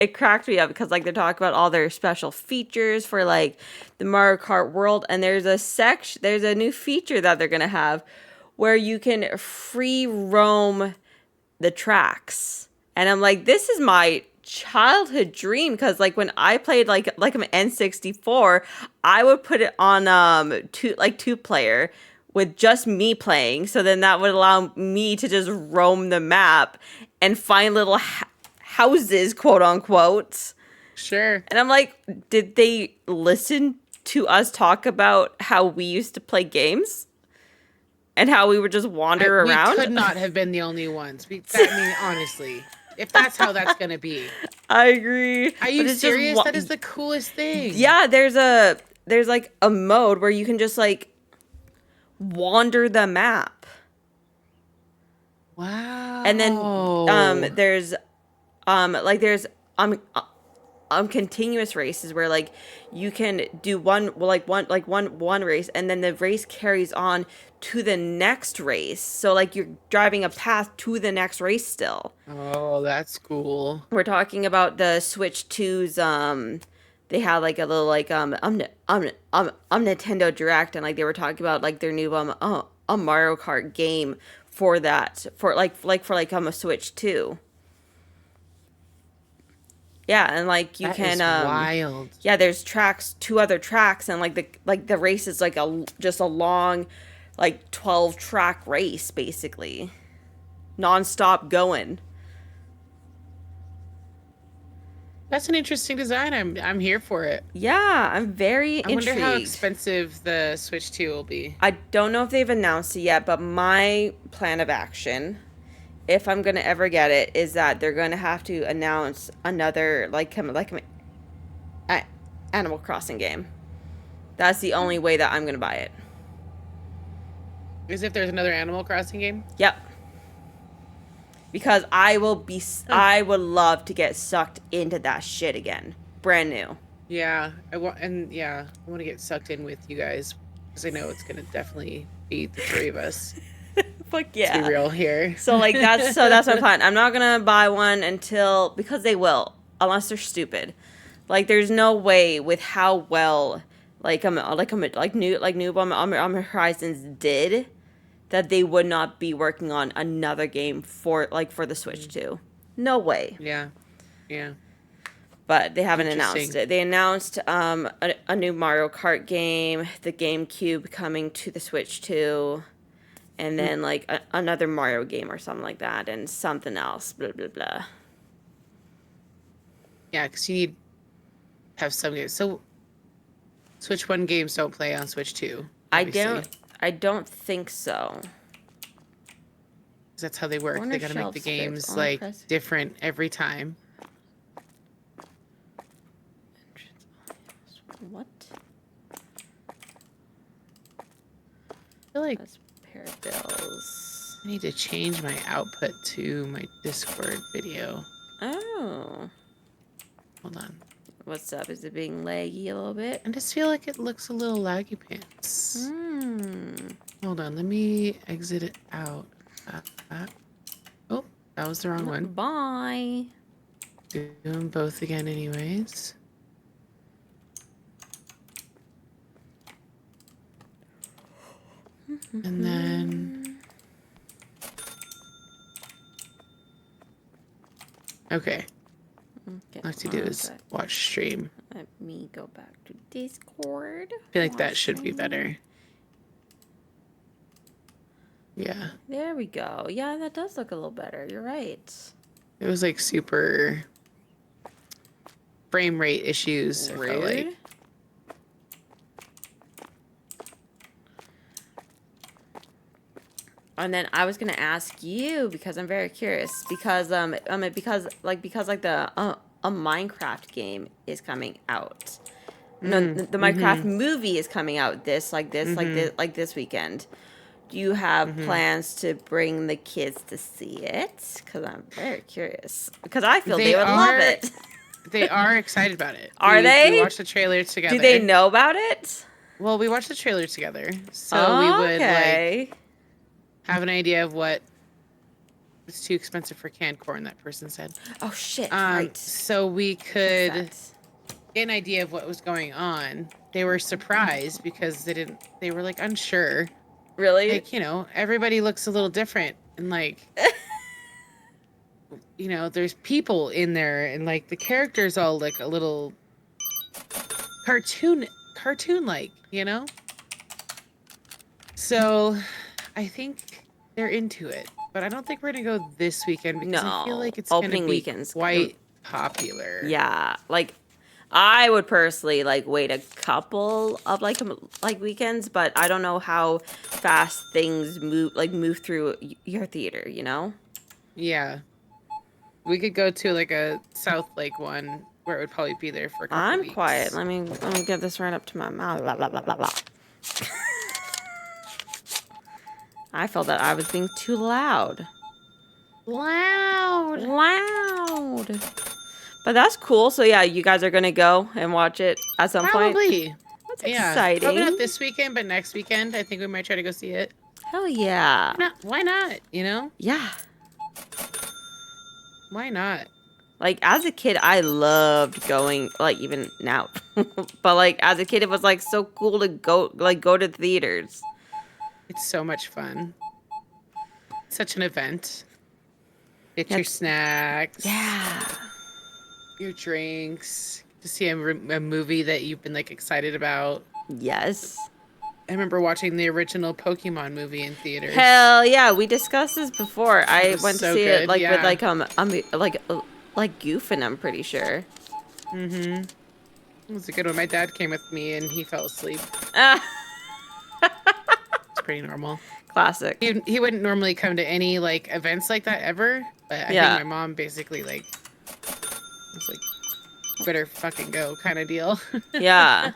it cracked me up because like they're talking about all their special features for like the Mario Kart world, and there's a new feature that they're gonna have where you can free roam the tracks. And I'm like, this is my childhood dream because like when I played like an N64, I would put it on two player with just me playing. So then that would allow me to just roam the map and find little houses, quote unquote. Sure. And I'm like, did they listen to us talk about how we used to play games and how we would just wander We around? could not have been the only ones. I mean, honestly, if that's how that's gonna be. I agree. Are you serious? That is the coolest thing. Yeah, there's like a mode where you can just like wander the map. Wow. And then there's continuous races where like you can do one race and then the race carries on to the next race. So like you're driving a path to the next race still. Oh, that's cool. We're talking about the Switch 2's they had like a little like Nintendo Direct, and like they were talking about like their new a Mario Kart game for that for a Switch 2. Yeah, and like you That can is wild. yeah, there's two other tracks, and like the race is like just a long like 12 track race basically. Non-stop going. That's an interesting design. I'm here for it. Yeah, I'm very I intrigued. wonder how expensive the Switch 2 will be. I don't know if they've announced it yet, but my plan of action, if I'm gonna ever get it, is that they're gonna have to announce another Animal Crossing game. That's the only way that I'm gonna buy it. As if there's another Animal Crossing game? Yep. Because I would love to get sucked into that shit again. Brand new. Yeah, I want to get sucked in with you guys because I know it's gonna definitely be the three of us. Fuck yeah. To be real here. So like that's my plan. I'm not gonna buy one because they will, unless they're stupid. Like there's no way with how well New Horizons did that they would not be working on another game for the Switch 2. No way. Yeah. Yeah. But they haven't announced it. They announced a new Mario Kart game, the GameCube coming to the Switch 2, and then like another Mario game or something like that, and something else, blah, blah, blah. Yeah, because you need to have some games. So Switch 1 games don't play on Switch 2. Obviously. I don't think so. That's how they work. They gotta make the games like different every time. What? I feel like that's pair of bills. I need to change my output to my Discord video. Oh. Hold on. What's up? Is it being laggy a little bit? I just feel like it looks a little laggy pants. Hold on, let me exit it out. Oh, that was the wrong one. Bye. Do them both again anyways. And then... Okay. All I have to do is watch stream. Let me go back to Discord. I feel like that should be better. Yeah. There we go. Yeah, that does look a little better. You're right. It was like super frame rate issues. I felt like. And then I was gonna ask you because I'm very curious because the a Minecraft game is coming out. No, the Minecraft movie is coming out this weekend. Do you have plans to bring the kids to see it? Because I'm very curious. Because I feel they would love it. They are excited about it. Are they? We watched the trailer together. Do they know about it? Well, we watched the trailer together, so we would like have an idea of what It's too expensive for canned corn, that person said. Oh shit! Right. So we could get an idea of what was going on. They were surprised because they were like unsure. Really? Like, everybody looks a little different, and like, there's people in there, and like the characters all look a little cartoon like, So I think they're into it, but I don't think we're gonna go this weekend because I feel like it's opening gonna be weekends quite popular. Yeah, like I would personally like wait a couple of like weekends, but I don't know how fast things move through your theater, Yeah. We could go to like a South Lake one where it would probably be there for a couple weeks. I'm quiet. Let me get this right up to my mouth. Blah, blah, blah, blah, blah. I felt that I was being too loud. Loud. But that's cool. So yeah, you guys are gonna go and watch it at some point. Probably. That's exciting. Probably not this weekend, but next weekend I think we might try to go see it. Hell yeah. Why not? Yeah. Why not? Like, as a kid, I loved going, like, even now. But, like, as a kid, it was, like, so cool to go to theaters. It's so much fun. Such an event. Get your snacks. Yeah. Your drinks. To see a movie that you've been, like, excited about. Yes. I remember watching the original Pokemon movie in theaters. Hell yeah, we discussed this before. I went to see it, like, yeah. with, like Goofin', I'm pretty sure. Mm-hmm. It was a good one. My dad came with me and he fell asleep. It's pretty normal. Classic. He wouldn't normally come to any like events like that ever, but I think my mom basically like was like, better fucking go kind of deal. Yeah.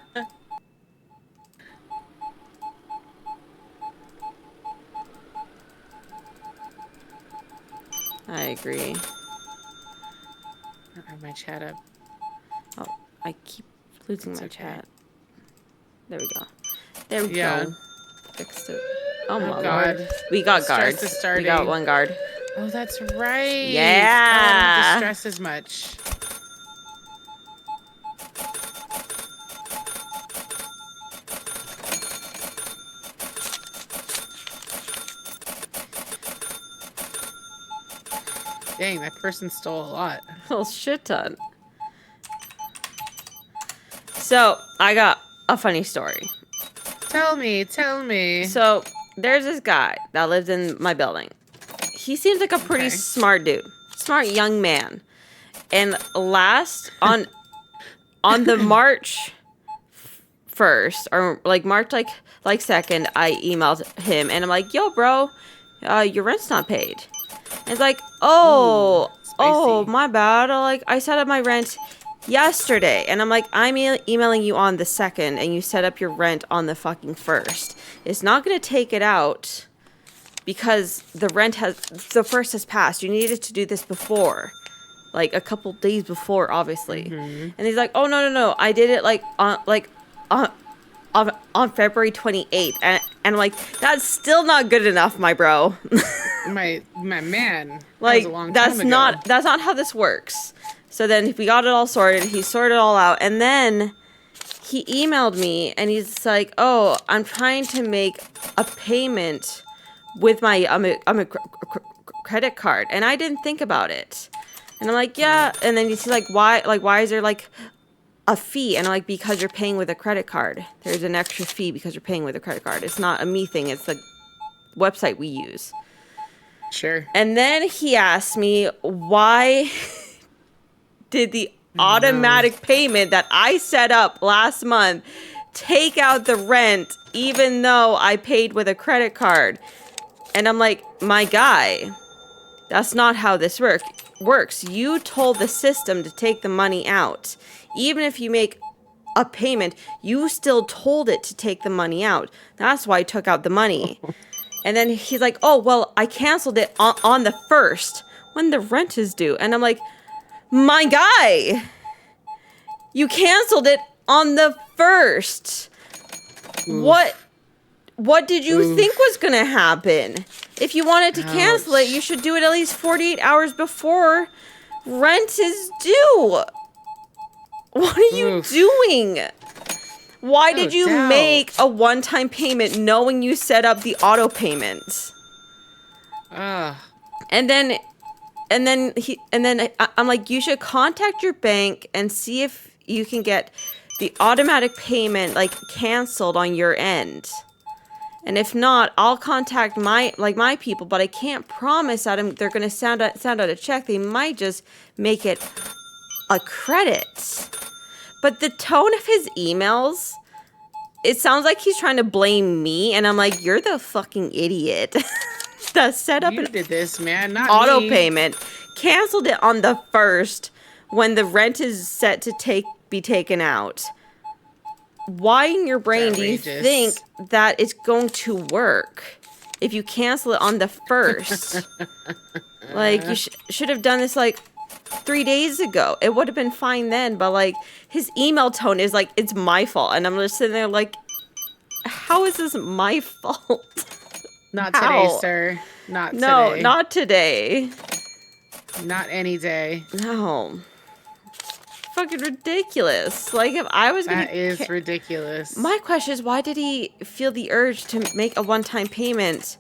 I agree. I don't have my chat up. Oh, I keep losing my chat. There we go. There we go. Fixed it. Oh my lord. We got guards. We got one guard. Oh, that's right. Yeah. I don't have to stress as much. Dang, that person stole a lot. A shit ton. So, I got a funny story. Tell me. So, there's this guy that lives in my building. He seems like a pretty smart dude. Smart young man. And on the March 1st, or like March like 2nd, I emailed him and I'm like, yo, bro, your rent's not paid. And it's like, oh, my bad. I set up my rent yesterday. And I'm like, I'm emailing you on the 2nd and you set up your rent on the fucking 1st. It's not going to take it out because the 1st has passed. You needed to do this before. Like a couple days before, obviously. Mm-hmm. And he's like, oh, no. I did it on February 28th. And I'm like, that's still not good enough, my bro. my man. Like, that was a long that's time not ago. That's not how this works. So then we got it all sorted. He sorted it all out. And then he emailed me and he's like, oh, I'm trying to make a payment with my credit card. And I didn't think about it. And I'm like, yeah. And then he's like, why is there like a fee? And I'm like, because you're paying with a credit card. There's an extra fee because you're paying with a credit card. It's not a me thing. It's the website we use. Sure. And then he asked me, why did the automatic payment that I set up last month take out the rent even though I paid with a credit card? And I'm like, my guy, that's not how this works. You told the system to take the money out. Even if you make a payment, you still told it to take the money out. That's why I took out the money. And then he's like, oh, well, I canceled it on the 1st when the rent is due. And I'm like, my guy, you canceled it on the 1st. Oof. what did you Oof. think was going to happen? If you wanted to cancel it, Ouch. you should do it at least 48 hours before rent is due. What are you Oof. doing? Why No did you doubt. make a one-time payment knowing you set up the auto payments? Ugh. And then I'm like, you should contact your bank and see if you can get the automatic payment like canceled on your end. And if not, I'll contact my people, but I can't promise that they're going to send out a check. They might just make it a credit. But the tone of his emails, it sounds like he's trying to blame me, and I'm like, you're the fucking idiot that set up You an did this, man, not auto me. payment, canceled it on the 1st when the rent is set to be taken out. Why in your brain do you Outrageous. think that it's going to work if you cancel it on the 1st? Like, you should have done this like 3 days ago. It would have been fine then, but like his email tone is like, it's my fault. And I'm just sitting there like, how is this my fault? Not today, How? sir. Not today. No, not today. Not any day. No. Fucking ridiculous. Like, if I was gonna... That is ridiculous. My question is, why did he feel the urge to make a one-time payment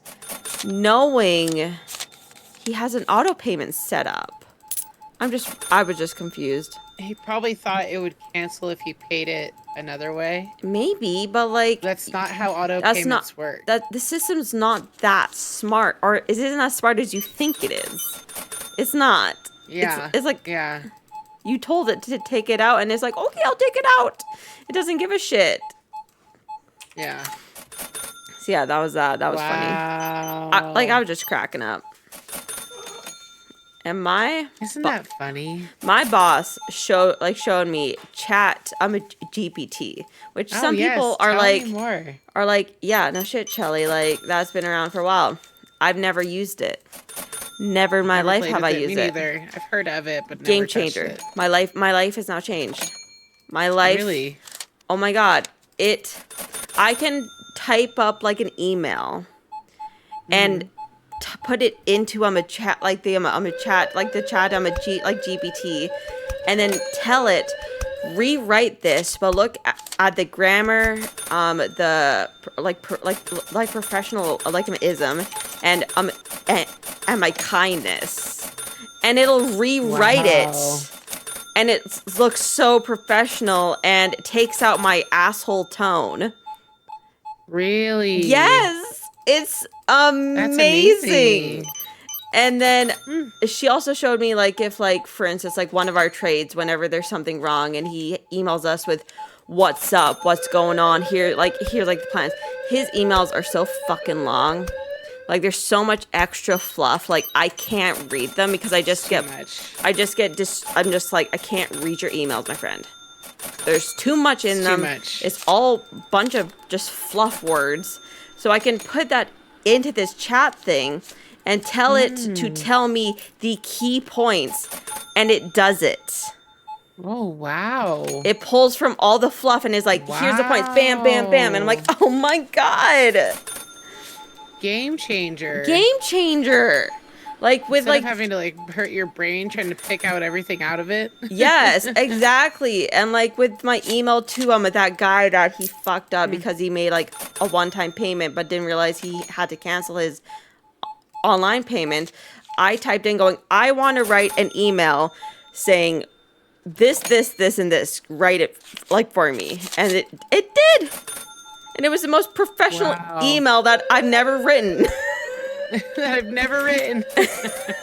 knowing he has an auto payment set up? I was just confused. He probably thought it would cancel if he paid it another way. Maybe, but like... That's not how auto That's payments not... work. That the system's not that smart. Or it isn't as smart as you think it is. It's not. Yeah. It's like... Yeah. You told it to take it out, and it's like, okay, I'll take it out. It doesn't give a shit. Yeah. So yeah, that was funny. Wow. I was just cracking up. And Isn't that funny? my boss showed me chat. I'm a GPT, which Oh, some yes. people are Tell like me more. yeah, no shit, Shelly, like that's been around for a while. I've never used it. Never in my Never life played have with I used Me it. neither. I've heard of it, but never Game touched changer. it. My life has now changed. My life. Really? Oh my god. I can type up like an email and put it into a chat like the chat like the chat GPT, and then tell it rewrite this, but look at the grammar, the professional ism, and my kindness, and it'll rewrite Wow. it. And it looks so professional and takes out my asshole tone. Really? Yes! It's That's amazing. amazing. And then she also showed me, like, if, like, for instance, like, one of our trades, whenever there's something wrong and he emails us with what's up, what's going on, here's, like, the plans. His emails are so fucking long. Like, there's so much extra fluff. Like, I can't read them because I just Too get... much. I'm just like, I can't read your emails, my friend. There's too much in them. Too much. It's all a bunch of just fluff words. So I can put that into this chat thing and tell it to tell me the key points. And it does it. Oh, wow. It pulls from all the fluff and is like, here's the points. Bam, bam, bam. And I'm like, oh my God. Game changer. Game changer. Like with Instead like of having to like hurt your brain trying to pick out everything out of it. Yes, exactly. And like with my email to with that guy that he fucked up because he made like a one-time payment but didn't realize he had to cancel his online payment, I typed in going, I want to write an email saying this, and this. Write it like for me. And it did. And it was the most professional Wow. email that I've never written. that I've never written.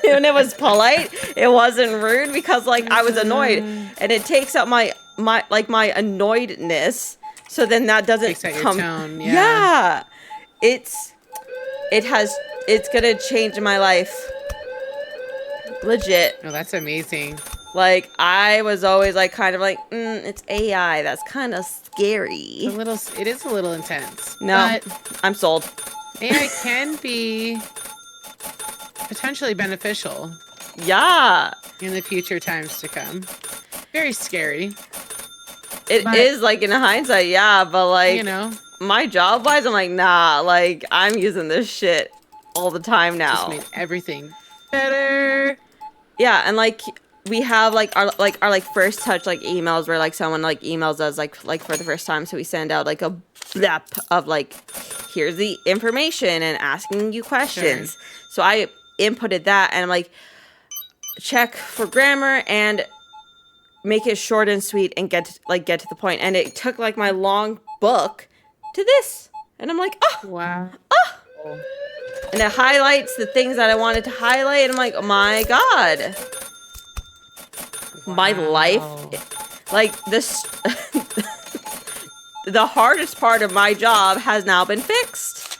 And it was polite. It wasn't rude because like I was annoyed, and it takes out my annoyedness. So then that doesn't Takes out your come. tone, Yeah, it's gonna change my life. Legit. Oh, that's amazing. Like I was always like kind of like it's AI. That's kind of scary. It is a little intense. No, But I'm sold. AI can be potentially beneficial Yeah, in the future times to come. Very scary. it But- is like in hindsight. Yeah, but like You know, my job wise, I'm like, nah, like I'm using this shit all the time Just now. made everything better. Yeah, and like we have our first touch like emails where like someone like emails us like for the first time, so we send out like a blep of like here's the information and asking you questions. Sure. So I inputted that and I'm like check for grammar and make it short and sweet and get to the point. And it took like my long book to this. And I'm like, oh, Wow. and it highlights the things that I wanted to highlight. And I'm like, oh my God. My life, like this, the hardest part of my job has now been fixed.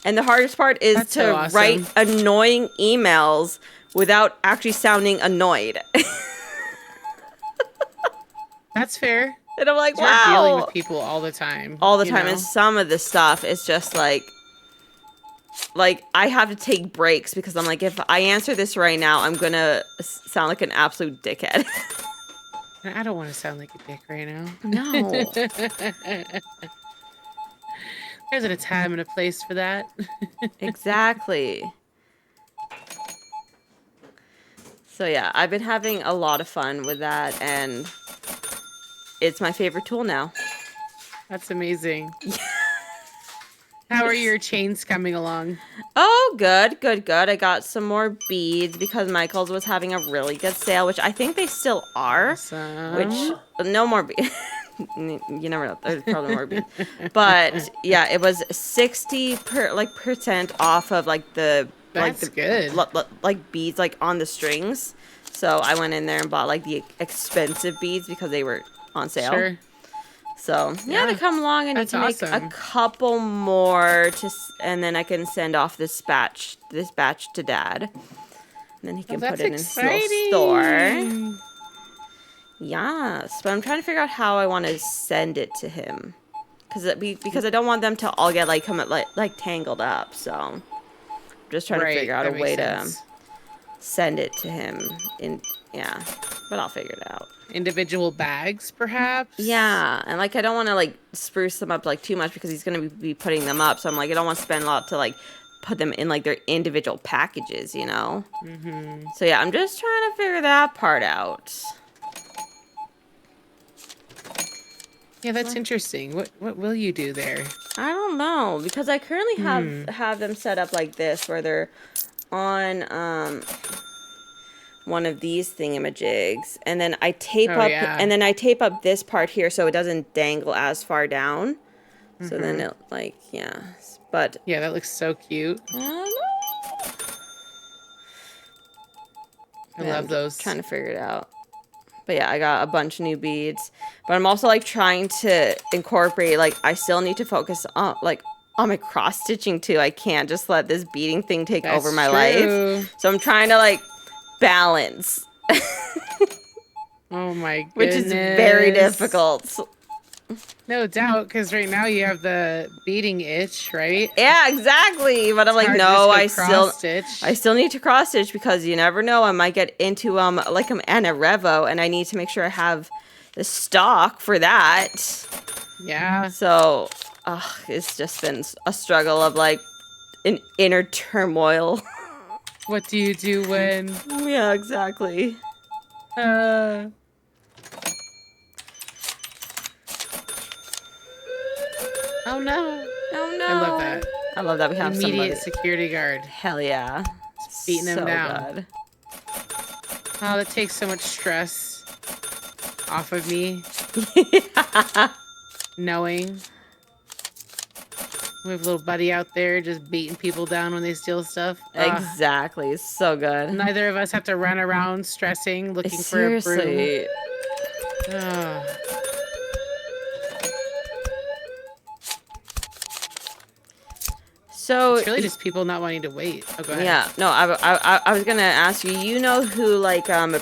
And the hardest part is That's to so awesome. write annoying emails without actually sounding annoyed. That's fair. And I'm like, You're wow. dealing with people all the time. All the you time. know? And some of the stuff is just like I have to take breaks because I'm like, if I answer this right now, I'm going to sound like an absolute dickhead. I don't want to sound like a dick right now. No. There's a time and a place for that. Exactly. So yeah, I've been having a lot of fun with that, and it's my favorite tool now. That's amazing. How are your chains coming along? Oh, good. I got some more beads because Michael's was having a really good sale, which I think they still are. Awesome. Which, no more beads. You never know. There's probably more beads. But yeah, it was 60% off of like the That's good. Like beads like on the strings. So I went in there and bought like the expensive beads because they were on sale. Sure. So yeah, to come along and That's to make awesome. a couple more and then I can send off this batch to Dad, and then he can put it in his little store. Yes, but I'm trying to figure out how I want to send it to him, because I don't want them to all get like tangled up. So I'm just trying to figure out a way to send it to him but I'll figure it out. Individual bags, perhaps? Yeah, and like I don't want to like spruce them up like too much because he's going to be putting them up. So I'm like, I don't want to spend a lot to like put them in like their individual packages, you know? Mm-hmm. So yeah, I'm just trying to figure that part out. Yeah, that's interesting. What will you do there? I don't know, because I currently have them set up like this where they're on one of these thingamajigs, and then I tape up this part here so it doesn't dangle as far down. Mm-hmm. So then it but yeah, that looks so cute. I don't know. I love those. Trying to figure it out. But yeah, I got a bunch of new beads, but I'm also like trying to incorporate, like I still need to focus on my cross stitching too. I can't just let this beading thing take over my life. So I'm trying to like balance. Oh my goodness. Which is very difficult. No doubt, because right now you have the beading itch, right? Yeah, exactly. But I'm like, no, I still need to cross stitch because you never know. I might get into like an Revo, and I need to make sure I have the stock for that. Yeah. So, it's just been a struggle of like an inner turmoil. What do you do when? Yeah, exactly. Oh no. Oh no. I love that. I love that we have immediate security guard. Hell yeah. Just beating him down. Good. Oh, that takes so much stress off of me. Yeah. Knowing we have a little buddy out there just beating people down when they steal stuff. Exactly. It's so good. Neither of us have to run around stressing, looking for a broom. So it's really just people not wanting to wait. Oh, go ahead. Yeah, no, I was gonna ask you. You know who like Brian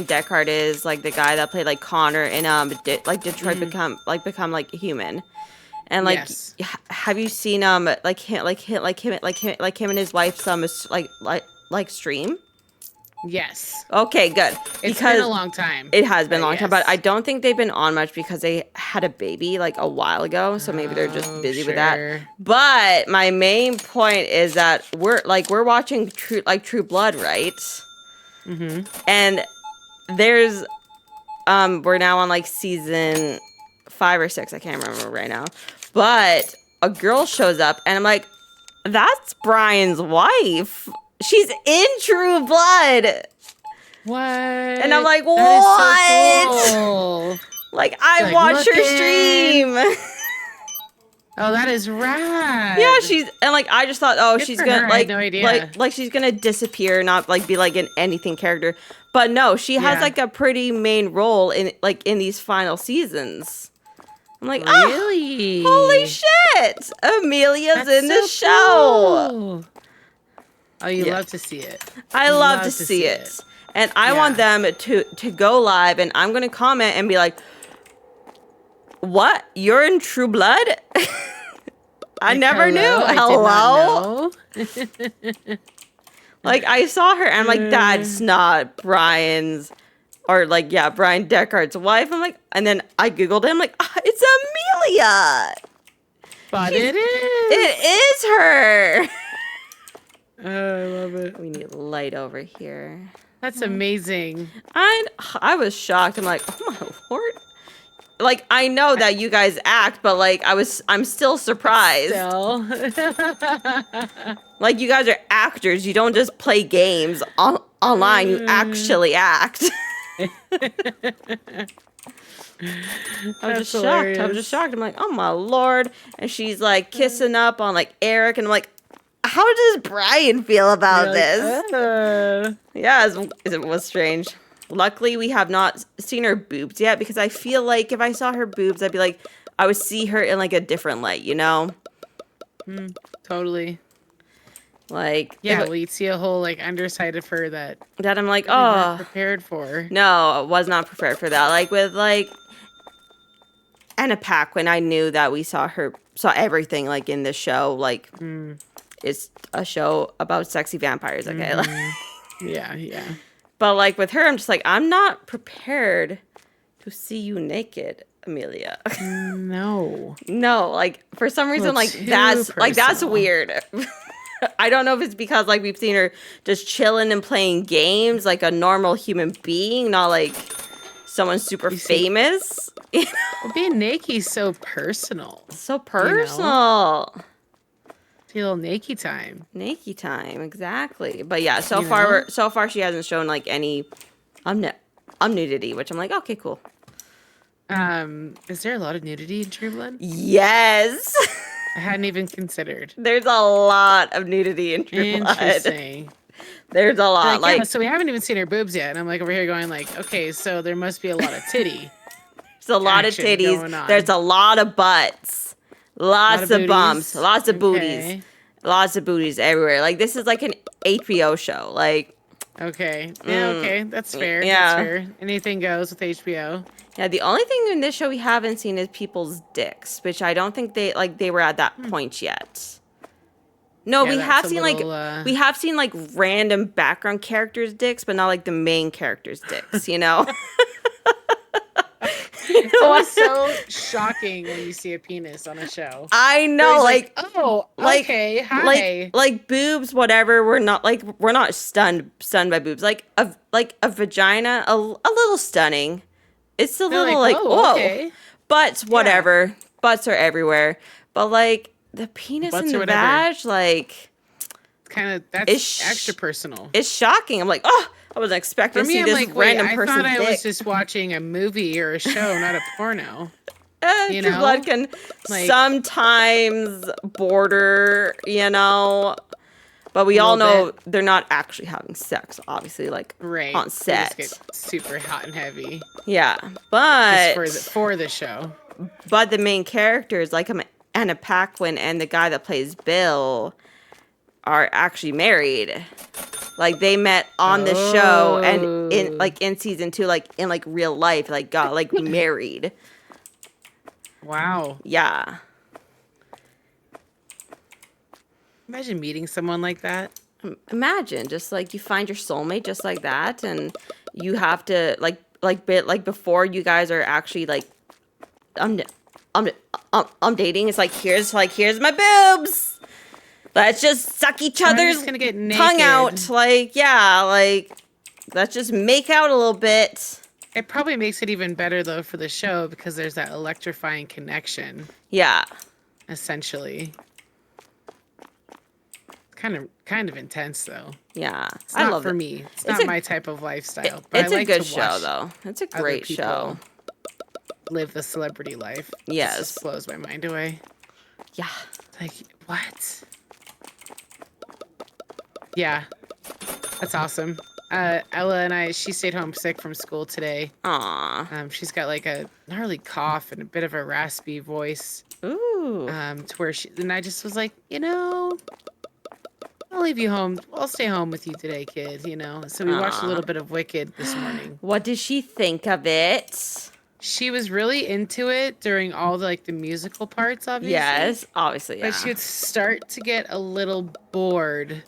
Deckard is, like the guy that played like Connor in Detroit become Human, and like yes. Have you seen him and his wife's stream? Yes. Okay, good. It's been a long time. It has been a but long time, but yes. I don't think they've been on much because they had a baby like a while ago, so maybe they're just Oh, busy with that. sure. But my main point is that we're watching True Blood, right? Mm-hmm. And there's we're now on like season 5 or 6, I can't remember right now. But a girl shows up and I'm like, that's Brian's wife. She's in True Blood. What? And I'm like, what? That is so cool. Like, I Like, watched her looking. stream. Oh, that is rad. Yeah, and like I just thought, oh, Good she's for gonna her. I like had no idea. like she's gonna disappear, not like be like an anything character. But no, she has Yeah. like a pretty main role in these final seasons. I'm like, Really? oh, holy shit! Amelia's in the so show. cool. Oh, you Yeah. love to see it. I love to see it. And I want them to go live, and I'm gonna comment and be like, "What? You're in True Blood?" I Like, never knew. I did Hello? not know. Like, I saw her, and I'm like, that's not Brian's, or like, yeah, Brian Deckard's wife. I'm like, and then I Googled it. I'm like, it's Amelia. But it is. It is her. Oh, I love it. We need light over here. That's amazing. I was shocked. I'm like, oh my lord. Like, I know that you guys act, but like, I'm still surprised. Still. Like, you guys are actors. You don't just play games online. You actually act. I was just shocked. I was just shocked. I'm like, oh my lord. And she's like kissing up on like Eric, and I'm like, how does Brian feel about this? Yeah, it was strange. Luckily, we have not seen her boobs yet, because I feel like if I saw her boobs, I'd be like, I would see her in like a different light, you know? Totally. Like, yeah, well, you'd see a whole like underside of her that I'm like, not prepared for. No, I was not prepared for that. Like with like Anna Paquin, I knew that we saw everything like in this show. Like, it's a show about sexy vampires, okay? Yeah. But like with her, I'm just like, I'm not prepared to see you naked, Amelia. No. No, like for some reason, Well, that's weird. I don't know if it's because like we've seen her just chilling and playing games like a normal human being, not like someone super famous. You know? Well, being naked's so personal. So personal. It's a little naked time. Naked time, exactly. But yeah, so far she hasn't shown like any nudity, which I'm like, okay, cool. Is there a lot of nudity in True Blood? Yes. I hadn't even considered. There's a lot of nudity in True Blood. Interesting. There's a lot. Like, yeah, so we haven't even seen her boobs yet, and I'm like over here going like, okay, so there must be a lot of titty. there's a lot of titties. There's a lot of butts. Lots of bumps. Lots of booties. Lots of booties everywhere. Like, this is like an HBO show. Like, okay. Yeah, okay. That's fair. Yeah. That's fair. Anything goes with HBO. Yeah, the only thing in this show we haven't seen is people's dicks, which I don't think they were at that point yet. No, we have seen we have seen like random background characters' dicks, but not like the main characters' dicks, you know? It's always so shocking when you see a penis on a show. I know, like oh, okay, hi. like boobs, whatever. We're not stunned by boobs. Like a vagina, a little stunning. It's a little like whoa, okay. Butts, whatever. Yeah. Butts are everywhere, but like the penis and the vag, like that's extra personal. It's shocking. I'm like, oh, I wasn't expecting to see this random person's dick. I thought I was just watching a movie or a show, not a porno. True Blood can sometimes border, you know. But we all know they're not actually having sex, obviously, like on set. Just get super hot and heavy. Yeah, but just for the show. But the main characters, like Anna Paquin and the guy that plays Bill, are actually married. Like they met on the show, and in season 2, like in like real life, like got like married. Wow. Yeah. Imagine meeting someone like that. Imagine just like you find your soulmate just like that, and you have to like before you guys are actually like I'm I'm I'm dating. It's here's my boobs. Let's just suck each I'm other's just gonna get tongue naked. out. Like yeah, like let's just make out a little bit. It probably makes it even better though for the show because there's that electrifying connection, Yeah, essentially. Kind of intense though. yeah. It's I not love for it. me. It's It's not a my type of lifestyle. But it's I a like good to show watch though. It's a other great people show. live the celebrity life. It Yes. just blows my mind away. Yeah. Like, what? Yeah, that's awesome. Ella and she stayed home sick from school today. Aw. She's got like a gnarly cough and a bit of a raspy voice. Ooh. To where and I just was like, I'll leave you home. I'll stay home with you today, kid, So we watched a Aw. little bit of Wicked this morning. What did she think of it? She was really into it during all the musical parts, obviously. Yes, obviously, yeah. But she would start to get a little bored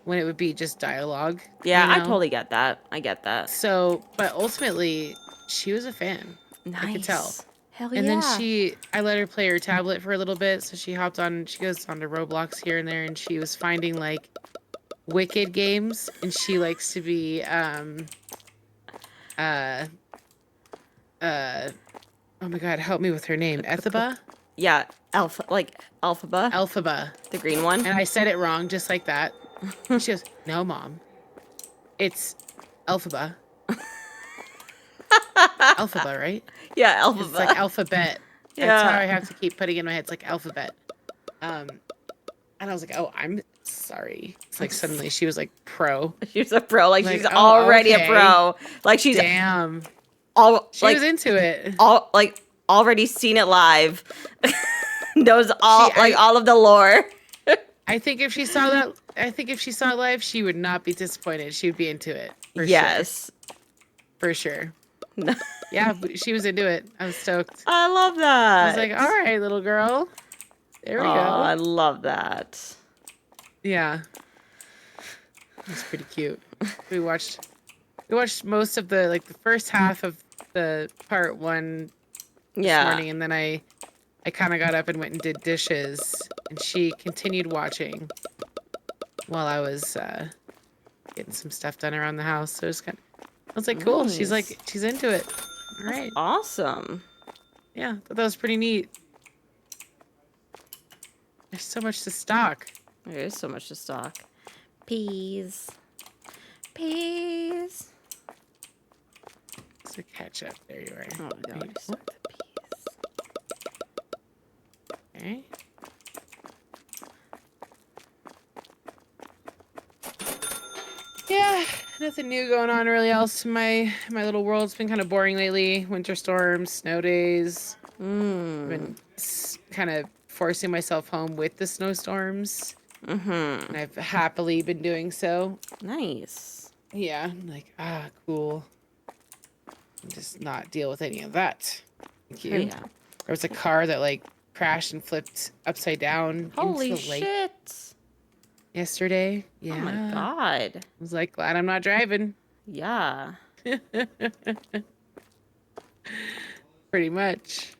when it would be just dialogue. Yeah, I totally get that. I get that. So, but ultimately, she was a fan. Nice. I could tell. Hell And yeah. then I let her play her tablet for a little bit. So she hopped on, she goes onto Roblox here and there, and she was finding Wicked games. And she likes to be, oh my God, help me with her name. Ethaba? Yeah, Alphaba. Elphaba. The green one. And I said it wrong, just like that. She goes, no, Mom. It's Elphaba. Alphaba, right? Yeah, Alphaba. It's like alphabet. Yeah. That's how I have to keep putting it in my head. It's like alphabet. And I was like, oh, I'm sorry. It's like suddenly she was like pro. She's a pro. Like Like, she's oh, already okay. a pro. Like she's Damn. She like was into it. already seen it live. Knows all I- all of the lore. I think if she saw it live, she would not be disappointed. She would be into it. Yes. For sure. Yeah, she was into it. I was stoked. I love that. I was like, all right, little girl. There we go. I love that. Yeah. It's pretty cute. We watched most of the first half of the part 1 this morning, and then I kind of got up and went and did dishes, and she continued watching while I was getting some stuff done around the house. So I was like, cool. Nice. She's into it. All right. Awesome. Yeah, thought that was pretty neat. There's so much to stock. There is so much to stock. Peas. Peas. So ketchup. There you are. Oh, no, I just want the peas. Okay. Yeah, nothing new going on really else in my little world. It's been kind of boring lately. Winter storms, snow days. I've been kind of forcing myself home with the snowstorms. And I've happily been doing so. Nice. Yeah, I'm like, cool. Just not deal with any of that. Thank you. Oh, yeah. There was a car that crashed and flipped upside down Holy into the lake shit. yesterday. Yeah. Oh my god. I was like, glad I'm not driving. Yeah. Pretty much.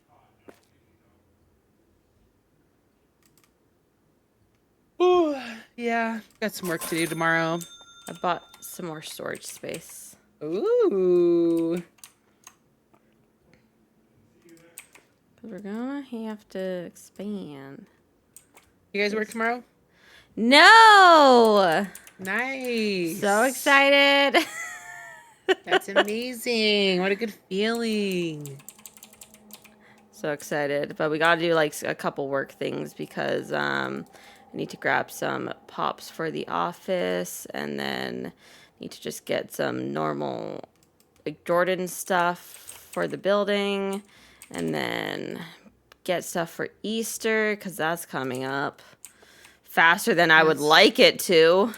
Ooh, yeah. Got some work to do tomorrow. I bought some more storage space. Ooh. But we're gonna have to expand. You guys work tomorrow? No! Nice. So excited. That's amazing. What a good feeling. So excited. But we gotta do a couple work things because I need to grab some pops for the office and then need to just get some normal Jordan stuff for the building and then get stuff for Easter because that's coming up faster than I would like it to.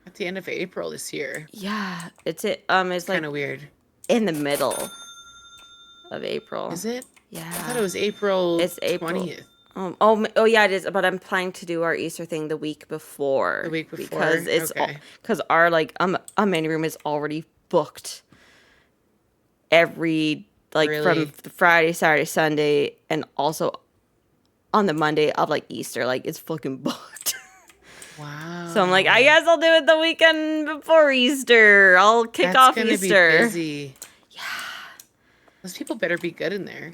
At the end of April this year. Yeah, it's Kind of weird. in the middle of April. Is it? Yeah. I thought it was April It's April. 20th. Oh yeah, it is. But I'm planning to do our Easter thing the week before. The week before? Because Okay. because our like mini room is already booked every like Really? from the Friday, Saturday, Sunday, and also on the Monday of like Easter. Like it's fucking booked. So I'm like, I Wow. guess I'll do it the weekend before Easter. I'll kick That's off gonna be Easter. busy. Yeah. Those people better be good in there.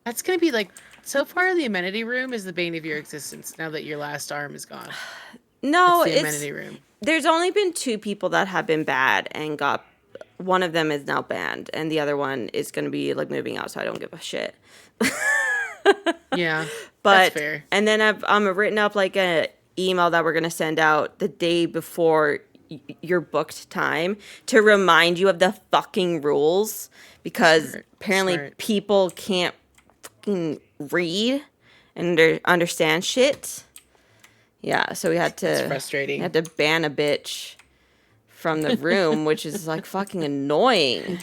That's gonna be like, so far the amenity room is the bane of your existence now that your last arm is gone. It's No, the amenity room. there's only been 2 people that have been bad and got. One of them is now banned, and the other one is going to be like moving out, so I don't give a shit. Yeah. That's But fair. and then I'm written up like a email that we're going to send out the day before your booked time to remind you of the fucking rules because Smart. apparently Smart. people can't fucking read and understand shit. Yeah, so It's we frustrating. had to ban a bitch from the room, which is like fucking annoying.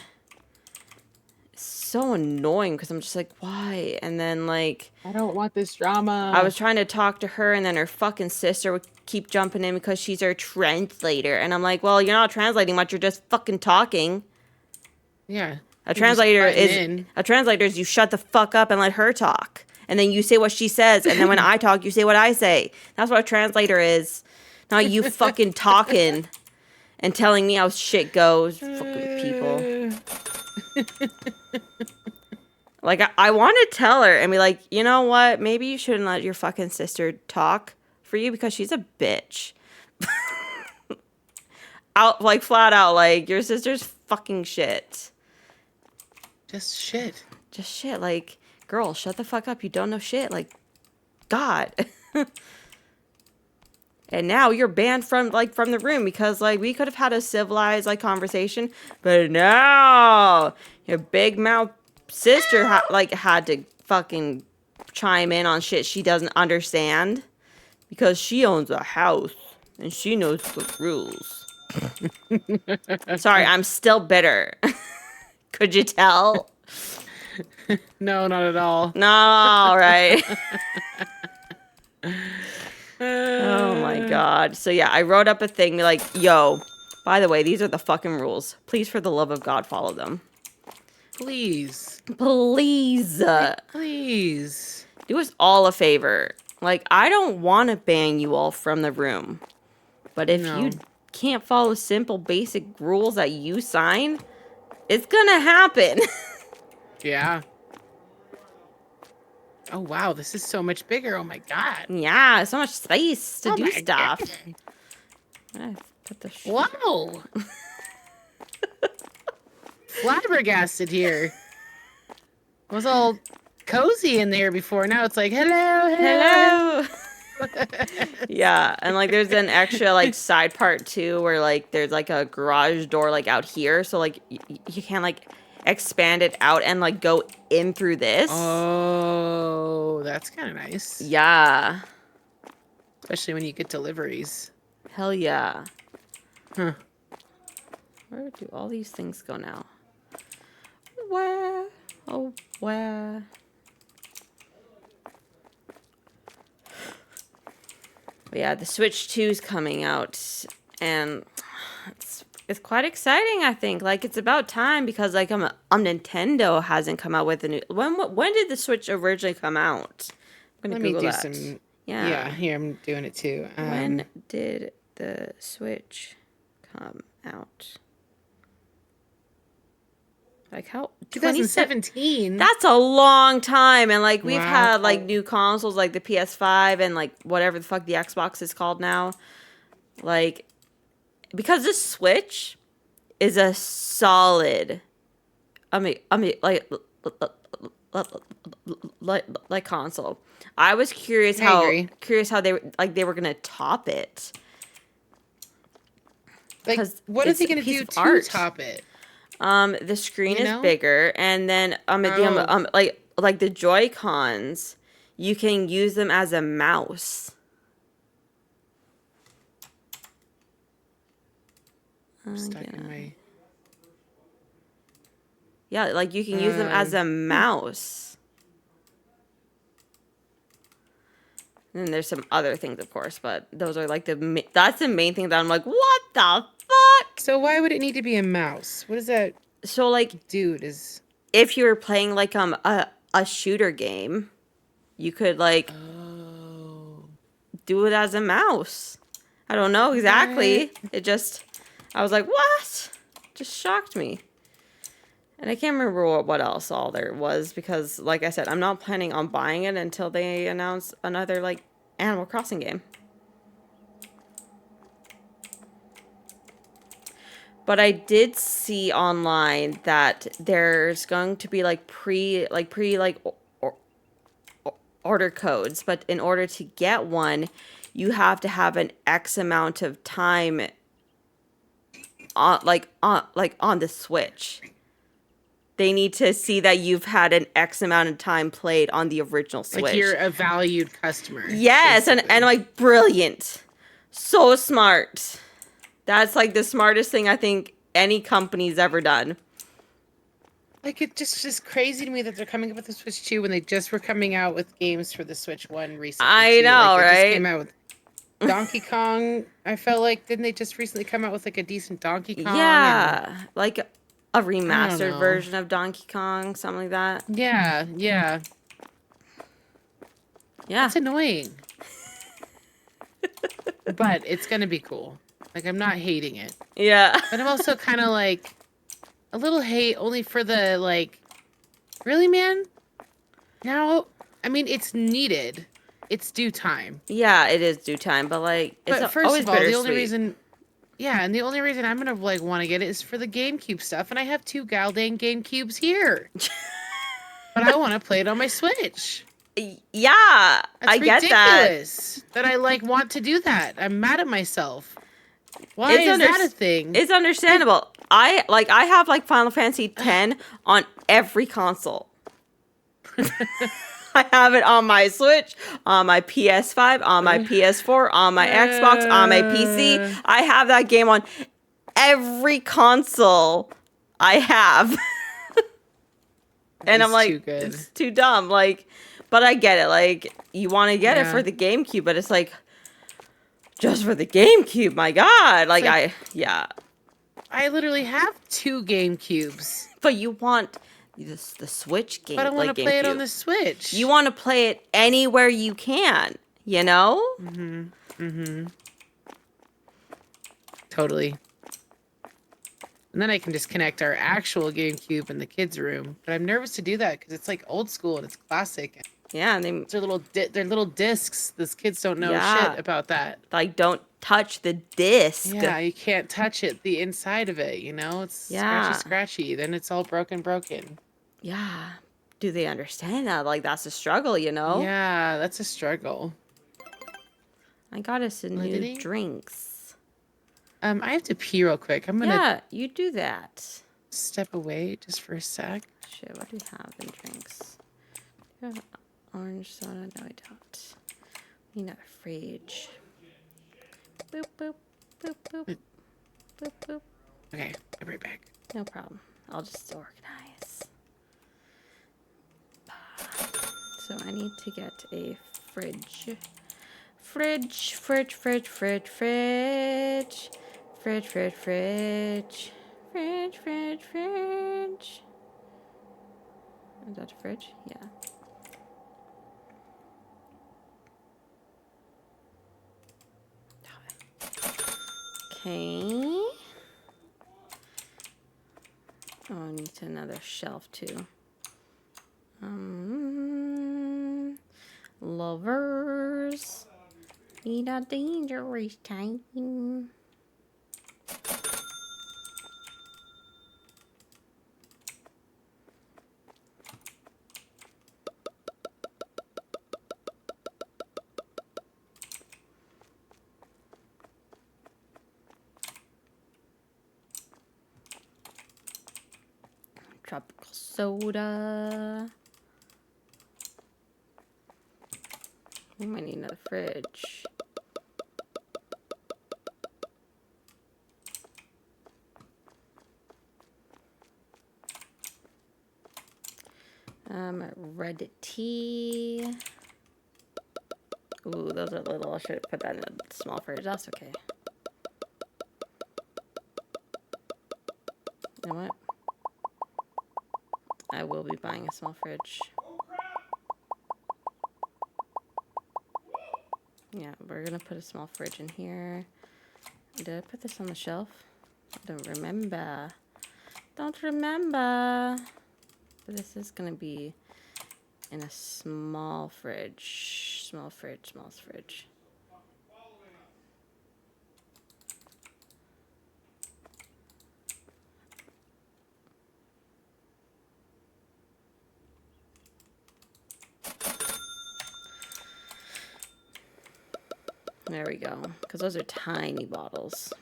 It's so annoying because I'm just like, why? And then like I don't want this drama. I was trying to talk to her, and then her fucking sister would keep jumping in because she's her translator, and I'm like, well, you're not translating much, you're just fucking talking. Yeah. A translator in. is you shut the fuck up and let her talk. And then you say what she says, and then when I talk, you say what I say. That's what a translator is. Not you fucking talking and telling me how shit goes. Fucking people. Like, I want to tell her and be like, you know what? Maybe you shouldn't let your fucking sister talk for you because she's a bitch. Out, like, flat out, like, your sister's fucking shit. Just shit. Just shit. Like, girl, shut the fuck up. You don't know shit. Like, God. And now you're banned from the room because like we could have had a civilized like conversation, but no, your big mouth sister had to fucking chime in on shit she doesn't understand because she owns a house and she knows the rules. Sorry, I'm still bitter. Could you tell? No, not at all. No, all right. Oh my god. So yeah, I wrote up a thing like, yo, by the way, these are the fucking rules. Please, for the love of God, follow them. Please. Please. Please. Do us all a favor. Like, I don't want to ban you all from the room. But if you can't follow simple, basic rules that you sign, it's gonna happen. Yeah. Oh, wow. This is so much bigger. Oh, my God. Yeah, so much space to do stuff. Put the wow. Flabbergasted here. It was all cozy in there before. Now it's like, hello. Yeah, and like there's an extra like side part too where like there's like a garage door like out here, so like you can like expand it out and like go in through this. Oh, that's kind of nice. Yeah. Especially when you get deliveries. Hell yeah. Huh. Where do all these things go now? Where? Oh, where? But yeah, the Switch 2 is coming out, and it's quite exciting, I think. Like, it's about time because, like, Nintendo hasn't come out with a new... When did the Switch originally come out? I'm Let gonna me Google do that. some... Yeah. Yeah, here, I'm doing it too. When did the Switch come out? Like, how... 2017. That's a long time. And, like, we've Wow. had, like, new consoles, like the PS5 and, like, whatever the fuck the Xbox is called now. Like, because this Switch is a solid... like console. I was curious how they were gonna top it. Like, what are they gonna do to top it? The screen is bigger, and then like the Joy-Cons, you can use them as a mouse. Stuck in my... Yeah, like you can use them as a mouse. And then there's some other things, of course, but those are like that's the main thing that I'm like, what the fuck? So why would it need to be a mouse? What does that So like, do? if you were playing like a shooter game, you could like Oh. do it as a mouse. I don't know exactly. It just, I was like, what? Just shocked me. And I can't remember what else all there was because, like I said, I'm not planning on buying it until they announce another, like, Animal Crossing game. But I did see online that there's going to be, like, order codes. But in order to get one, you have to have an X amount of time on the Switch. They need to see that you've had an X amount of time played on the original Switch. Like you're a valued customer. Yes, and like brilliant. So smart. That's like the smartest thing I think any company's ever done. Like it's just crazy to me that they're coming up with the Switch 2 when they just were coming out with games for the Switch 1 recently. I know, like, right? Just came out with Donkey Kong. I felt like didn't they just recently come out with like a decent Donkey Kong? Yeah, like a remastered version of Donkey Kong, something like that. Yeah. It's annoying. But it's gonna be cool. Like I'm not hating it. Yeah. But I'm also kind of like a little hate only for the like, really, man? Now, I mean, it's needed. It's due time. Yeah, it is due time, but like, it's But first always of all, the only bittersweet. reason, yeah, and the only reason I'm gonna like want to get it is for the GameCube stuff, and I have 2 Galdane GameCubes here. But I want to play it on my Switch. Yeah, That's I get ridiculous that I like want to do that. I'm mad at myself. Why is that a thing? It's understandable. I have like Final Fantasy X on every console. I have it on my Switch, on my PS5, on my PS4, on my Xbox, on my PC. I have that game on every console I have. And I'm like, too good. It's too dumb. Like, but I get it. Like, you want to get it for the GameCube, but it's like, just for the GameCube, my God. Like I literally have 2 GameCubes. But you want the Switch game. But I want like to play it GameCube. on the Switch. You want to play it anywhere you can, you know? Totally. And then I can just connect our actual GameCube in the kids' room. But I'm nervous to do that because it's like old school and it's classic. Yeah, and They're little discs. Those kids don't know shit about that. Like, don't touch the disc. Yeah, you can't touch it. The inside of it, you know, it's scratchy. Then it's all broken. Yeah. Do they understand that? Like, that's a struggle, you know? Yeah, that's a struggle. I got us some new drinks. I have to pee real quick. I'm gonna. Yeah, you do that. Step away just for a sec. Shit, what do we have in drinks? Do we have orange soda? No, I don't. We need a fridge. Boop, boop, boop, boop. Boop, boop. Okay, I'll be right back. No problem. I'll just organize. So I need to get a fridge. Fridge. Fridge. Is that a fridge? Yeah. Okay. Oh, I need another shelf too. Lovers. Need a dangerous time. Tropical soda. We might need another fridge. Red tea. Ooh, those are little. I should have put that in a small fridge. That's okay. You know what? I will be buying a small fridge. Yeah, we're gonna put a small fridge in here. Did I put this on the shelf? I don't remember. Don't remember. But this is gonna be in a small fridge. Small fridge, small fridge. There we go. Because those are tiny bottles.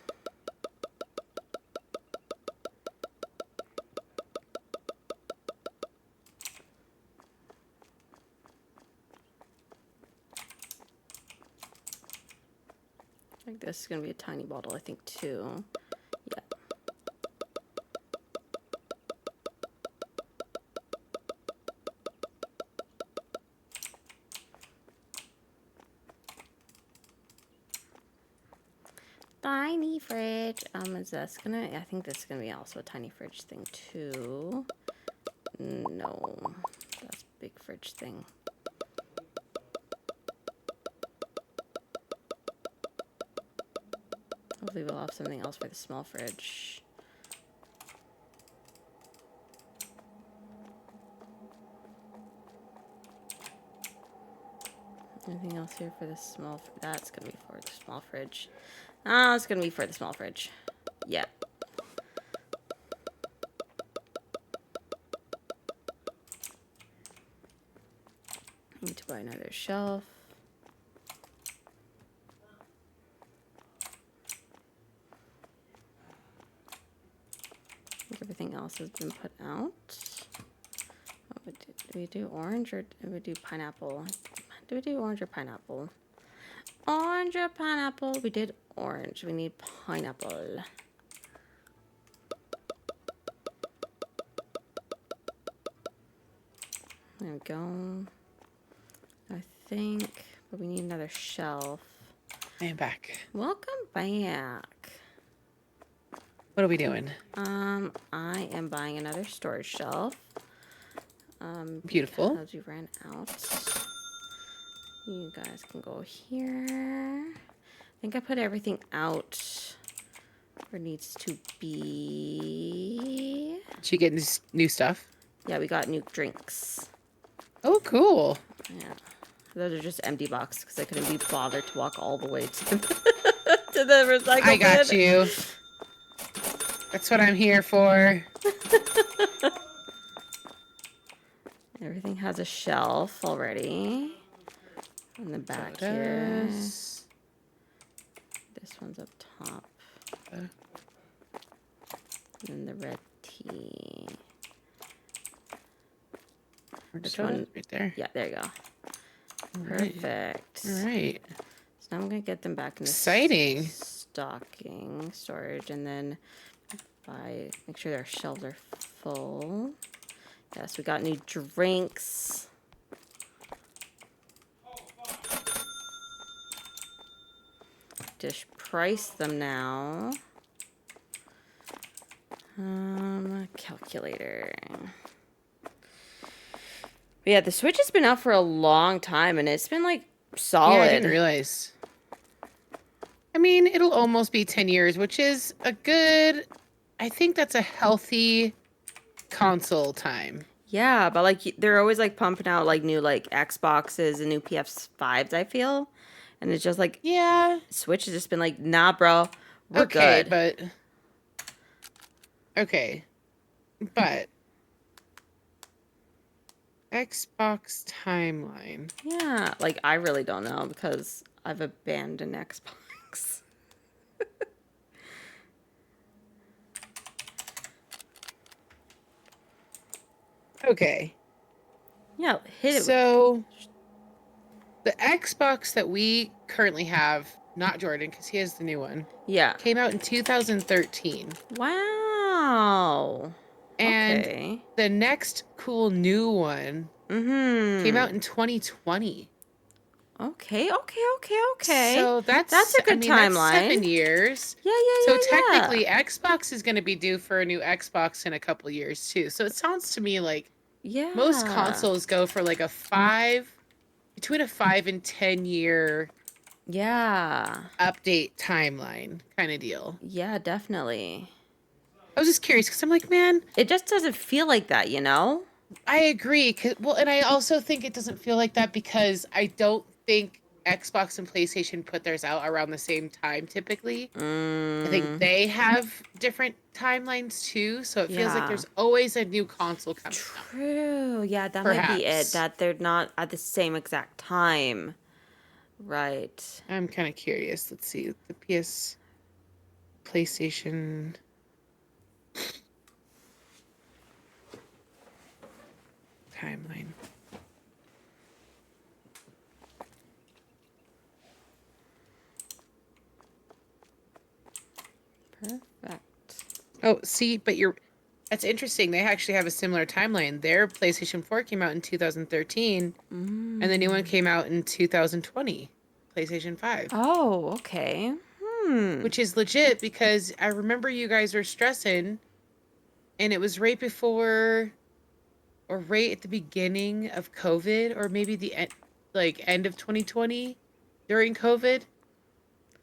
Like this is going to be a tiny bottle, I think, too. Yeah. Tiny fridge. Is this gonna? I think this is gonna be also a tiny fridge thing too. No, that's big fridge thing. Hopefully we'll have something else for the small fridge. Anything else here for the small? That's gonna be for the small fridge. Ah, it's gonna be for the small fridge. Yeah. Need to buy another shelf. I think everything else has been put out. Do we do orange or do we do pineapple? Do we do orange or pineapple? Orange or pineapple? We did orange. We need pineapple. There we go. I think, but we need another shelf. I am back. Welcome back. What are we doing? I am buying another storage shelf. Beautiful. Because we ran out. You guys can go here. I think I put everything out where it needs to be. Did you get this new stuff? Yeah, we got new drinks. Oh, cool. Yeah. Those are just empty boxes because I couldn't be bothered to walk all the way to the, to the recycle I got bin. you. That's what I'm here for. Everything has a shelf already. In the back here. This one's up top. And then the red tea. Which one? Right there. Yeah, there you go. Perfect. All right. So now I'm gonna get them back in the Exciting. stocking storage, and then make sure their shelves are full. Yes, we got new drinks. Just price them now. Calculator. But yeah, the Switch has been out for a long time, and it's been like solid. Yeah, I didn't realize. I mean, it'll almost be 10 years, which is a good. I think that's a healthy console time. Yeah, but like they're always like pumping out like new like Xboxes and new PS5s, I feel. And it's just like, yeah, Switch has just been like, nah, bro, we're okay, good. but Xbox timeline. Yeah, like I really don't know because I've abandoned Xbox. Okay. Yeah, hit it. So the Xbox that we currently have, not Jordan, because he has the new one. Yeah. Came out in 2013. Wow. And okay. the next cool new one came out in 2020. Okay, okay, okay, okay. So That's a I good mean, that's timeline. 7 years. Yeah, So yeah, yeah, yeah. technically, Xbox is going to be due for a new Xbox in a couple years too. So it sounds to me like most Yeah. consoles go for like between a 5 and 10 year Yeah. update timeline kind of deal. Yeah, definitely. I was just curious because I'm like, man, It just doesn't feel like that, you know? I agree. Well, and I also think it doesn't feel like that because I don't think Xbox and PlayStation put theirs out around the same time typically. I think Mm, they have different timelines too, so it feels like yeah. there's always a new console coming out. True. Yeah, that might be it. Perhaps. That they're not at the same exact time. Right. I'm kind of curious. Let's see. The PlayStation timeline. Perfect. Oh, see, but that's interesting. They actually have a similar timeline. Their PlayStation 4 came out in 2013, and the new one Mm. came out in 2020, PlayStation 5. Oh, okay. Hmm. Which is legit because I remember you guys were stressing, and it was right before or right at the beginning of COVID, or maybe the end of 2020 during COVID,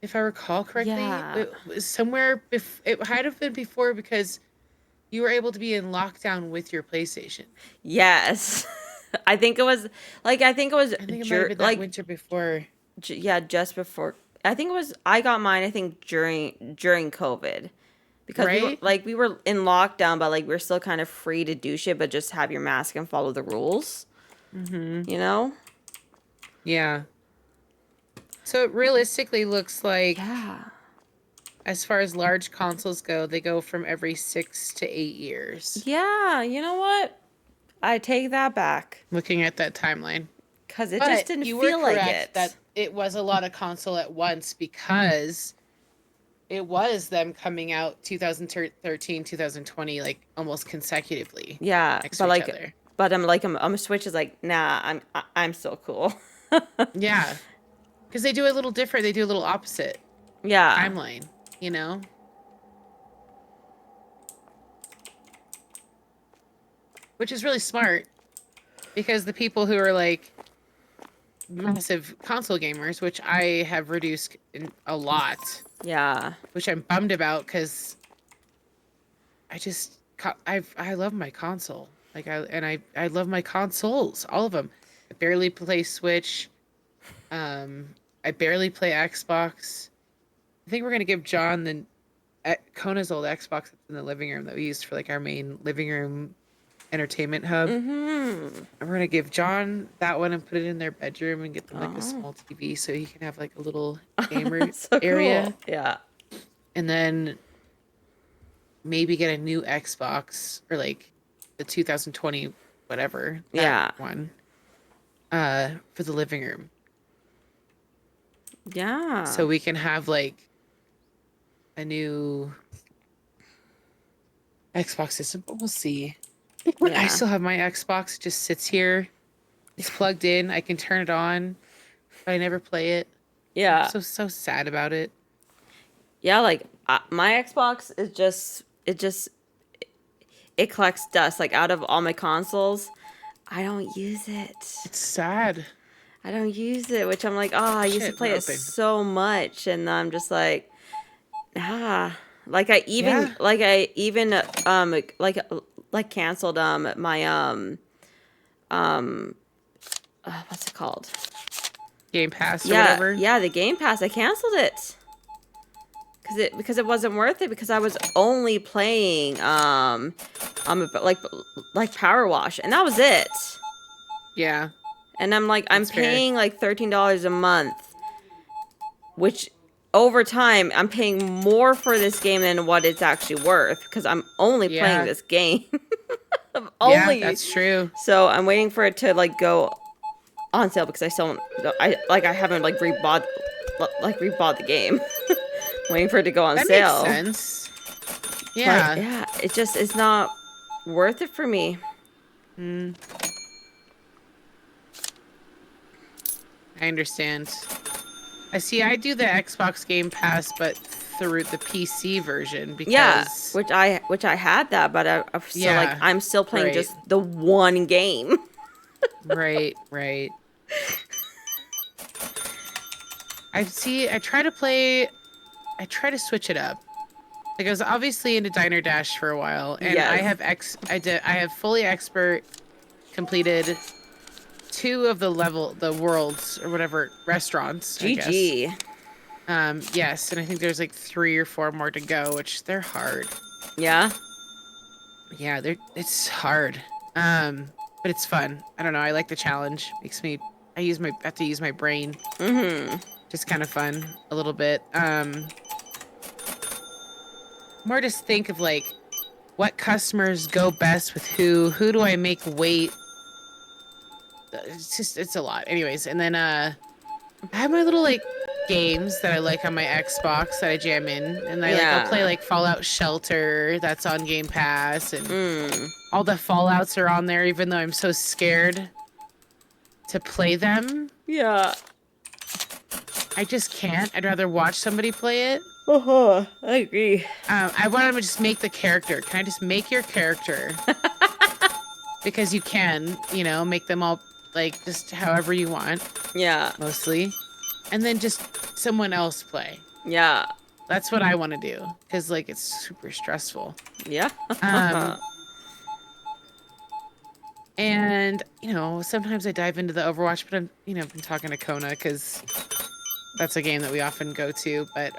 if I recall correctly. Yeah. It was somewhere it had have been before because you were able to be in lockdown with your PlayStation. Yes. I think it was I think it might have been that winter before. yeah, just before. I think it was I got mine I think during COVID. Because Right? we were in lockdown, but like we are still kind of free to do shit, but just have your mask and follow the rules. Mm-hmm. You know? Yeah. So it realistically looks like, Yeah. as far as large consoles go, they go from every 6 to 8 years. Yeah, you know what? I take that back. Looking at that timeline. Because it just But didn't you were feel like correct it. that it was a lot of console at once because it was them coming out 2013, 2020, like almost consecutively Yeah, next to each other. but I'm a Switch is like, nah, I'm still cool. Yeah. Because they do a little different. They do a little opposite Yeah. timeline, you know? Which is really smart because the people who are like massive console gamers, which I have reduced a lot, Yeah. which I'm bummed about because I just I love my console. Like I love my consoles, all of them. I barely play Switch. I barely play Xbox. I think we're gonna give John the Kona's old Xbox that's in the living room that we used for like our main living room entertainment hub. Mm-hmm. And we're gonna give John that one and put it in their bedroom and get them like a Oh. small TV so he can have like a little gamer So cool. area. Yeah. And then maybe get a new Xbox or like the 2020 whatever that Yeah. one for the living room Yeah. so we can have like a new Xbox system, but we'll see. I Yeah. still have my Xbox, it just sits here, it's plugged in, I can turn it on, but I never play it. I'm Yeah. so sad about it. Yeah, like my Xbox is it collects dust. Like out of all my consoles, I don't use it. It's sad. I don't use it, which I'm like, oh, I used to Shit, play we're it open. so much, and I'm just like, ah, Yeah. like I even like canceled my um what's it called? Game Pass or whatever. Yeah, the Game Pass. I canceled it. Because it wasn't worth it because I was only playing like Power Wash and that was it. Yeah, And I'm like I'm that's fair. paying like $13 a month, which over time I'm paying more for this game than what it's actually worth because I'm only playing Yeah. this game. I'm Yeah, only that's true. so I'm waiting for it to like go on sale because I still I haven't like rebought the game. Waiting for it to go on That makes sale. sense. But Yeah. yeah, it's not worth it for me. Mm. I understand. I see. I do the Xbox Game Pass, but through the PC version Yeah, because which I had that, but I'm still like yeah, I'm still playing right, just the one game. right, right. I see. I try to play. I try to switch it up. Like I was obviously into Diner Dash for a while, and I Yes. have I have fully expert completed 2 of the worlds or whatever restaurants, I guess. GG. Yes, and I think there's like 3 or 4 more to go, which they're hard. Yeah. Yeah, it's hard. But it's fun. I don't know. I like the challenge. Makes me. I have to use my brain. Mm-hmm. Just kind of fun a little bit. More just think of like what customers go best with who. Who do I make wait? It's a lot. Anyways, and then I have my little like games that I like on my Xbox that I jam in, and I'll play Yeah. like Fallout Shelter that's on Game Pass, and Mm. all the Fallouts are on there, even though I'm so scared to play them. Yeah. I just can't. I'd rather watch somebody play it. Uh-huh. I agree. I want to just make the character. Can I just make your character? Because you can, make them all like just however you want, Yeah. mostly. And then just someone else play. Yeah. That's what I want to do. Because, like, it's super stressful. Yeah. Um, and, sometimes I dive into the Overwatch, but I've been talking to Kona because that's a game that we often go to. But,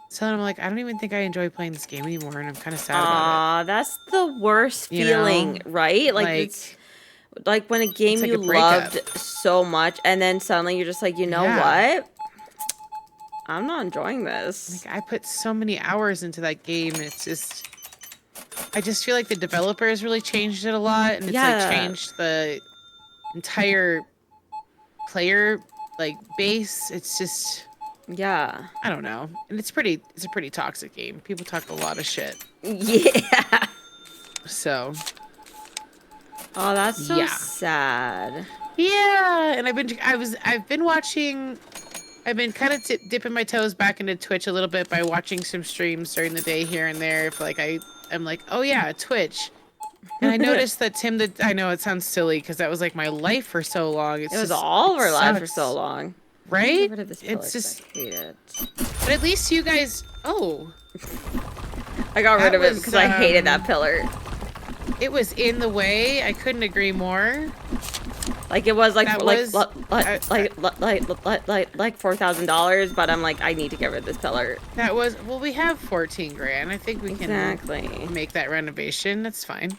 so I'm like, I don't even think I enjoy playing this game anymore, and I'm kind of sad about Aw, that's the worst You know? feeling, right? Like it's like when a game like you a breakup. loved so much and then suddenly you're just like, you know Yeah. what? I'm not enjoying this. Like, I put so many hours into that game, and I just feel like the developers really changed it a lot, and it's like changed the entire player like base. It's just Yeah. I don't know. And it's a pretty toxic game. People talk a lot of shit. Yeah. So Oh, that's so Yeah. sad. yeah, and I've been kind of dipping my toes back into Twitch a little bit by watching some streams during the day here and there. If like I'm like, oh yeah, Twitch. And I noticed that I know it sounds silly because that was like my life for so long. It was all of our lives for so long. Right? Get rid of this pillar It's 'cause just, I hate it. but at least you guys, I got rid That of it was, because I hated that pillar. it was in the way. I couldn't agree more. Like it was like That like was- like $4,000, but I'm like I need to get rid of this pillar. That was, well, we have 14 grand. I think we can Exactly. make that renovation. That's fine.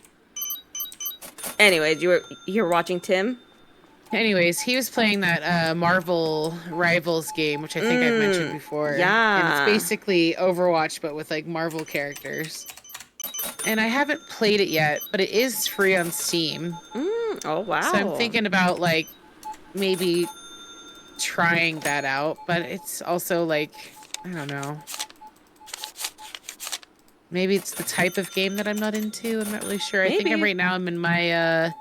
Anyways, you were watching Tim? Anyways, he was playing that Marvel Rivals game, which I think I've mentioned before. yeah. And it's basically Overwatch, but with like Marvel characters. And I haven't played it yet, but it is free on Steam. Oh wow. So I'm thinking about like maybe trying that out, but it's also like, I don't know. Maybe it's the type of game that I'm not into. I'm not really sure. I think Maybe. I'm in my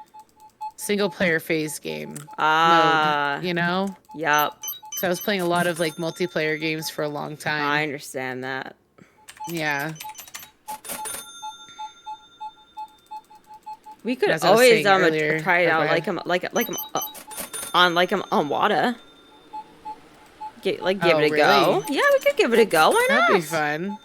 single player phase game Ah. mode, Yep. So I was playing a lot of like multiplayer games for a long time. I understand that. Yeah. We could As I was always saying earlier, try it go out ahead. on Wawta. Give Oh, it a really? go. Yeah, we could give it a go. Why not? That'd be fun.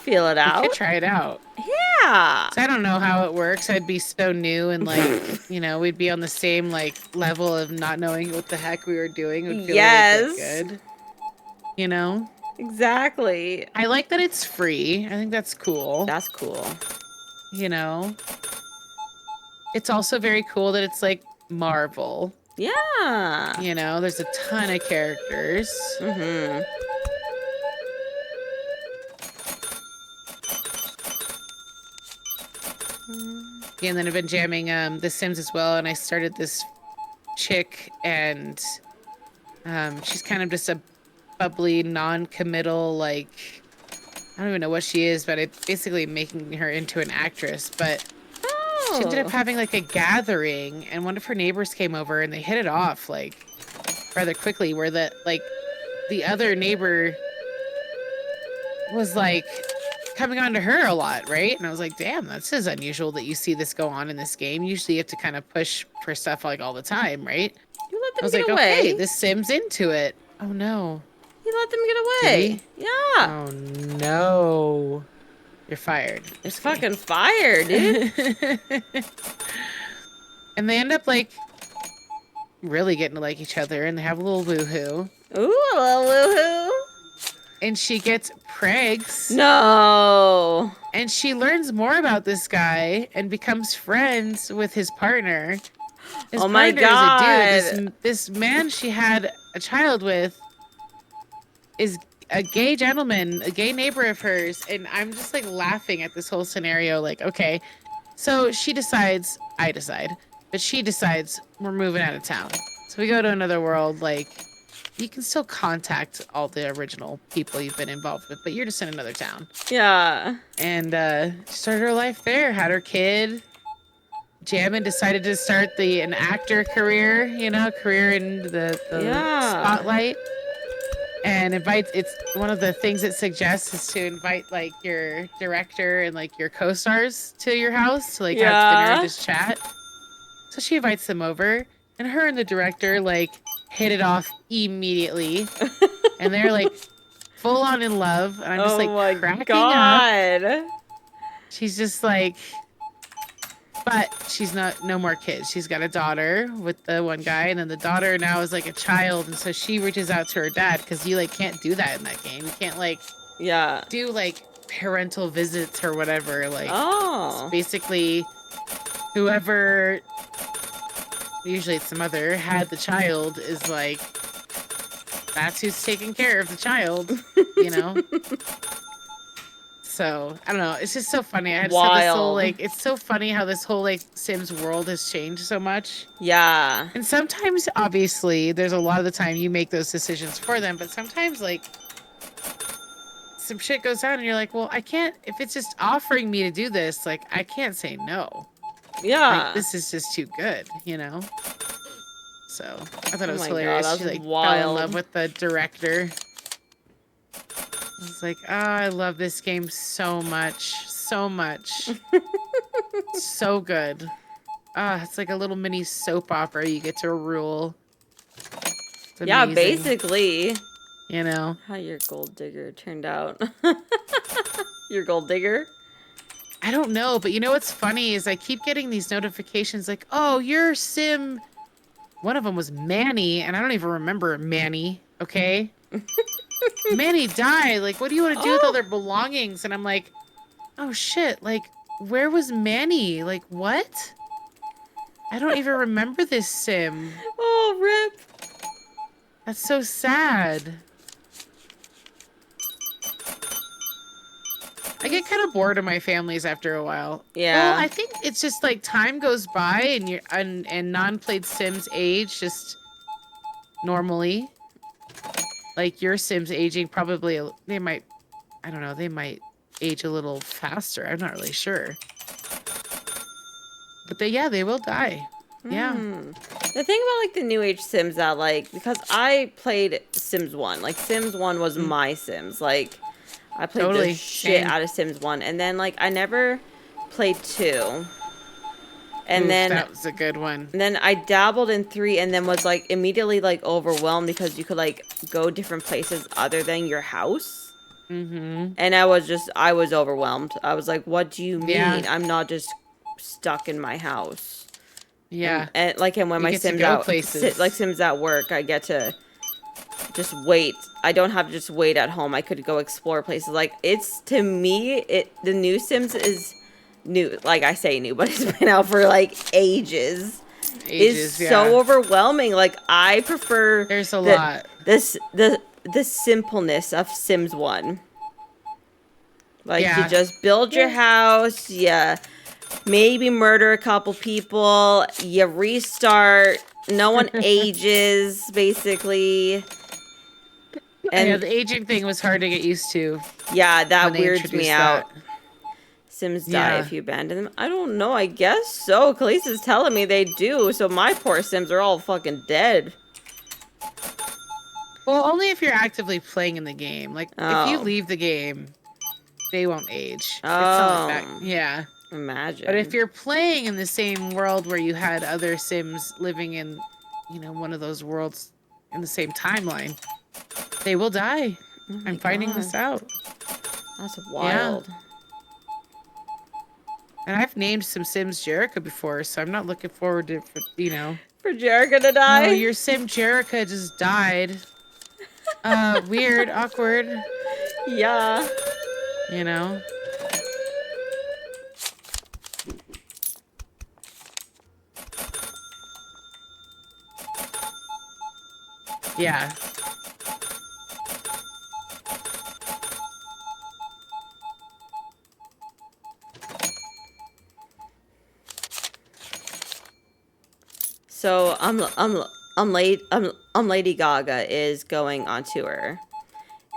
Feel it We out. could try it out. Yeah. So I don't know how it works. I'd be so new and like, we'd be on the same like level of not knowing what the heck we were doing. It would feel really good. Exactly. I like that it's free. I think that's cool. That's cool. It's also very cool that it's like Marvel. Yeah. There's a ton of characters. Mm-hmm. And then I've been jamming The Sims as well, and I started this chick, and she's kind of just a bubbly, non-committal, like, I don't even know what she is, but I'm basically making her into an actress. But she ended up having like a gathering, and one of her neighbors came over, and they hit it off like rather quickly, where the other neighbor was like coming on to her a lot, right? And I was like, damn, this is unusual that you see this go on in this game. Usually you have to kind of push for stuff like all the time, right? You let I them was get like, away. okay, this Sim's into it. Oh no. You let them get Did away. he? Yeah. Oh no. You're fired. It's fucking fire, dude. And they end up like really getting to like each other, and they have a little woohoo. Ooh, a little woohoo. And she gets pregs. No. And she learns more about this guy and becomes friends with his partner. His Oh my partner God. is a dude. This man she had a child with is a gay gentleman, a gay neighbor of hers. And I'm just like laughing at this whole scenario. Like, okay, so she decides, I decide, but she decides we're moving out of town. So we go to another world. Like, you can still contact all the original people you've been involved with, but you're just in another town. Yeah. And she started her life there, had her kid. Jammin decided to start an actor career, career in the spotlight. And it's one of the things it suggests is to invite like your director and like your co-stars to your house to like have dinner and just chat. So she invites them over, and her and the director like hit it off immediately. And they're like full on in love. And I'm just like cracking up. She's just like, but she's no more kids. She's got a daughter with the one guy, and then the daughter now is like a child, and so she reaches out to her dad because you like can't do that in that game. You can't like do like parental visits or whatever. Like it's basically whoever, usually it's the mother, had the child is like, that's who's taking care of the child, So, I don't know. It's just so funny. I had this whole, it's so funny how this whole, Sims world has changed so much. Yeah. And sometimes, obviously, there's a lot of the time you make those decisions for them, but sometimes, some shit goes down and you're like, well, I can't, if it's just offering me to do this, I can't say no. Yeah. This is just too good, So, I thought it was hilarious. God, she, fell in love with the director. I was like, oh, I love this game so much. So much. So good. It's like a little mini soap opera you get to rule. Yeah, basically. How your gold digger turned out. Your gold digger? I don't know, but what's funny is I keep getting these notifications like, oh, your Sim. One of them was Manny, and I don't even remember Manny, okay? Manny died. Like, what do you want to do with all their belongings? And I'm like, oh shit, where was Manny? Like, what? I don't even remember this Sim. Oh, rip. That's so sad. I get kind of bored of my families after a while. Yeah. Well, I think it's just time goes by and non-played Sims age just normally. Like your Sims aging probably, they might age a little faster. I'm not really sure. But they will die. Yeah. The thing about the new age Sims that because I played Sims 1. Sims 1 was my Sims. I played the shit out of Sims 1. And then I never played 2. And then that was a good one. And then I dabbled in 3 and then was immediately overwhelmed because you could go different places other than your house. Mm-hmm. And I was overwhelmed. I was like, what do you mean? I'm not just stuck in my house. Yeah. And when my Sims Sims at work, I get to just wait. I don't have to just wait at home. I could go explore places. It's, to me, the new Sims is new. I say new, but it's been out for ages. It's so overwhelming. I prefer there's a lot. The simpleness of Sims 1. You just build your house, maybe murder a couple people, you restart, no one ages, basically. And the aging thing was hard to get used to. Yeah, that weirds me out. Sims die if you abandon them. I don't know, I guess so. Khaleesi's telling me they do, so my poor Sims are all fucking dead. Well, only if you're actively playing in the game. Like, if you Oh. leave the game, they won't age. It's not like that. Oh. Yeah. But if Imagine. you're playing in the same world where you had other Sims living in, one of those worlds in the same timeline, they will die. Oh my I'm finding God. this out. That's Yeah. wild. And I've named some Sims Jerica before, so I'm not looking forward to, For Jerica to Oh, die? your Sim Jerica just died. Weird, awkward, Yeah. you know? Yeah. So Lady Gaga is going on tour,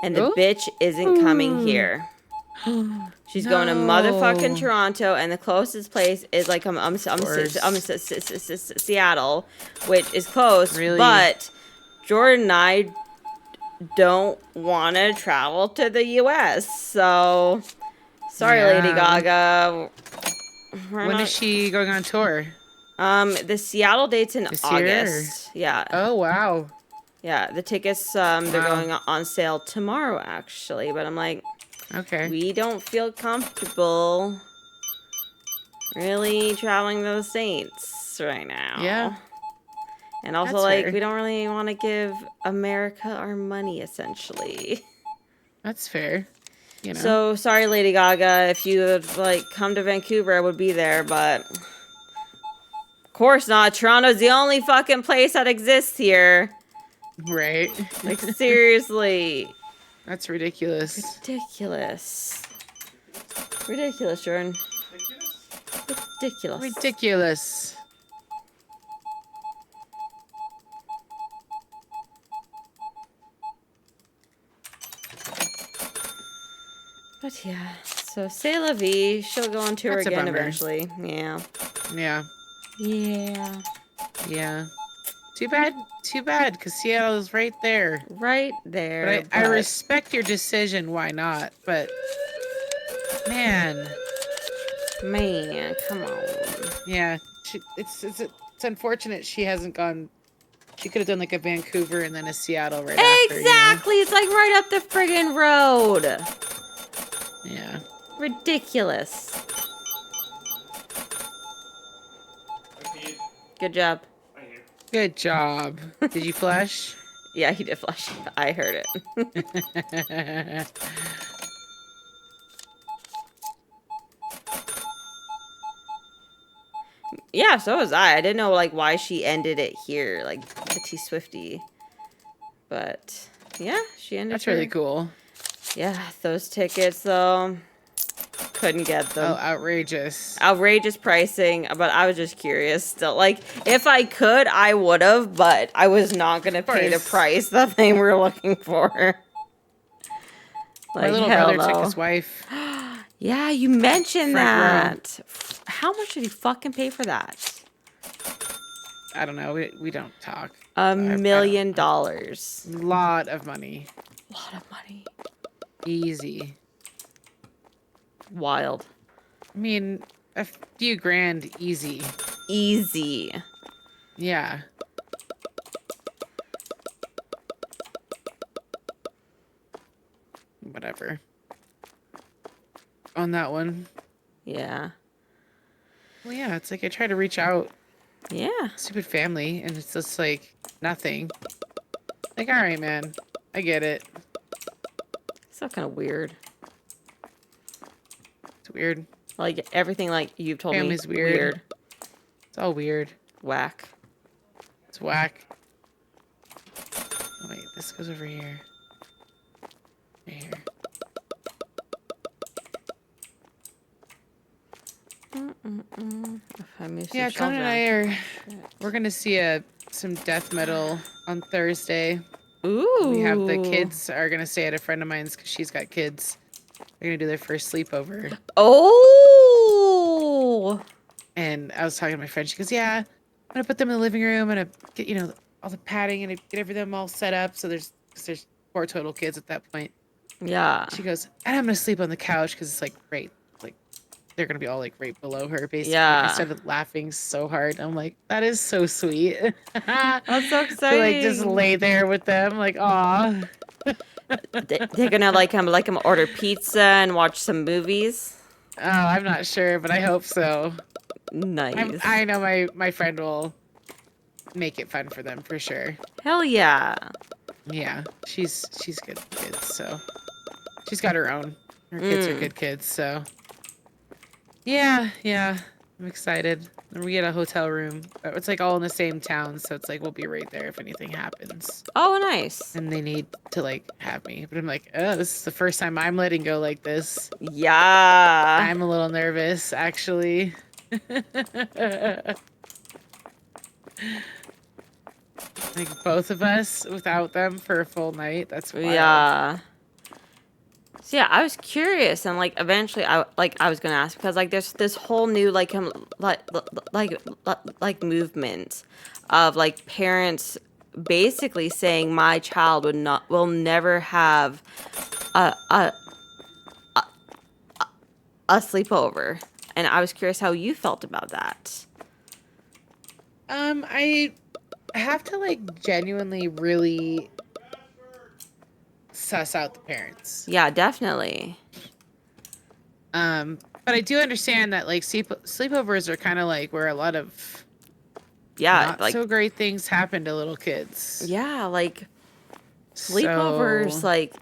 and the Oh? bitch isn't coming here. She's going to motherfucking No. Toronto, and the closest place is like Seattle, which is close. Really? But Jordan and I don't want to travel to the U.S. So sorry, Lady Yeah. Gaga. When is she going on tour? The Seattle date's in This year? August. Yeah. Oh, wow. Yeah, the tickets they're going on sale tomorrow actually, but I'm like, Okay. we don't feel comfortable really traveling to the States right now. Yeah. And also, That's like, fair. we don't really want to give America our money, essentially. That's fair. You know. So, sorry, Lady Gaga, if you would, like, come to Vancouver, I would be there, but... Of course not. Toronto's the only fucking place that exists here. Right. Like, seriously. That's ridiculous. Ridiculous. Ridiculous, Jordan. Ridiculous. Ridiculous. But yeah, so c'est la vie. She'll go on tour That's a again bummer. eventually. Yeah. Yeah. Yeah. Yeah. Too bad. Too bad, because Seattle is right there. Right there. But I respect your decision. Why not? But, man. Man, come on. Yeah. It's unfortunate she hasn't gone. She could have done like a Vancouver and then a Seattle right after. Exactly. It's like right up the friggin' road. Yeah. Ridiculous. Good job. Good job. Did you flush? Yeah, he did flush. I heard it. Yeah, so was I. I didn't know like why she ended it here, like the T Swifty. But yeah, she ended. That's really cool. Yeah, those tickets though, couldn't get them. Oh, outrageous. Outrageous pricing, but I was just curious still. Like, if I could, I would have, but I was not going to pay the price that they were looking for. My Like, little hell brother took no. his wife. Yeah, you mentioned Front that. How much did he fucking pay for that? I don't know. We don't talk. $1 million. Lot of money. Lot of money. Easy. Wild. I mean, a few grand easy. Easy. Yeah. Whatever. On that one. Yeah. Well, yeah, it's like I try to reach out. Yeah. Stupid family, and it's just like nothing. Like, all right, man. I get it. So kind of weird. It's weird. Like, everything like you've told Family's me. weird. It's all weird. Whack. It's whack. Oh, wait, this goes over here. Right here. Yeah, Con and I we're gonna see some death metal on Thursday. Ooh. We have the kids are gonna stay at a friend of mine's because she's got kids. They're gonna do their first sleepover. Oh. And I was talking to my friend. She goes, "Yeah, I'm gonna put them in the living room and get all the padding and get everything all set up. So there's because there's 4 total kids at that point. Yeah. She goes, and I'm gonna sleep on the couch because it's like right, like they're gonna be all like right below her. Basically, I Yeah. started laughing so hard. I'm like, that is so sweet. That's so To like just exciting. lay there with them, like, aw. They're gonna like him order pizza and watch some movies. Oh, I'm not sure, but I hope so. Nice. I know my friend will make it fun for them for sure. Hell yeah. Yeah, she's good with kids, so she's got her own. Her kids are Mm. good kids, so yeah, I'm excited. And we get a hotel room. It's like all in the same town, so it's like we'll be right there if anything happens. Oh, nice. And they need to like have me, but I'm like, oh, this is the first time I'm letting go like this. Yeah. I'm a little nervous, actually. Like both of us without them for a full night. That's wild. Yeah. So yeah, I was curious, and like eventually, I was gonna ask because like there's this whole new like movement of like parents basically saying my child will never have a a a sleepover, and I was curious how you felt about that. I have to like genuinely really suss out the parents. Yeah, definitely. But I do understand that like sleepovers are kind of like where a lot of Yeah, not like so great things happen to little kids. yeah, like sleepovers, like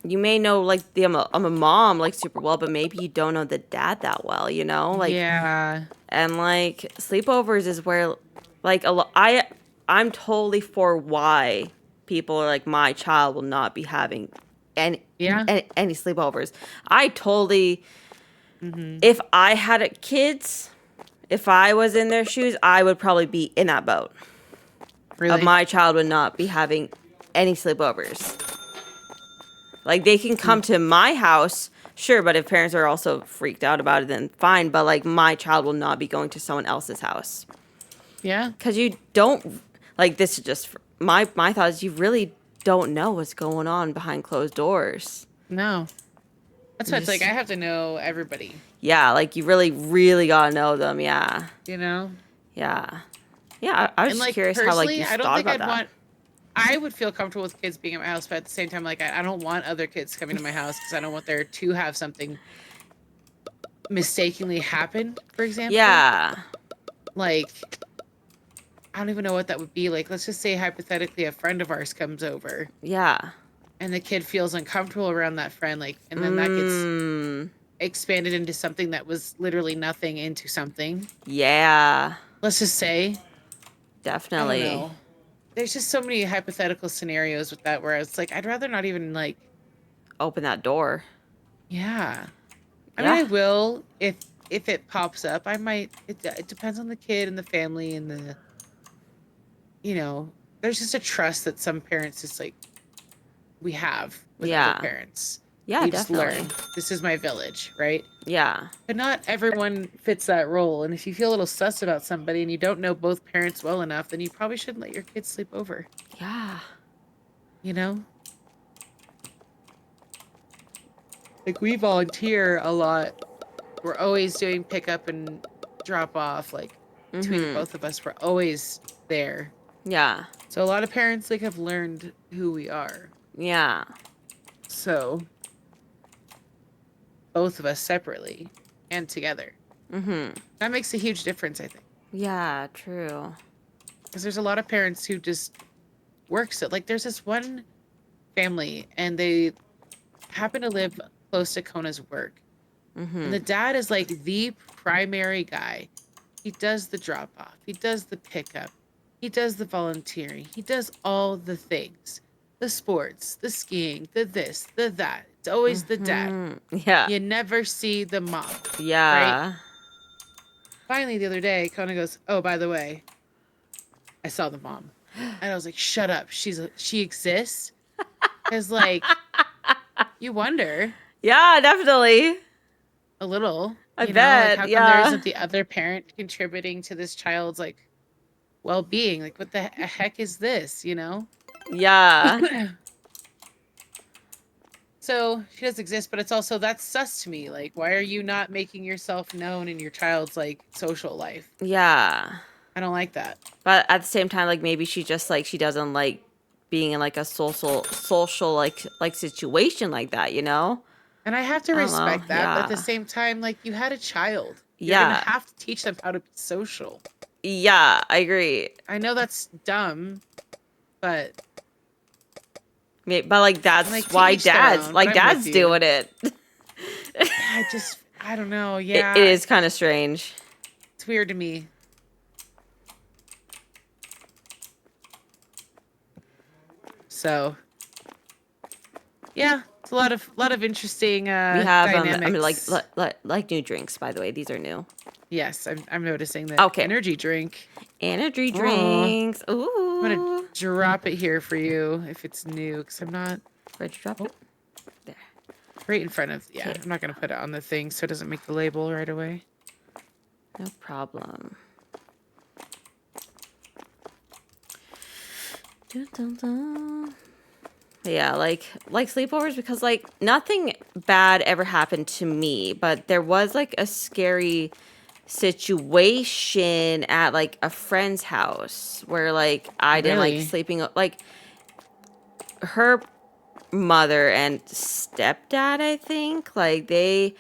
you may know like I'm a mom like super well, but maybe you don't know the dad that well, you know? Like Yeah. and like sleepovers is where like I'm totally for why people are like my child will not be having any Yeah. any sleepovers. I totally Mm-hmm. if I had kids, if I was in their shoes, I would probably be in that boat. Really? My child would not be having any sleepovers. Like they can come to my house, sure, but if parents are also freaked out about it, then fine. But like my child will not be going to someone else's house. Yeah. Because you don't like this is just my thought is you really don't know what's going on behind closed doors. No. That's why it's like I have to know everybody. Yeah, like you really gotta know them. Yeah, You know? yeah, yeah. I was And just like curious how like personally, you I don't thought think about I'd that. want. I would feel comfortable with kids being at my house, but at the same time, like I don't want other kids coming to my house because I don't want there to have something mistakenly happen. For example, Yeah, like I don't even know what that would be. Like, let's just say hypothetically, a friend of ours comes over yeah. and the kid feels uncomfortable around that friend, like, and then that gets expanded into something that was literally nothing into something. Yeah, Let's just say, I don't definitely. know. There's just so many hypothetical scenarios with that where it's like, I'd rather not even like, Open that door. yeah. I mean, Yeah, I will if it pops up. I might. It depends on the kid and the family and the, you know, there's just a trust that some parents just like we have with other yeah, parents. yeah, We just definitely. learn. This is my village, right? Yeah, But not everyone fits that role. And if you feel a little sus about somebody and you don't know both parents well enough, then you probably shouldn't let your kids sleep over. yeah, You know? Like we volunteer a lot. We're always doing pickup and drop off. Like between the both of us, we're always there. yeah, So a lot of parents like have learned who we are. yeah. So both of us separately and together. That makes a huge difference, I think. Yeah, true. Because there's a lot of parents who just work so like there's this one family and they happen to live close to Kona's work. And the dad is like the primary guy. He does the drop off, he does the pickup, he does the volunteering, he does all the things. The sports, the skiing, the this, the that. It's always the dad. Yeah, You never see the mom. Right? yeah. Finally, the other day, Kona goes, "Oh, by the way, I saw the mom," and I was like, "Shut up! She exists." Because like, you wonder Yeah, definitely. a little, I like bet. how come there Yeah. isn't the other parent contributing to this child's like well-being? Like, what the heck is this? You know? Yeah. So she does exist, but it's also that's sus to me. Like, why are you not making yourself known in your child's like social life? Yeah. I don't like that. But at the same time, like maybe she just like she doesn't like being in like a social like situation like that, you know? And I have to I don't know. respect that, but at the Yeah. same time, like you had a child. You're gonna Yeah. have to teach them how to be social. Yeah, I agree. I know that's dumb, but But like I'm like that's to why each their own. But I'm with dad's you. doing it. I don't know. It Yeah, is kind of strange. it's weird to me. So yeah, it's a lot of interesting We have I mean dynamics. like new drinks, by the way. These are new. Yes, I'm noticing that Okay. energy drink. Energy Oh, drinks. I'm gonna Ooh. drop it here for you if it's new, because I'm not Where'd you drop it? There. right in front of. Yeah, Okay. I'm not gonna put it on the thing so it doesn't make the label right away. No problem. Dun, dun, dun. Yeah, like sleepovers because like nothing bad ever happened to me, but there was like a scary situation at like a friend's house where like I didn't like Really? sleeping like her mother and stepdad, I think, like they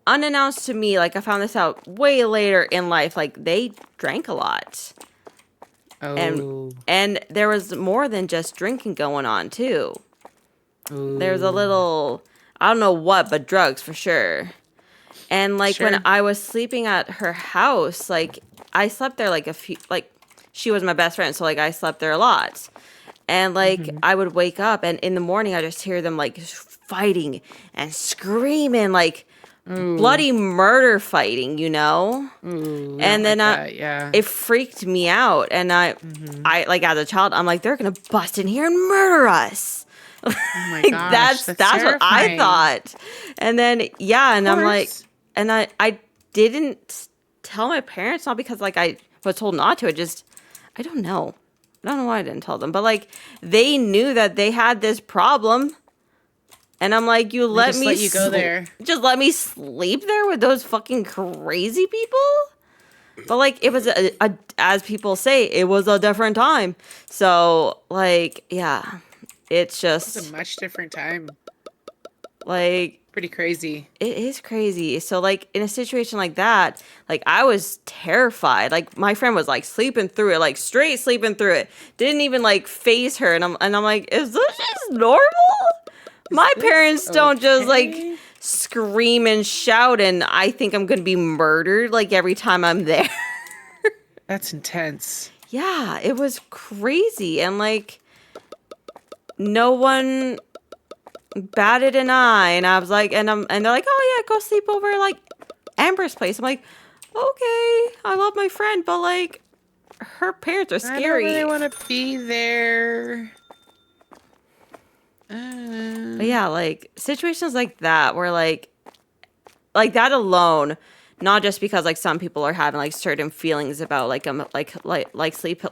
unannounced to me, like I found this out way later in life, like they drank a lot. And Oh. and there was more than just drinking going on too. There's a Ooh. little I don't know what, but drugs for sure. And like when Sure. I was sleeping at her house, like I slept there like a few like she was my best friend, so like I slept there a lot. And like Mm-hmm. I would wake up and in the morning I just hear them like fighting and screaming like Ooh. bloody murder fighting, you know? Ooh. We don't And then like that. Yeah. it freaked me out and Mm-hmm. I like as a child I'm like they're going to bust in here and murder us. Oh my Like gosh, that's that's what I terrifying. thought. And then yeah, Of and I'm like course. and I didn't tell my parents not because like I was told not to. I don't know. I don't know why I didn't tell them. But like they knew that they had this problem. And I'm like, you They let just me let you go there. just let me sleep there with those fucking crazy people? But like it was as people say, it was a different time. So like yeah, it's It's a just much different time. like Pretty crazy. it is crazy. So like in a situation like that, like I was terrified. Like my friend was like sleeping through it, like straight sleeping through it. Didn't even like phase her and I'm like, is this just normal? Is My this parents don't just like okay? scream and shout and I think I'm going to be murdered like every time I'm there. That's intense. Yeah, it was crazy and like no one batted an eye and I was like and they're like, "Oh yeah, go sleep over like Amber's place." I'm like, "Okay, I love my friend, but like her parents are I don't really scary." want to be there. But yeah, like situations like that where like that alone, not just because like some people are having like certain feelings about like sleep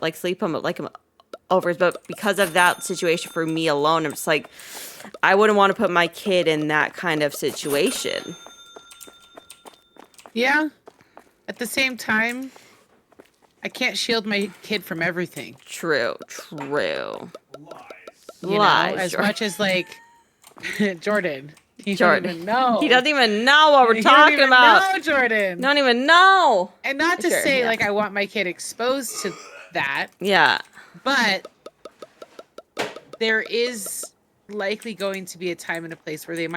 overs, but because of that situation for me alone, I'm just like I wouldn't want to put my kid in that kind of situation. Yeah. At the same time, I can't shield my kid from everything. True. You know, Lies, as Jordan. much as like Jordan, you don't Jordan. even know. He doesn't even know what we're You don't talking even about. know, Jordan. Don't even know. And not to Sure, say yeah. like I want my kid exposed to that, Yeah. but there is likely going to be a time and a place where they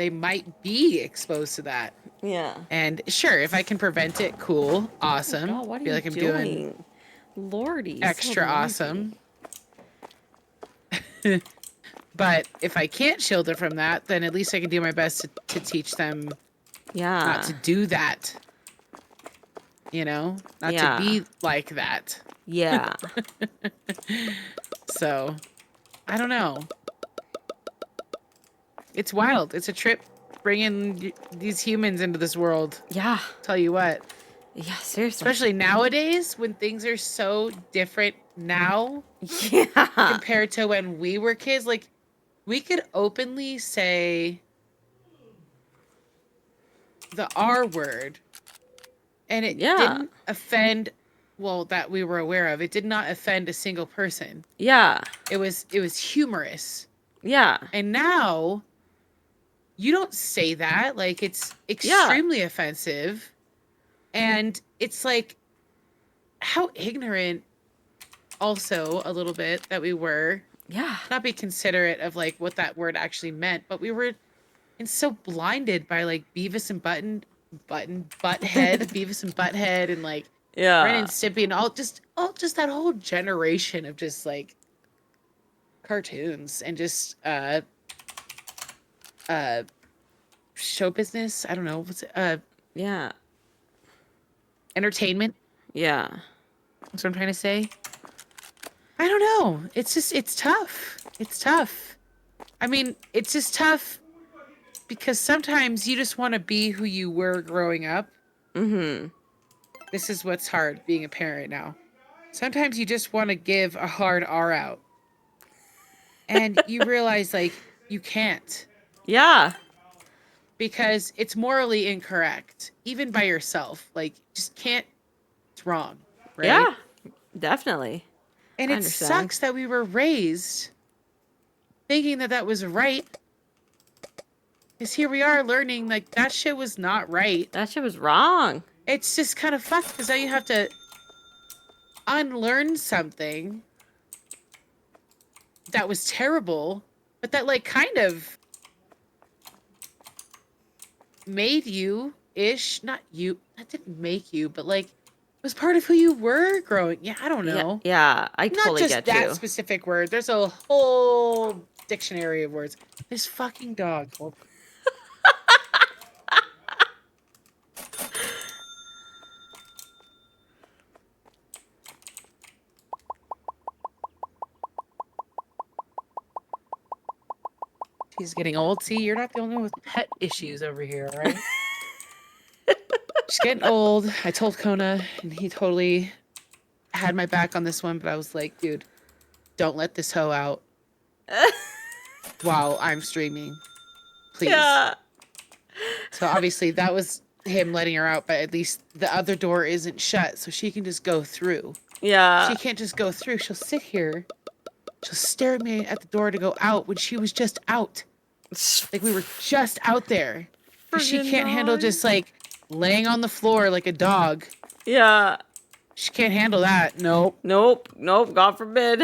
might be exposed to that. Yeah. And sure, if I can prevent it, cool, awesome. Oh, what are Feel you like I'm doing? doing Lordy. so extra noisy. awesome. But if I can't shield it from that, then at least I can do my best to teach them Yeah. not to do that. You know, not Yeah. to be like that. Yeah. So, I don't know. It's wild. It's a trip bringing these humans into this world. Yeah. Tell you what, Yeah, seriously. especially nowadays when things are so different now Yeah. compared to when we were kids. Like, we could openly say the R word and it Yeah. didn't offend, well, that we were aware of. It did not offend a single person. Yeah. It was humorous. Yeah. And now you don't say that. Like it's Yeah. extremely offensive. And it's like how ignorant also a little bit that we were. Yeah. Not be considerate of like what that word actually meant, but we were and so blinded by like Beavis and Butthead, Beavis and Butthead, and like Ren Yeah. and Stimpy, and all just that whole generation of just like cartoons and just uh show business. I don't know what's it, Yeah. entertainment. Yeah. That's what I'm trying to say. I don't know. It's tough. It's tough. I mean, it's just tough because sometimes you just want to be who you were growing up. Mm-hmm. This is what's hard being a parent now. Sometimes you just want to give a hard R out. And you realize like you can't Yeah. because it's morally incorrect, even by yourself. Like just can't, it's wrong, right? Yeah. Definitely. And I it understand. sucks that we were raised thinking that that was right. Because here we are learning like that shit was not right. That shit was wrong. It's just kind of fucked because now you have to unlearn something that was terrible, but that like kind of made you ish. Not you. That didn't make you, but like was part of who you were growing. Yeah, I don't Yeah. know. Yeah. I Not totally just get that you. specific word. There's a whole dictionary of words. This fucking dog. Well, she's getting old. See, you're not the only one with pet issues over here, right? She's getting old. I told Kona, and he totally had my back on this one, but I was like, dude, don't let this hoe out while I'm streaming. Please. Yeah. So obviously that was him letting her out, but at least the other door isn't shut, so she can just go through. Yeah. She can't just go through. She'll sit here. She'll stare at me at the door to go out when she was just out. Like we were just out there. But she Friggin' can't handle dog. just like laying on the floor like a dog. Yeah. She can't handle that. Nope. Nope. Nope. God forbid.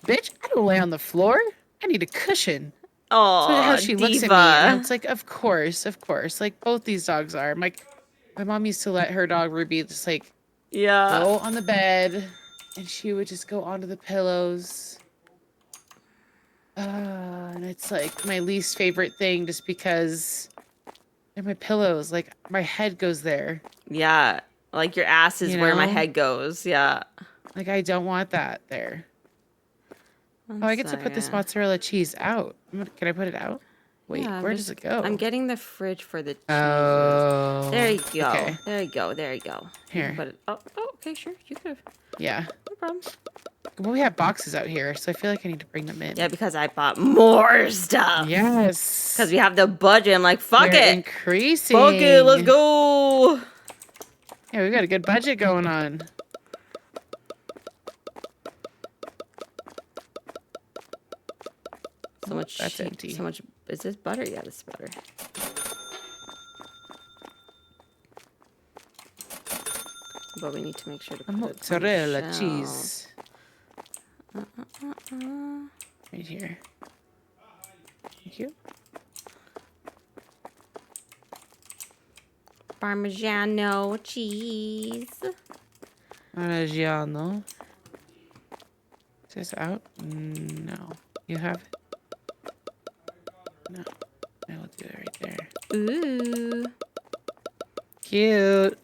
Bitch, I don't lay on the floor. I need a cushion. So how Oh, she looks at me, and diva. it's like, of course. Like both these dogs are. I'm like, my mom used to let her dog Ruby just like Yeah. go on the bed, and she would just go onto the pillows. And it's like my least favorite thing, just because they're my pillows. Like my head goes there. Yeah. Like your ass is You where my know? head goes. Yeah. Like I don't want that there. One Oh, I get to put this second. mozzarella cheese out. Can I put it out? Wait, Yeah, where does it go? I'm getting the fridge for the cheeses. Oh. There you go. Okay. There you go. There you go. You Here. can put it. Oh, okay, sure. You could have. Yeah. No problem. Well, we have boxes out here, so I feel like I need to bring them in. Yeah, because I bought more stuff. Yes. Because we have the budget. I'm like, fuck They're it. increasing. Fuck it. Let's go. Yeah, we got a good budget going on. So much. That's empty. So much. Is this butter? Yeah, this is butter. But we need to make sure to A put it on the mozzarella shelf. cheese. Right here. Thank you. Parmigiano cheese. Reggiano. Is this out? No. You have it? No. I will do it right there. Ooh. Cute.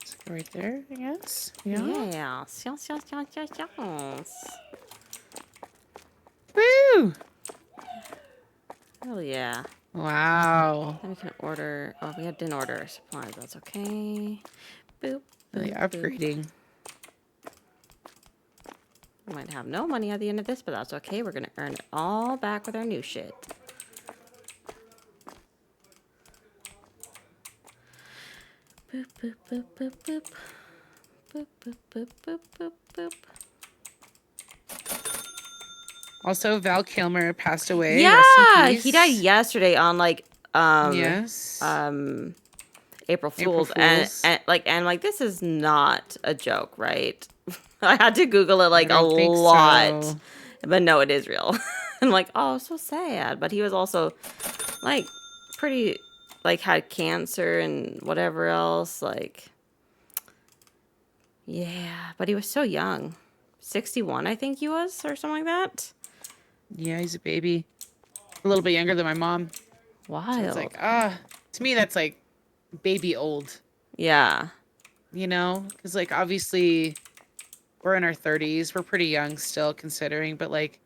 Let's go right there, I guess. Yeah. Yes. Yes, yes, yes, yes, yes. Woo! Hell yeah. Wow. Then we can order. Oh, we didn't order our supplies. That's okay. Boop. Really boop, boop. upgrading. We might have no money at the end of this, but that's okay. We're going to earn it all back with our new shit. Boop, boop, boop, boop, boop. Boop, boop, boop, boop, boop, boop. Also, Val Kilmer passed away. Yeah, Rest in peace. he died yesterday on Yes. April Fools. And this is not a joke, right? I had to Google it like I a don't think lot. so. But no, it is real. I'm like, oh, so sad. But he was also like pretty like had cancer and whatever else. Like, yeah, but he was so young. 61, I think he was, or something like that. Yeah, he's a baby. A little bit younger than my mom. Wild. So it's like, to me, that's like baby old. Yeah. You know? Because, like, obviously, we're in our 30s. We're pretty young still, considering. But, like,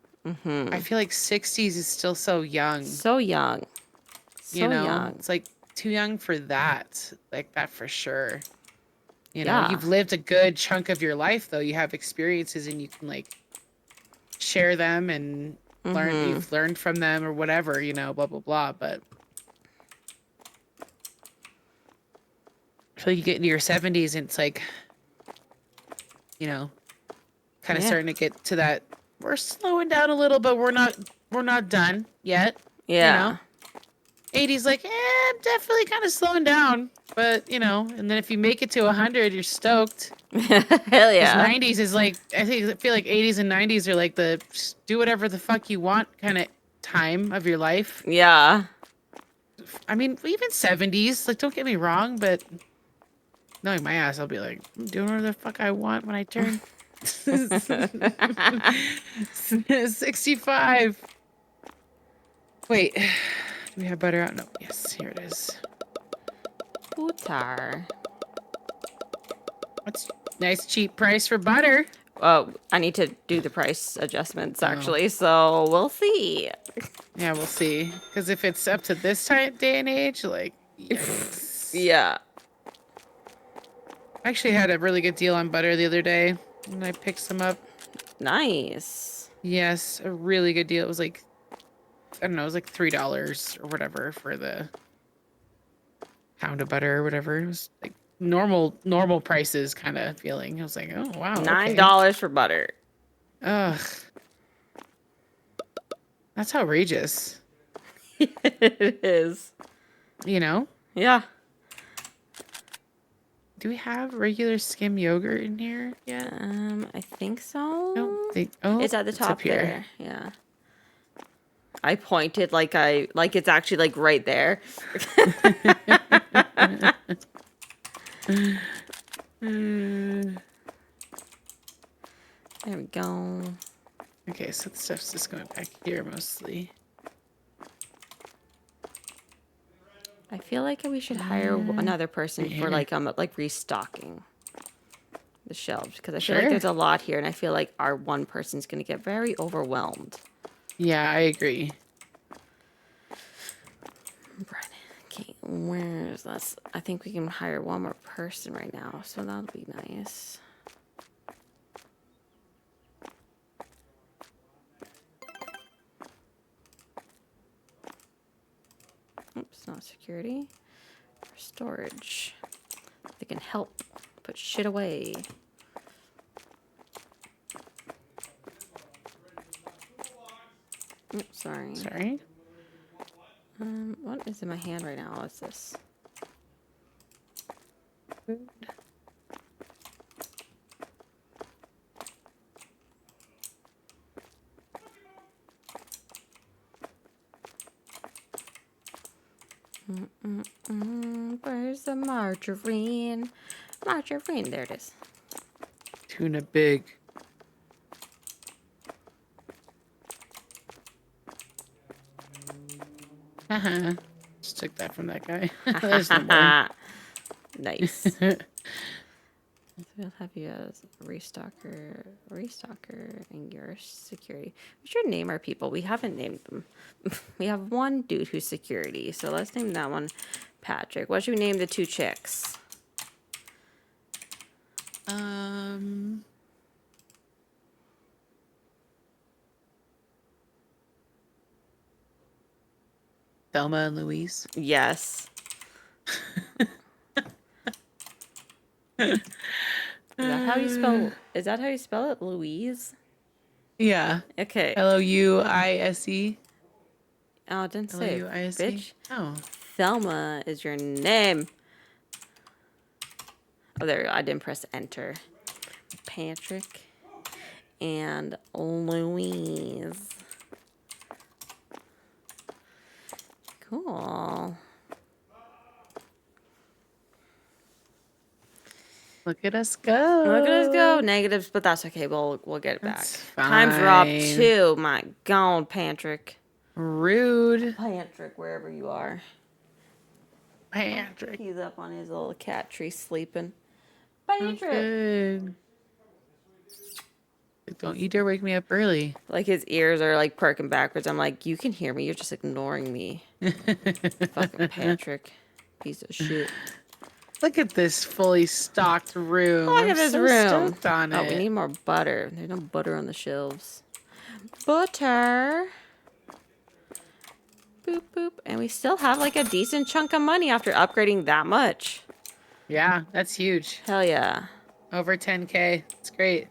I feel like 60s is still so young. So young. So you know? young. It's like too young for that. Like, that for sure. You know, Yeah. you've lived a good chunk of your life, though. You have experiences and you can, like, share them and you've learned from them or whatever, you know, blah, blah, blah. But I feel like you get into your 70s and it's like, you know, kind of starting to get to that. We're slowing down a little, but we're not done yet. Yeah. You know, 80s like, I'm definitely kind of slowing down, but you know, and then if you make it to 100, you're stoked. Hell yeah. 90s is like, I feel like 80s and 90s are like the just do whatever the fuck you want kind of time of your life. Yeah. I mean, even 70s, like, don't get me wrong, but knowing my ass, I'll be like, I'm doing whatever the fuck I want when I turn 65. Wait, do we have butter out? No. Yes, here it is. Utar. What's nice cheap price for butter? Oh, I need to do the price adjustments actually, so we'll see. Yeah, we'll see. Because if it's up to this day and age, like, yikes. Yeah. I actually had a really good deal on butter the other day, and I picked some up. Nice. Yes, a really good deal. It was like, I don't know, it was like $3 or whatever for the pound of butter or whatever. It was like normal prices kind of feeling. I was like, oh wow, $9 for butter. Ugh, that's outrageous. It is. You know? Yeah. Do we have regular skim yogurt in here yet? I think so. I don't think. Oh, It's at the top up here. there. Yeah. I pointed like it's actually like right there. There we go. Okay, so the stuff's just going back here mostly. I feel like we should hire another person right for here. like restocking the shelves because I feel like Sure. there's a lot here and I feel like our one person's gonna get very overwhelmed. Yeah, I agree. Brennan. Okay, where's this? I think we can hire one more person right now, so that'll be nice. Oops, not security. Or storage. They can help put shit away. Oops, sorry. Sorry. What is in my hand right now? What's this? Food. Where's the margarine? Margarine, there it is. Tuna big. Just took that from that guy. There's no more. Nice. We'll have you as restocker, and your security. We should name our people. We haven't named them. We have one dude who's security, so let's name that one Patrick. What should we name the two chicks? Thelma and Louise. Yes. Is that how you spell? Is that how you spell it, Louise? Yeah. Okay. Louise. Oh, it didn't say, Louise. bitch. Oh. Thelma is your name. Oh, there we go. I didn't press enter. Patrick and Louise. Cool. Look at us go. Look at us go. Negatives, but that's okay. We'll get it back. That's Time drop fine. 2. My God, Patrick. Rude. Patrick, wherever you are. Patrick. He's up on his little cat tree sleeping. Patrick. Okay. Don't you dare wake me up early. Like his ears are like perking backwards. I'm like, you can hear me. You're just ignoring me. Fucking Patrick. Piece of shit. Look at this fully stocked room. Look at this so room. stoked on Oh, it. we need more butter. There's no butter on the shelves. Butter. Boop, boop. And we still have like a decent chunk of money after upgrading that much. Yeah, that's huge. Hell yeah. Over 10K. It's great.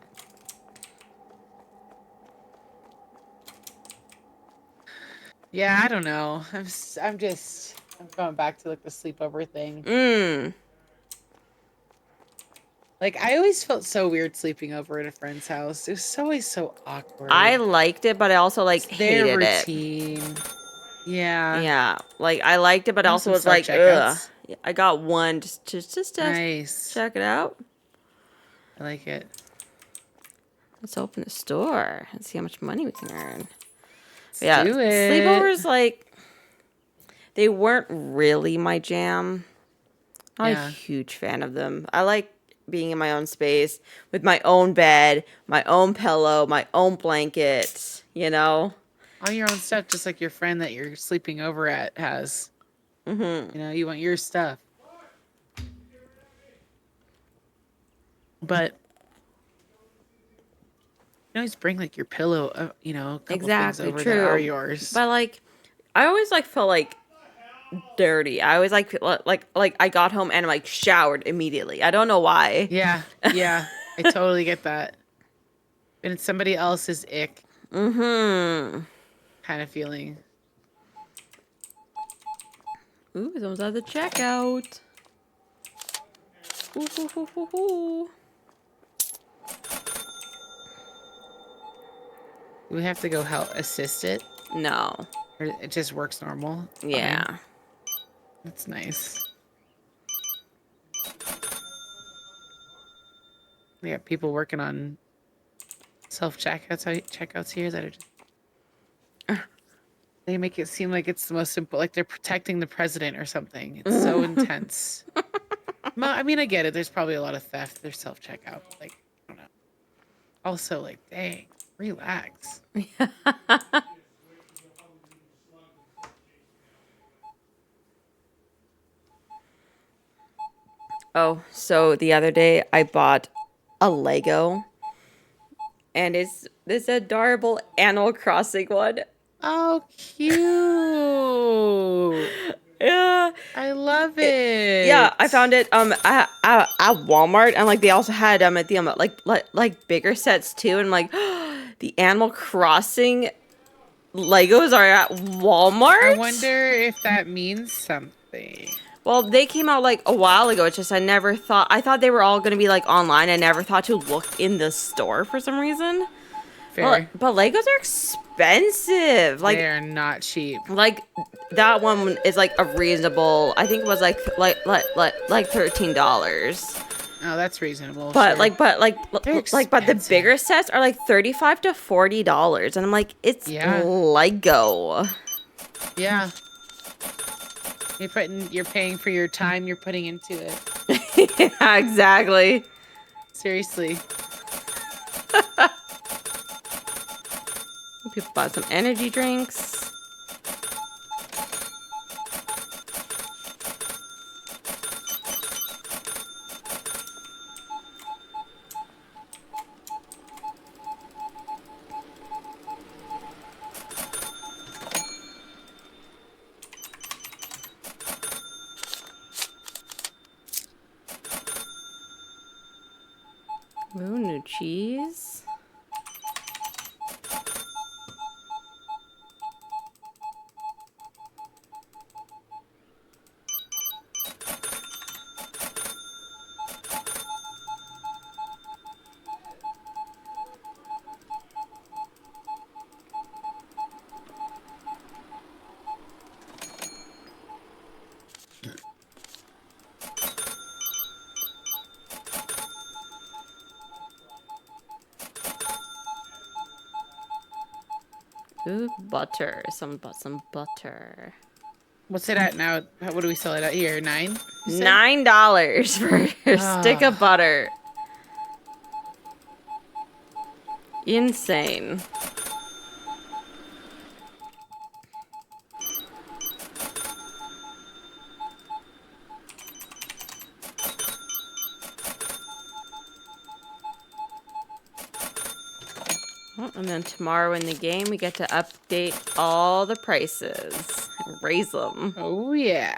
Yeah, I don't know. I'm going back to like the sleepover thing. Like I always felt so weird sleeping over at a friend's house. It was always so awkward. I liked it, but I also like Their hated routine. Yeah. Yeah, like I liked it, but also Some was like, ugh. self-checkouts. I got one just to Nice. check it out. I like it. Let's open the store and see how much money we can earn. Let's Yeah, do it. sleepovers, like, they weren't really my jam. I'm a huge fan of them. I like being in my own space with my own bed, my own pillow, my own blanket, you know? All your own stuff, just like your friend that you're sleeping over at has. Mm-hmm. You know, you want your stuff. But you always bring like your pillow, you know, a couple things over that are yours. But like, I always like felt like dirty. I always like I got home and like showered immediately. I don't know why. Yeah, I totally get that. And it's somebody else's ick. Mm-hmm. Kind of feeling. Ooh, it's almost at the checkout. Ooh, ooh, ooh, ooh, ooh. We have to go help assist it. No. Or it just works normal. Yeah. Fine. That's nice. We got people working on checkouts here that are just. They make it seem like it's the most simple, like they're protecting the president or something. It's so intense. I mean, I get it. There's probably a lot of theft. There's self-checkout. Like, I don't know. Also, like, dang, relax. Oh, so the other day I bought a Lego, and it's this adorable Animal Crossing one. Oh, cute. Yeah, I love it. yeah. I found it at Walmart, and like they also had at the like bigger sets too, and like the Animal Crossing Legos are at Walmart. I wonder if that means something. Well, they came out like a while ago. It's just I thought they were all going to be like online. I never thought to look in the store for some reason. Fair. But Legos are expensive. Like they are not cheap. Like that one is like a reasonable. I think it was like $13. Oh, that's reasonable. But sure. but the bigger sets are like $35 to $40, and I'm like, it's Lego. Yeah. You're paying for your time you're putting into it. Yeah, exactly. Seriously. People bought some energy drinks. Ooh, new cheese. Ooh, butter. Some butter. What's it at now? What do we sell it at here? 9? You said? $9 for a stick of butter. Insane. Oh, and then tomorrow in the game, we get to update all the prices. Raise them. Oh, yeah.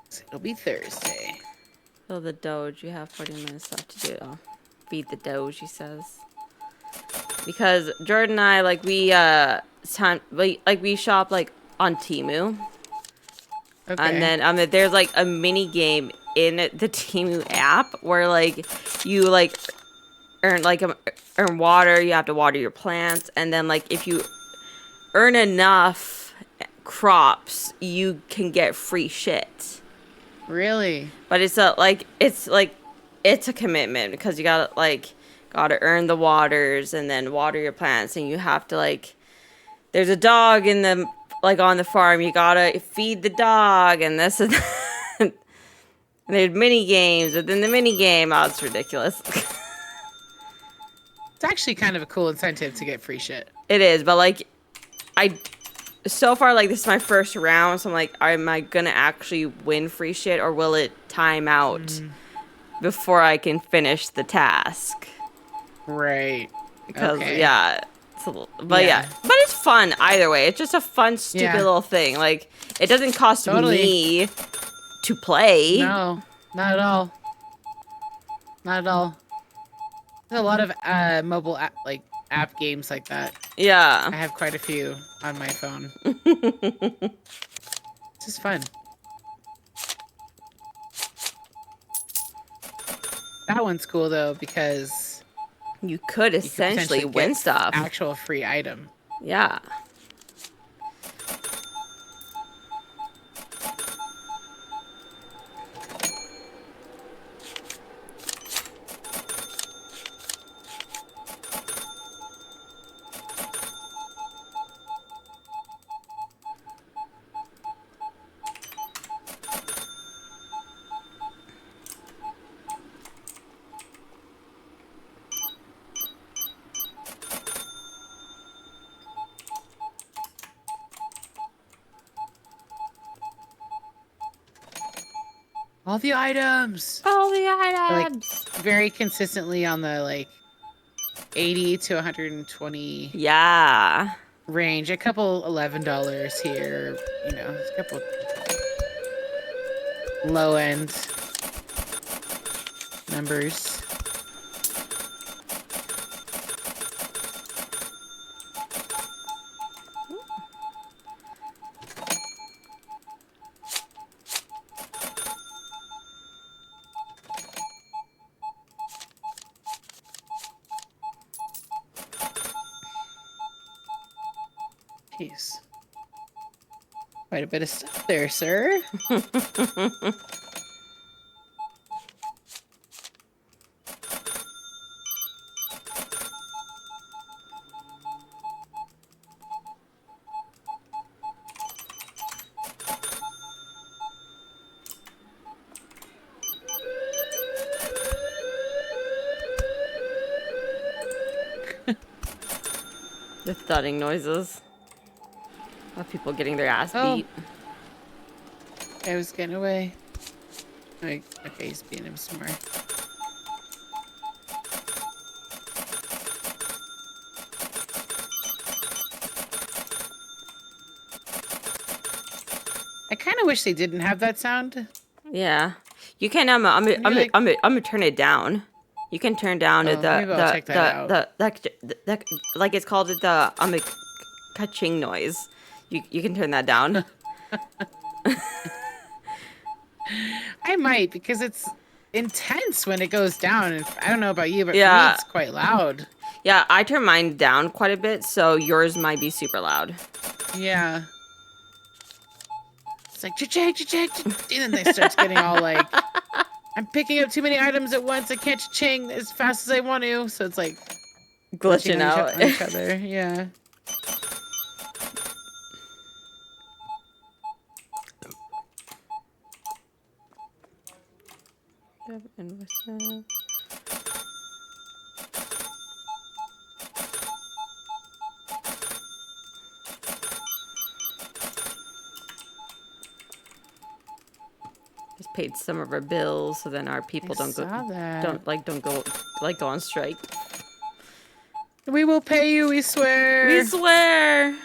So it'll be Thursday. Fill the Doge. You have 40 minutes left to do it. Oh, feed the Doge, he says. Because Jordan and I, like, we shop, like, on Temu. Okay. And then there's, like, a mini game in the Temu app where, like, you, like, earn water. You have to water your plants. And then, like, if you earn enough crops, you can get free shit. Really? But it's a commitment because you gotta earn the waters and then water your plants, and you have to, like, there's a dog in the, like, on the farm, you gotta feed the dog, and this and that. And there's mini games within the mini game. Oh, it's ridiculous. It's actually kind of a cool incentive to get free shit. It is, but, like, so far, like, this is my first round, so I'm like, am I gonna actually win free shit, or will it time out before I can finish the task? Right. Because, okay. yeah, but it's fun either way. It's just a fun, stupid little thing. Like, it doesn't cost me to play. No, not at all. Not at all. There's a lot of mobile app games like that. Yeah. I have quite a few on my phone. It's just fun. That one's cool though because you could essentially win stuff. Actual free item. Yeah. All the items. All the items. Like, very consistently on the, like, 80 to 120 range. A couple $11 here, you know, a couple low end numbers. Jeez. Quite a bit of stuff there, sir. The thudding noises of people getting their ass beat. I was getting away. Okay, he's beating him some more. I kind of wish they didn't have that sound. Yeah, you can. I'm gonna turn it down. You can turn down maybe I'll check that out. the like it's called the ka-ching noise. You can turn that down. I might, because it's intense when it goes down. And I don't know about you, but for me, Yeah. it's quite loud. Yeah, I turn mine down quite a bit, so yours might be super loud. Yeah. It's like, cha-ching, cha-ching, cha-ching, and then they start getting all like, I'm picking up too many items at once. I can't cha-ching as fast as I want to. So it's like Glitching out. on each other. Yeah. Just paid some of our bills, so then our people don't go on strike. We will pay you, we swear. We swear.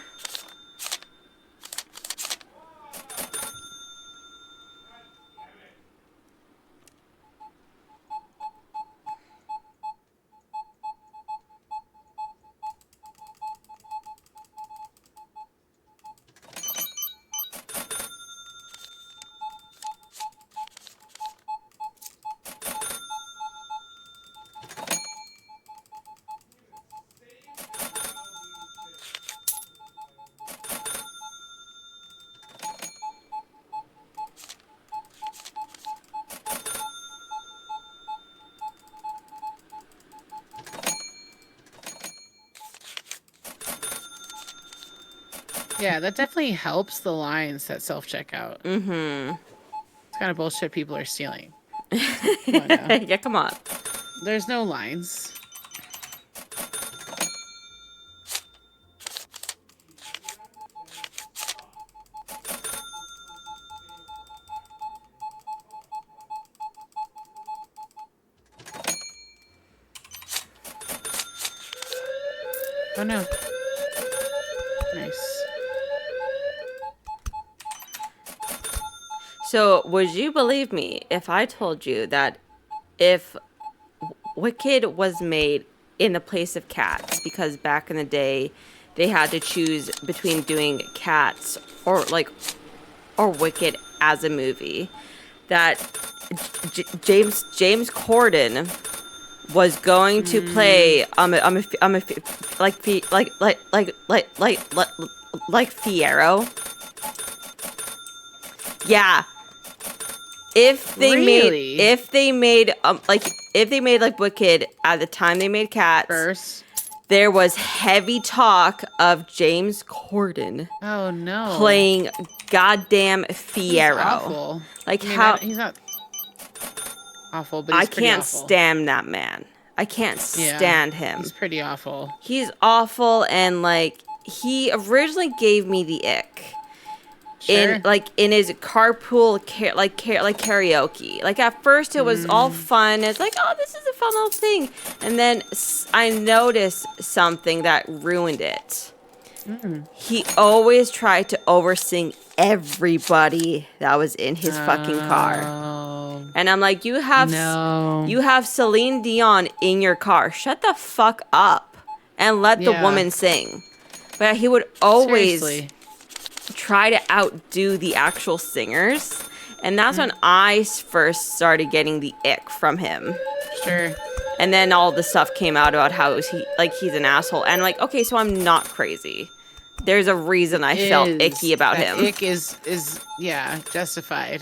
Yeah, that definitely helps the lines that self-checkout. Mm-hmm. It's kind of bullshit people are stealing. Yeah, come on. There's no lines. Oh no. Nice. So, would you believe me if I told you that if Wicked was made in the place of Cats, because back in the day they had to choose between doing Cats or Wicked as a movie, that James Corden was going to play like Fiero. Yeah. If they made like Wicked at the time they made Cats, First. there was heavy talk of James Corden Oh no. playing goddamn Fiero. He's awful. Like, I mean, how he's not awful, but he's pretty can't awful. stand that man. I can't stand him. He's pretty awful. He's awful, and like he originally gave me the ick. Sure. In his carpool karaoke. Like at first it was all fun. It's like, oh, this is a fun little thing. And then I noticed something that ruined it. He always tried to oversing everybody that was in his fucking car. And I'm like, you have Celine Dion in your car. Shut the fuck up and let the woman sing. But he would always try to outdo the actual singers, and that's when I first started getting the ick from him. Sure. And then all the stuff came out about how he's an asshole, and like, okay, so I'm not crazy. There's a reason I felt icky about him. Ick is justified.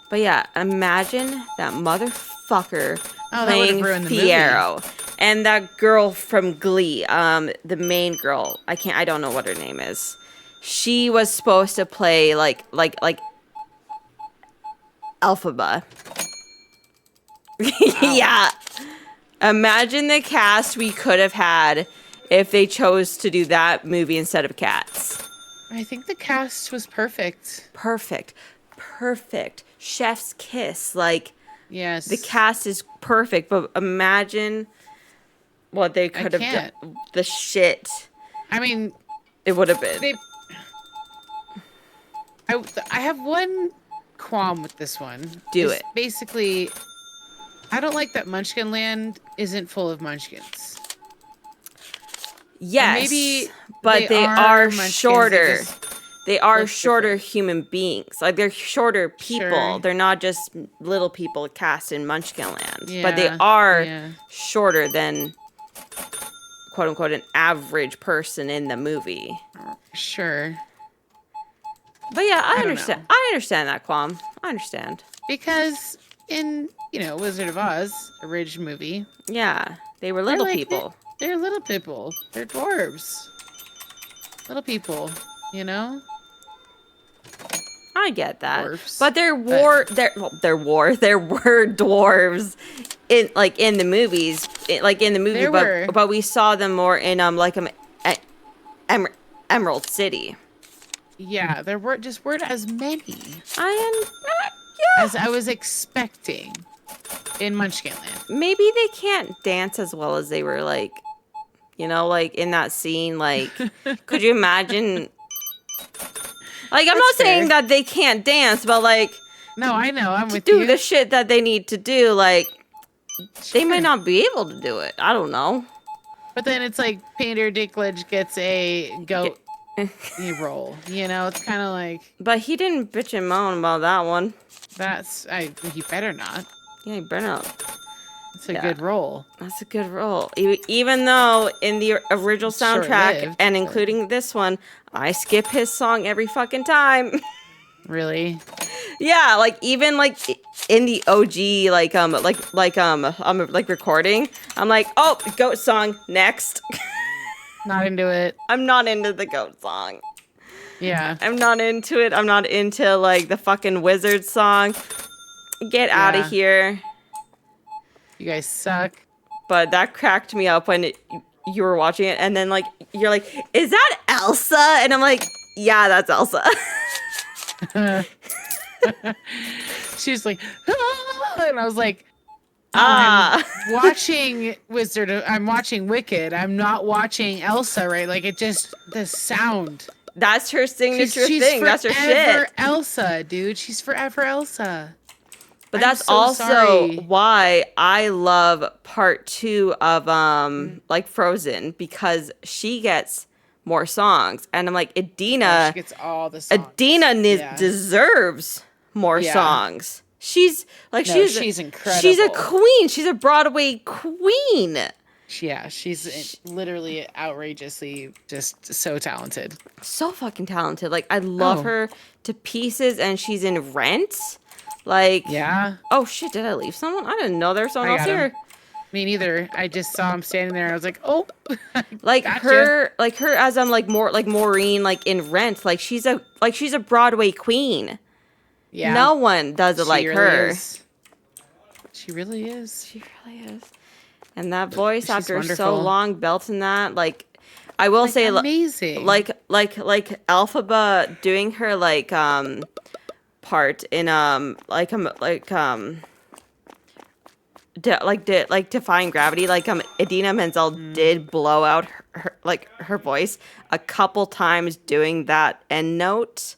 But yeah, imagine that motherfucker playing Fiero, and that girl from Glee, the main girl. I don't know what her name is. She was supposed to play like Elphaba. Wow. Yeah. Imagine the cast we could have had if they chose to do that movie instead of Cats. I think the cast was perfect. Perfect. Chef's kiss. Like, yes, the cast is perfect, but imagine what they could have done. The shit. I mean, it would have been. I have one qualm with this one. Do it. Basically, I don't like that Munchkin Land isn't full of Munchkins. Yes, maybe but they are shorter. They are look shorter different. human beings. Like they're shorter people. Sure. They're not just little people cast in Munchkin Land. But they Yeah, are yeah. shorter than quote unquote an average person in the movie. Sure. But yeah, I don't understand. know. I understand that, Quam. I understand. Because in, Wizard of Oz, a ridge movie, Yeah, they were little like, people. They're little people. They're dwarves. Little people, you know? I get that. Dwarfs. But there were dwarves in the movies, in the movie, but we saw them more in Emerald City. Yeah, there weren't as many Yeah. as I was expecting in Munchkin Land. Maybe they can't dance as well as they were in that scene. Like, could you imagine? Like, I'm not saying that they can't dance, but no, I know, I'm with you. Do the shit that they need to do, they might not be able to do it. I don't know. But then it's like Peter Dinklage gets a goat role. It's kind of like. But he didn't bitch and moan about that one. He better not. Yeah, he better not. It's a good role. That's a good role. Even though in the original soundtrack and including this one, I skip his song every fucking time. Really? Yeah, even in the OG recording, I'm like, oh, goat song next. Not into it. I'm not into the goat song. Yeah. I'm not into it. I'm not into the fucking wizard song. Get out of here. You guys suck. But that cracked me up when you were watching it, and then you're like, is that Elsa? And I'm like, yeah, that's Elsa. She's like, ah! And I was like, I'm watching I'm watching Wicked. I'm not watching Elsa, right? The sound. That's her signature thing. That's her shit. She's forever Elsa, dude. She's forever Elsa. But that's also why I love part 2 of Frozen, because she gets more songs, and I'm like, Adina. She gets all the songs. Adina deserves more songs. She's incredible. She's a queen. She's a Broadway queen. Yeah, she's literally outrageously just so talented. So fucking talented. I love her to pieces, and she's in Rent. Yeah. Oh shit, did I leave someone? I didn't know there was someone else here. Me neither. I just saw him standing there and I was like, oh. Her as I'm more like Maureen in Rent. She's a Broadway queen. Yeah. No one does it like her. Is. She really is. She really is. And that voice, She's after wonderful. so long belting that, I will say, amazing. Like Elphaba doing her part in Defying Gravity. Idina Menzel did blow out her voice a couple times doing that end note.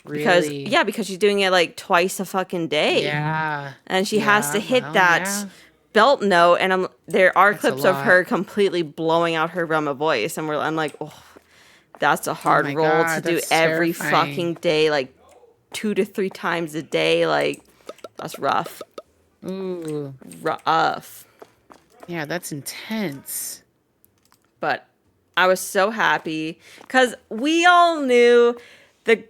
Really? Because she's doing it twice a fucking day. Yeah. And she has to hit that belt note, and there are clips of her completely blowing out her realm of voice, and I'm like, oh, that's a hard role to do every fucking day, 2 to 3 times a day. That's rough. Ooh. Rough. Yeah, that's intense. But I was so happy because we all knew they're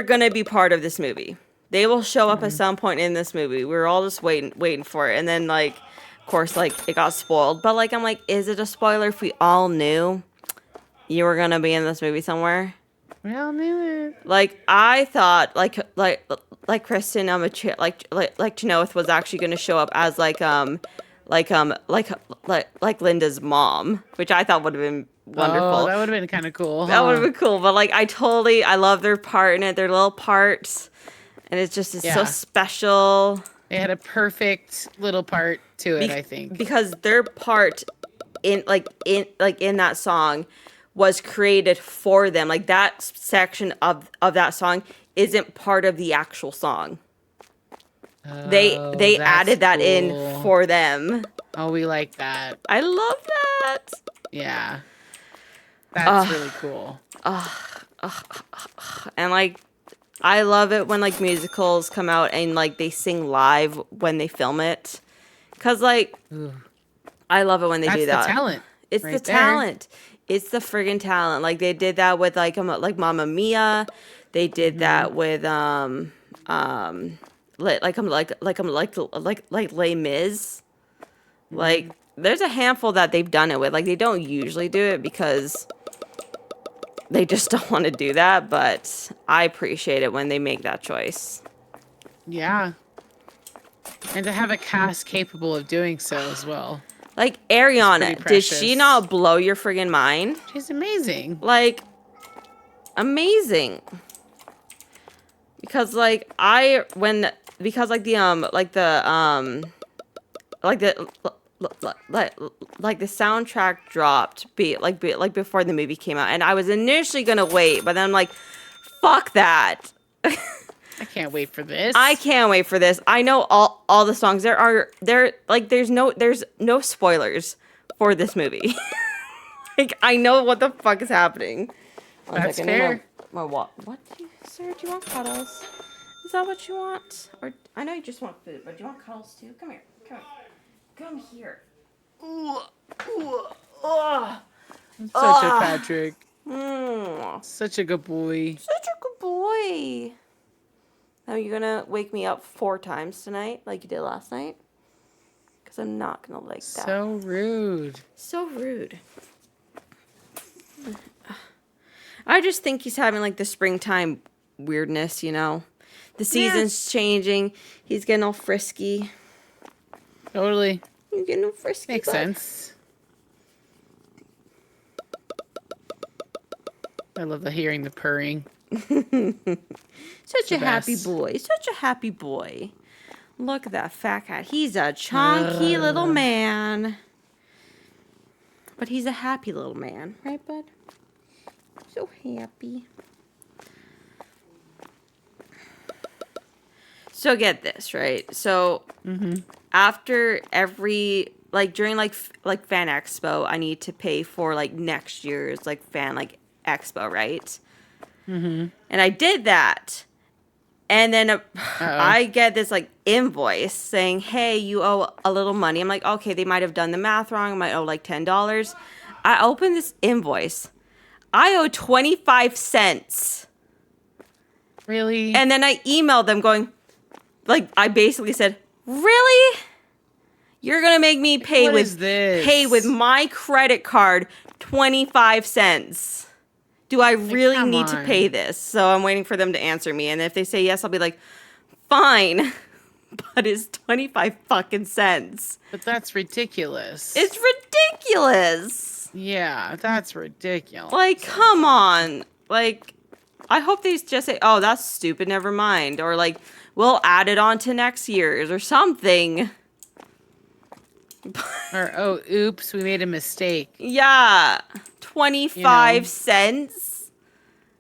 gonna be part of this movie. They will show up at some point in this movie. We were all just waiting for it. And then, of course, it got spoiled. But, I'm like, is it a spoiler if we all knew you were going to be in this movie somewhere? We all knew it. I thought, Kristen, Chenoweth was actually going to show up as, Linda's mom, which I thought would have been wonderful. Oh, that would have been kind of cool. That would have been cool. But, I love their part in it, their little parts. And it's so special. They had a perfect little part to it, I think. Because their part in that song was created for them. That section of that song isn't part of the actual song. Oh, They that's added that in cool. for them. Oh, we like that. I love that. Yeah. That's really cool. And like I love it when like musicals come out and like they sing live when they film it. Cause like Ooh, I love it when they that's do the that. talent It's the right there. talent. It's the friggin' talent. Like they did that with like Mamma Mia. They did Mm-hmm. that with like Les Mis. Like Mm-hmm. there's a handful that they've done it with. Like they don't usually do it because they just don't want to do that, but I appreciate it when they make that choice. Yeah. And to have a cast capable of doing so as well. Like It's pretty Ariana, did she precious. not blow your friggin' mind? She's amazing. Like amazing. Because like I when because like the like the soundtrack dropped like before the movie came out, and I was initially gonna wait, but then I'm like, fuck that. I can't wait for this. I can't wait for this. I know all the songs. There's no spoilers for this movie. Like I know what the fuck is happening. One That's second, fair. my what? What do you, sir? Do you want cuddles? Is that what you want? Or I know you just want food, but do you want cuddles too? Come here. Come here. Ooh. Ooh. Ugh. Such a Patrick. Mm. Such a good boy. Such a good boy. Now you're gonna wake me up 4 times tonight, like you did last night. Because I'm not gonna like that. So rude. So rude. I just think he's having like the springtime weirdness, you know? The season's changing. He's getting all frisky. Totally. He's getting all frisky. Makes bud. sense. I love hearing the purring. Such a happy best. boy. Such a happy boy. Look at that fat cat. He's a chunky little man. But he's a happy little man. Right, bud? So happy. So get this, right? So after every like during like fan expo, I need to pay for like next year's like fan like expo, right? And I did that. And then I get this like invoice saying, "Hey, you owe a little money." I'm like, "Okay, they might have done the math wrong. I might owe like $10." I open this invoice. I owe 25 cents. Really? And then I emailed them going, like, I basically said, "Really? You're going to make me pay What with is this? pay with my credit card 25 cents? Do I really come need to on. pay this?" So I'm waiting for them to answer me. And if they say yes, I'll be like, "Fine." But it's 25 fucking cents. But that's ridiculous. It's ridiculous. Yeah, that's ridiculous. Like, come on. Like, I hope they just say, "Oh, that's stupid, never mind." Or like, "We'll add it on to next year's," or something. Or, oh, oops, we made a mistake. Yeah. 25 cents.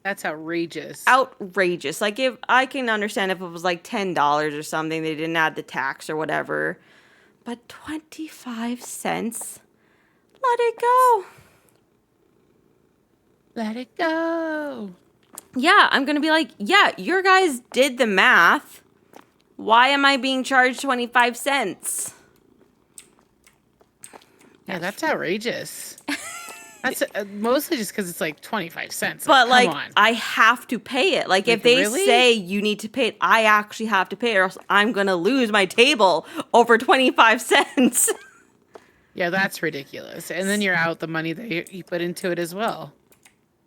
That's outrageous. Outrageous. Like, if I can understand if it was like $10 or something, they didn't add the tax or whatever. But 25 cents? Let it go. Let it go. Yeah, I'm going to be like, "Yeah, your guys did the math. Why am I being charged 25 cents? Yeah, that's outrageous. That's mostly just because it's like 25 cents. But, Come like, on. I have to pay it. Like, if Like, they really? say you need to pay it, I actually have to pay it, or else I'm going to lose my table over 25 cents. Yeah, that's ridiculous. And then you're out the money that you put into it as well.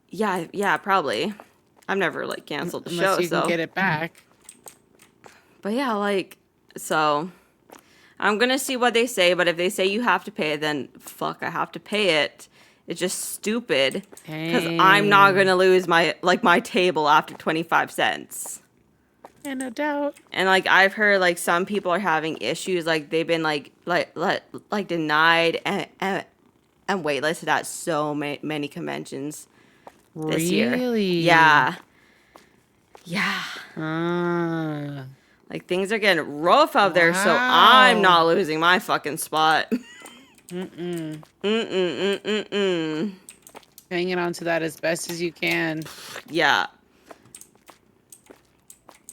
Yeah, probably. I've never, like, canceled the Unless show, you so. can get it back. But, yeah, like, so. I'm going to see what they say, but if they say you have to pay it, then fuck, I have to pay it. It's just stupid. Because I'm not going to lose my table after 25 cents. Yeah, no doubt. And like I've heard like some people are having issues, like they've been like denied and waitlisted at so many conventions this year. Really? Yeah. Yeah. Ah. Like things are getting rough out there, so I'm not losing my fucking spot. Mm-mm. Mm-mm-mm-mm-mm. Hanging on to that as best as you can. Yeah.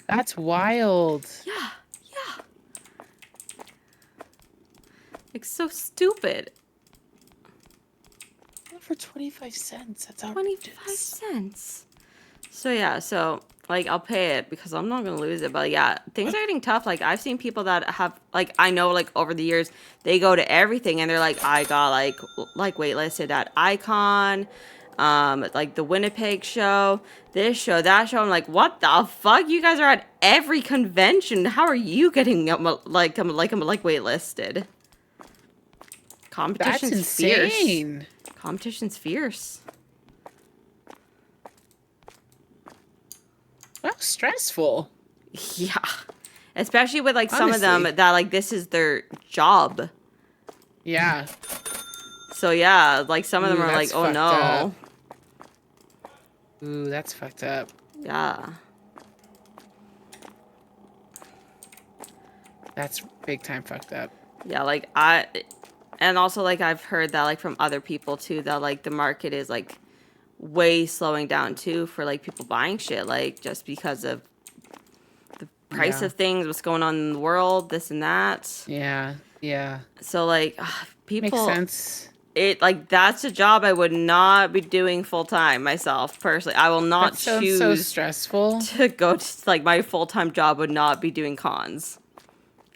That's wild. Yeah. Yeah. It's so stupid. For 25 cents. That's 25 outrageous. cents. So yeah, so like I'll pay it because I'm not gonna lose it. But yeah, things are getting tough. Like I've seen people that have like I know like over the years they go to everything and they're like I got like waitlisted at Icon, like the Winnipeg show, this show, that show. I'm like, what the fuck? You guys are at every convention. How are you getting like waitlisted? That's Competition's fierce. insane. Competition's fierce. How stressful. Yeah. Especially with like some of Honestly. them that like this is their job. Yeah. So yeah, like some of them Ooh, are like, that's oh fucked no. up. Ooh, that's fucked up. Yeah. That's big time fucked up. Yeah, and also like I've heard that like from other people too that like the market is like way slowing down too for like people buying shit like just because of the price Yeah. of things, what's going on in the world, this and that. Yeah. Yeah. So like Makes people sense. it like that's a job I would not be doing full time myself personally. I will not That sounds so choose stressful. to go to like my full time job would not be doing cons.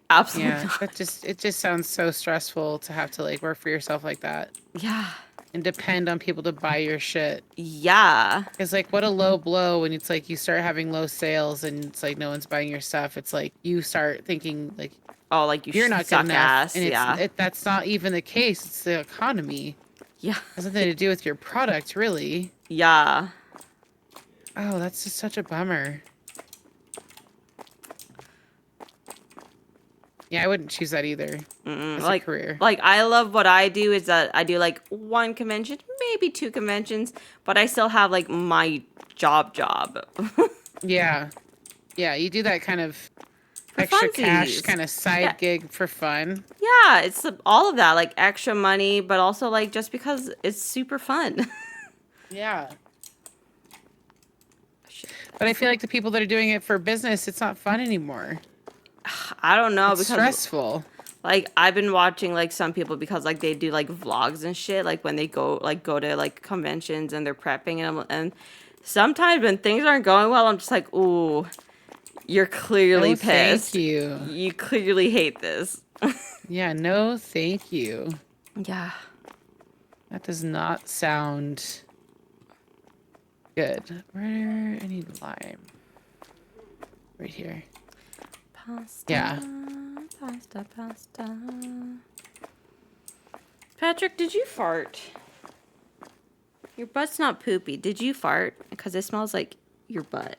Absolutely Yeah. not. It just sounds so stressful to have to like work for yourself like that Yeah. and depend on people to buy your shit. Yeah. It's like what a low blow when it's like you start having low sales and it's like no one's buying your stuff. It's like you start thinking like Oh, like you you're not good suck enough, ass. and Yeah. that's not even the case. It's the economy. Yeah. It has nothing to do with your product, really. Yeah. Oh, that's just such a bummer. Yeah, I wouldn't choose that either as a career. Like I love what I do is that I do like one convention, maybe two conventions, but I still have like my job. Yeah. Yeah, you do that kind of For extra cash funsies. kind of side Yeah. gig for fun. Yeah, it's all of that, like extra money, but also like just because it's super fun. Yeah. Shit. But I feel like the people that are doing it for business, it's not fun anymore. I don't know It's because stressful. like I've been watching like some people because like they do like vlogs and shit like when they go to like conventions and they're prepping and sometimes when things aren't going well I'm just like, ooh, you're clearly No, thank pissed. you. You clearly hate this. Yeah, no, thank you. Yeah. That does not sound good. Where I need lime. Right here. Pasta. Yeah. Pasta. Patrick, did you fart? Your butt's not poopy. Did you fart? Because it smells like your butt.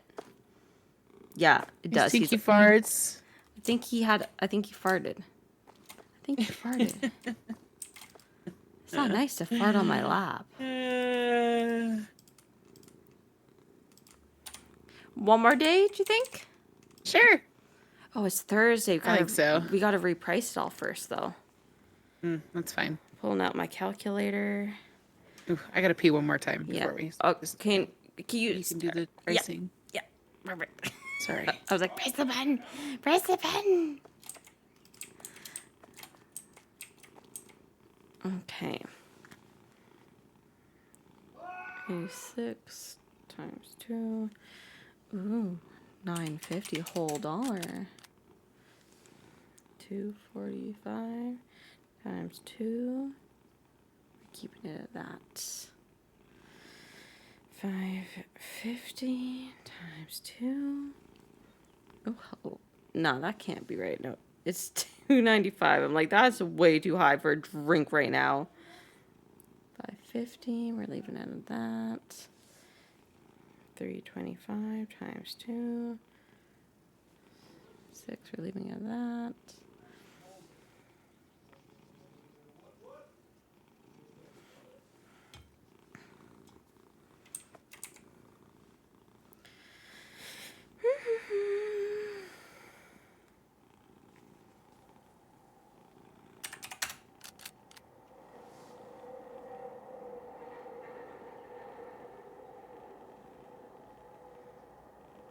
Yeah, it does. Stinky farts. I think he farted. I think he farted. It's not nice to fart on my lap. One more day, do you think? Sure. Oh, it's Thursday. I think so. We gotta reprice it all first, though. That's fine. Pulling out my calculator. Ooh, I gotta pee one more time Yeah. before we. Oh, can you? You can do the pricing. Yeah. Perfect. Sorry. I was like, press the button. Press the button. Okay. 6 times 2. Ooh, $9.50 whole dollar. 245 times 2. Keeping it at that. 550 times 2. Oh, no, that can't be right. No, it's $2.95. I'm like, that's way too high for a drink right now. 550. We're leaving it at that. 325 times 2. 6. We're leaving it at that.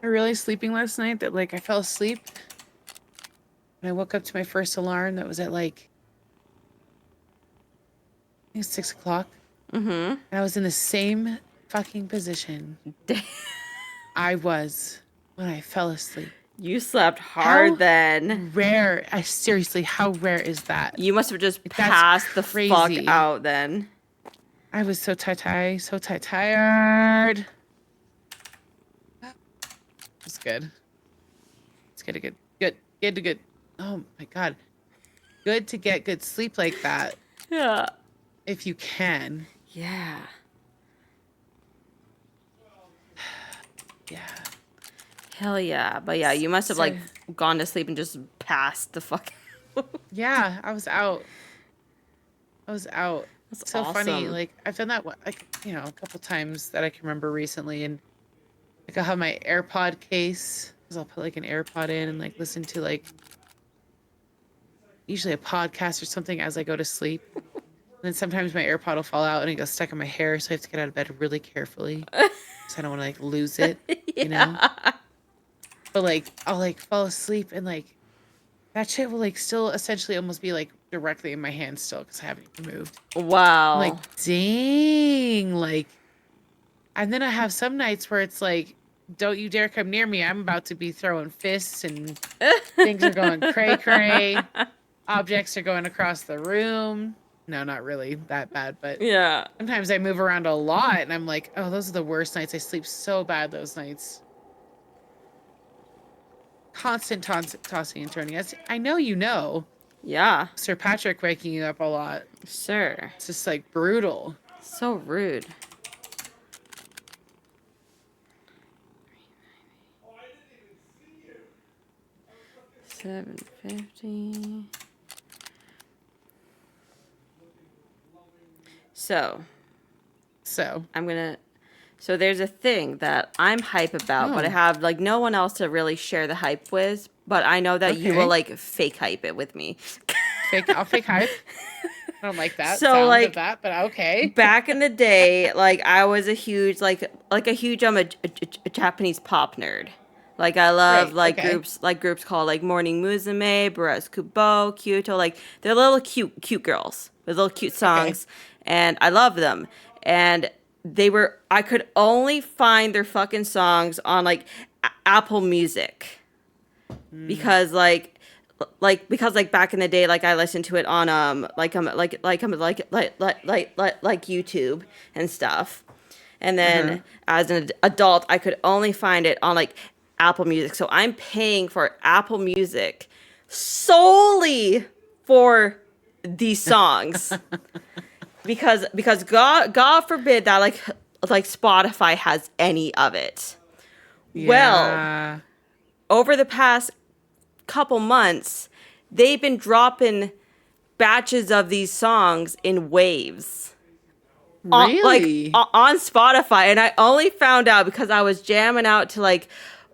really sleeping last night that like I fell asleep and I woke up to my first alarm that was at like I think 6 o'clock. Mm-hmm. And I was in the same fucking position I was when I fell asleep. You slept hard How then. rare. I seriously, how rare is that? You must have just Like, passed the that's fuck crazy. out then. I was so tired. It's good. It's good. Oh my God. Good to get good sleep like that Yeah. if you can. Yeah. Yeah. Hell yeah. But yeah, you must have like gone to sleep and just passed the fuck out. Yeah, I was out. That's so funny. awesome. Like I've done that like, a couple times that I can remember recently, and like I'll have my AirPod case because I'll put like an AirPod in and like listen to like usually a podcast or something as I go to sleep. And then sometimes my AirPod will fall out and it gets stuck in my hair, so I have to get out of bed really carefully because I don't want to like lose it, you know? But like I'll like fall asleep and like that shit will like still essentially almost be like directly in my hand still because I haven't even moved. Wow. I'm like, dang, like, and then I have some nights where it's like, don't you dare come near me. I'm about to be throwing fists and things are going cray cray. Objects are going across the room. No, not really that bad, but yeah. sometimes I move around a lot and I'm like, oh, those are the worst nights. I sleep so bad those nights. Constant tossing and turning. I know you know. Yeah. Sir Patrick waking you up a lot. Sure. It's just like brutal. So rude. $7.50. So I'm gonna. So there's a thing that I'm hype about, but I have like no one else to really share the hype with. But I know that you will like fake hype it with me. I'll fake hype. I don't like that So sound like of that, but okay. back in the day, like I was a huge I'm a Japanese pop nerd. Like I love groups called like Morning Musume, Burez Kubo, Kyoto. Like they're little cute girls with little cute songs, and I love them. And I could only find their fucking songs on like Apple Music because because back in the day, like I listened to it on YouTube and stuff. And then as an adult, I could only find it on like Apple Music. So I'm paying for Apple Music solely for these songs. because God forbid that like Spotify has any of it. Yeah. Well, over the past couple months, they've been dropping batches of these songs in waves. Really? On Spotify, and I only found out because I was jamming out to like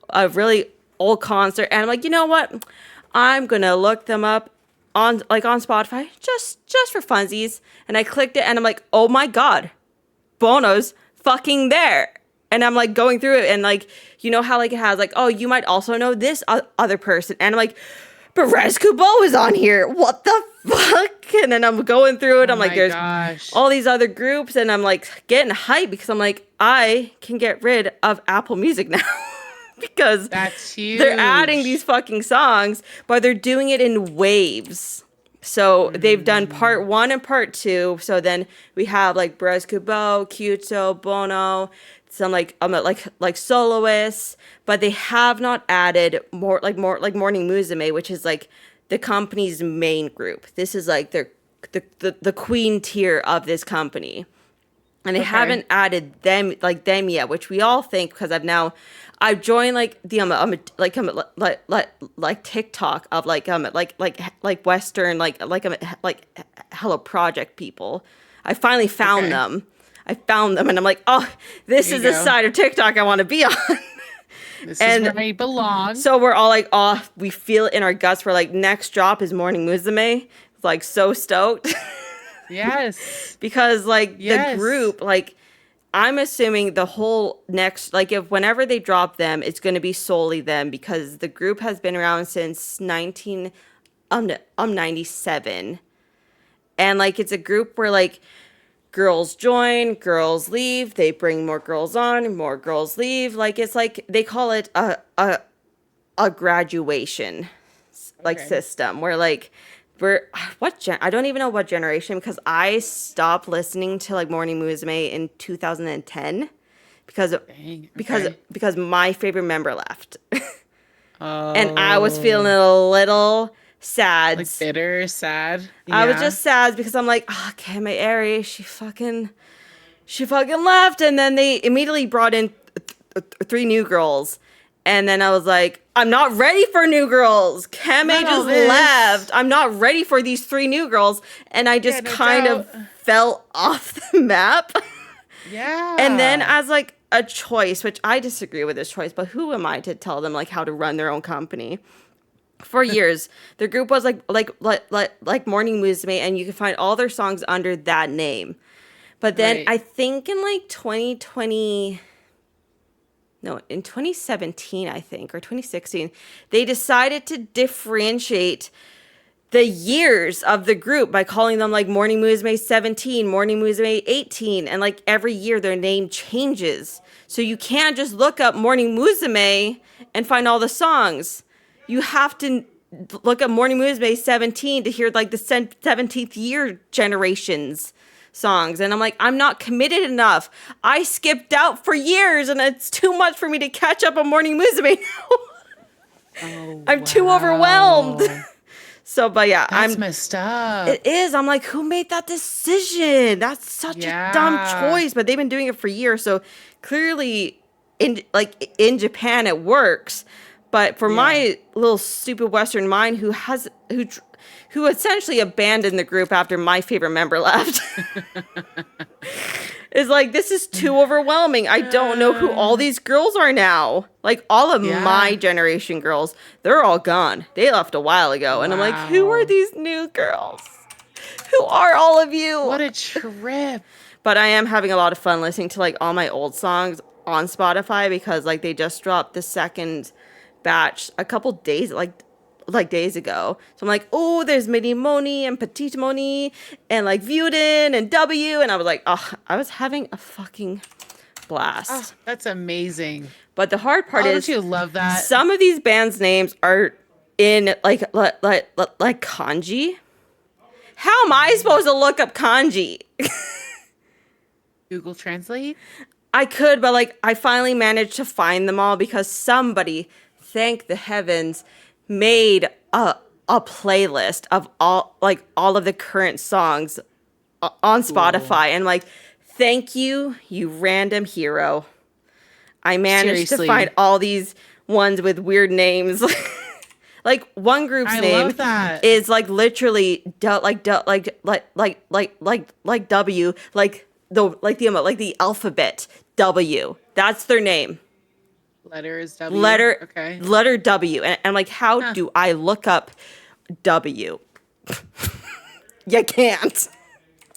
a really old concert, and I'm like, you know what? I'm gonna look them up on Spotify just for funsies. And I clicked it, and I'm like, oh my God, Bono's fucking there. And I'm like going through it, and like, you know how like it has like, oh, you might also know this other person, and I'm like, Perez Kubo is on here. What the fuck? And then I'm going through it. I'm like, there's all these other groups, and I'm like getting hyped because I'm like, I can get rid of Apple Music now. Because that's huge. They're adding these fucking songs, but they're doing it in waves. So they've done part 1 and part 2. So then we have like Perez Kubo, Kyoto, Bono, some like soloists, but they have not added more like Morning Musume, which is like the company's main group. This is like the queen tier of this company, and they haven't added them yet, which we all think because I've joined like the like TikTok of like Western like Hello Project people. I finally found them. And I'm like, oh, this is the side of TikTok I want to be on. This is where I belong. So we're all like, oh, we feel it in our guts. We're like, next drop is Morning Musume. Like, so stoked. Yes. Because like the group, like I'm assuming the whole next, like if whenever they drop them, it's going to be solely them because the group has been around since 97. And like it's a group where like girls join, girls leave, they bring more girls on, more girls leave. Like it's like they call it a graduation like system where like we're I don't even know what generation because I stopped listening to like Morning Musume in 2010 because because my favorite member left. And I was feeling a little sad. Like bitter, sad. I was just sad because I'm like, oh, okay, my Aerie, she fucking left, and then they immediately brought in three new girls, and then I was like, I'm not ready for new girls. Kame just left. I'm not ready for these three new girls, and I just kind of fell off the map. Yeah. And then as like a choice, which I disagree with this choice, but who am I to tell them like how to run their own company? For years, their group was like Morning Musume, and you can find all their songs under that name. But then I think in like 2017, I think, or 2016, they decided to differentiate the years of the group by calling them like Morning Musume 17, Morning Musume 18, and like every year their name changes. So you can't just look up Morning Musume and find all the songs. You have to look up Morning Musume 17 to hear like the 17th year generations songs. And I'm like, I'm not committed enough. I skipped out for years and it's too much for me to catch up on Morning Musume now. I'm too overwhelmed. So, but yeah, That's messed up. It is. I'm like, who made that decision? That's such a dumb choice. But they've been doing it for years. So clearly in Japan, it works. But for my little stupid Western mind who essentially abandoned the group after my favorite member left is like, this is too overwhelming. I don't know who all these girls are now. Like all of my generation girls, they're all gone. They left a while ago. And I'm like, who are these new girls? Who are all of you? What a trip. But I am having a lot of fun listening to like all my old songs on Spotify because like they just dropped the second batch a couple days days ago. So I'm like, oh, there's Mini Moni and Petite Moni and like Viewden and W, and I was like, oh, I was having a fucking blast. Oh, that's amazing. But the hard part is, don't you love that? Some of these bands' names are in like kanji. How am I supposed to look up kanji? Google Translate? I could, but like I finally managed to find them all because somebody, thank the heavens, made a playlist of all of the current songs on Spotify. And like, thank you, you random hero. I managed to find all these ones with weird names. Like one group's name is like literally like W, like the alphabet W. That's their name. Letters W. Letter W. And I'm like, how do I look up W? You can't.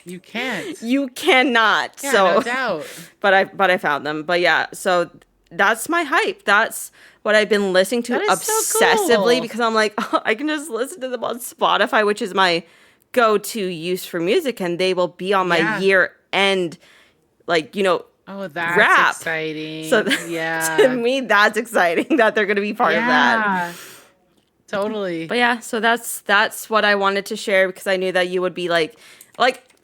You can't. You cannot. Yeah, so no doubt. But I found them. But yeah, so that's my hype. That's what I've been listening to obsessively because I'm like, oh, I can just listen to them on Spotify, which is my go-to use for music, and they will be on my year end, like, oh, that's rap. Exciting. So to me, that's exciting that they're going to be part of that. Totally. But yeah, so that's what I wanted to share because I knew that you would be like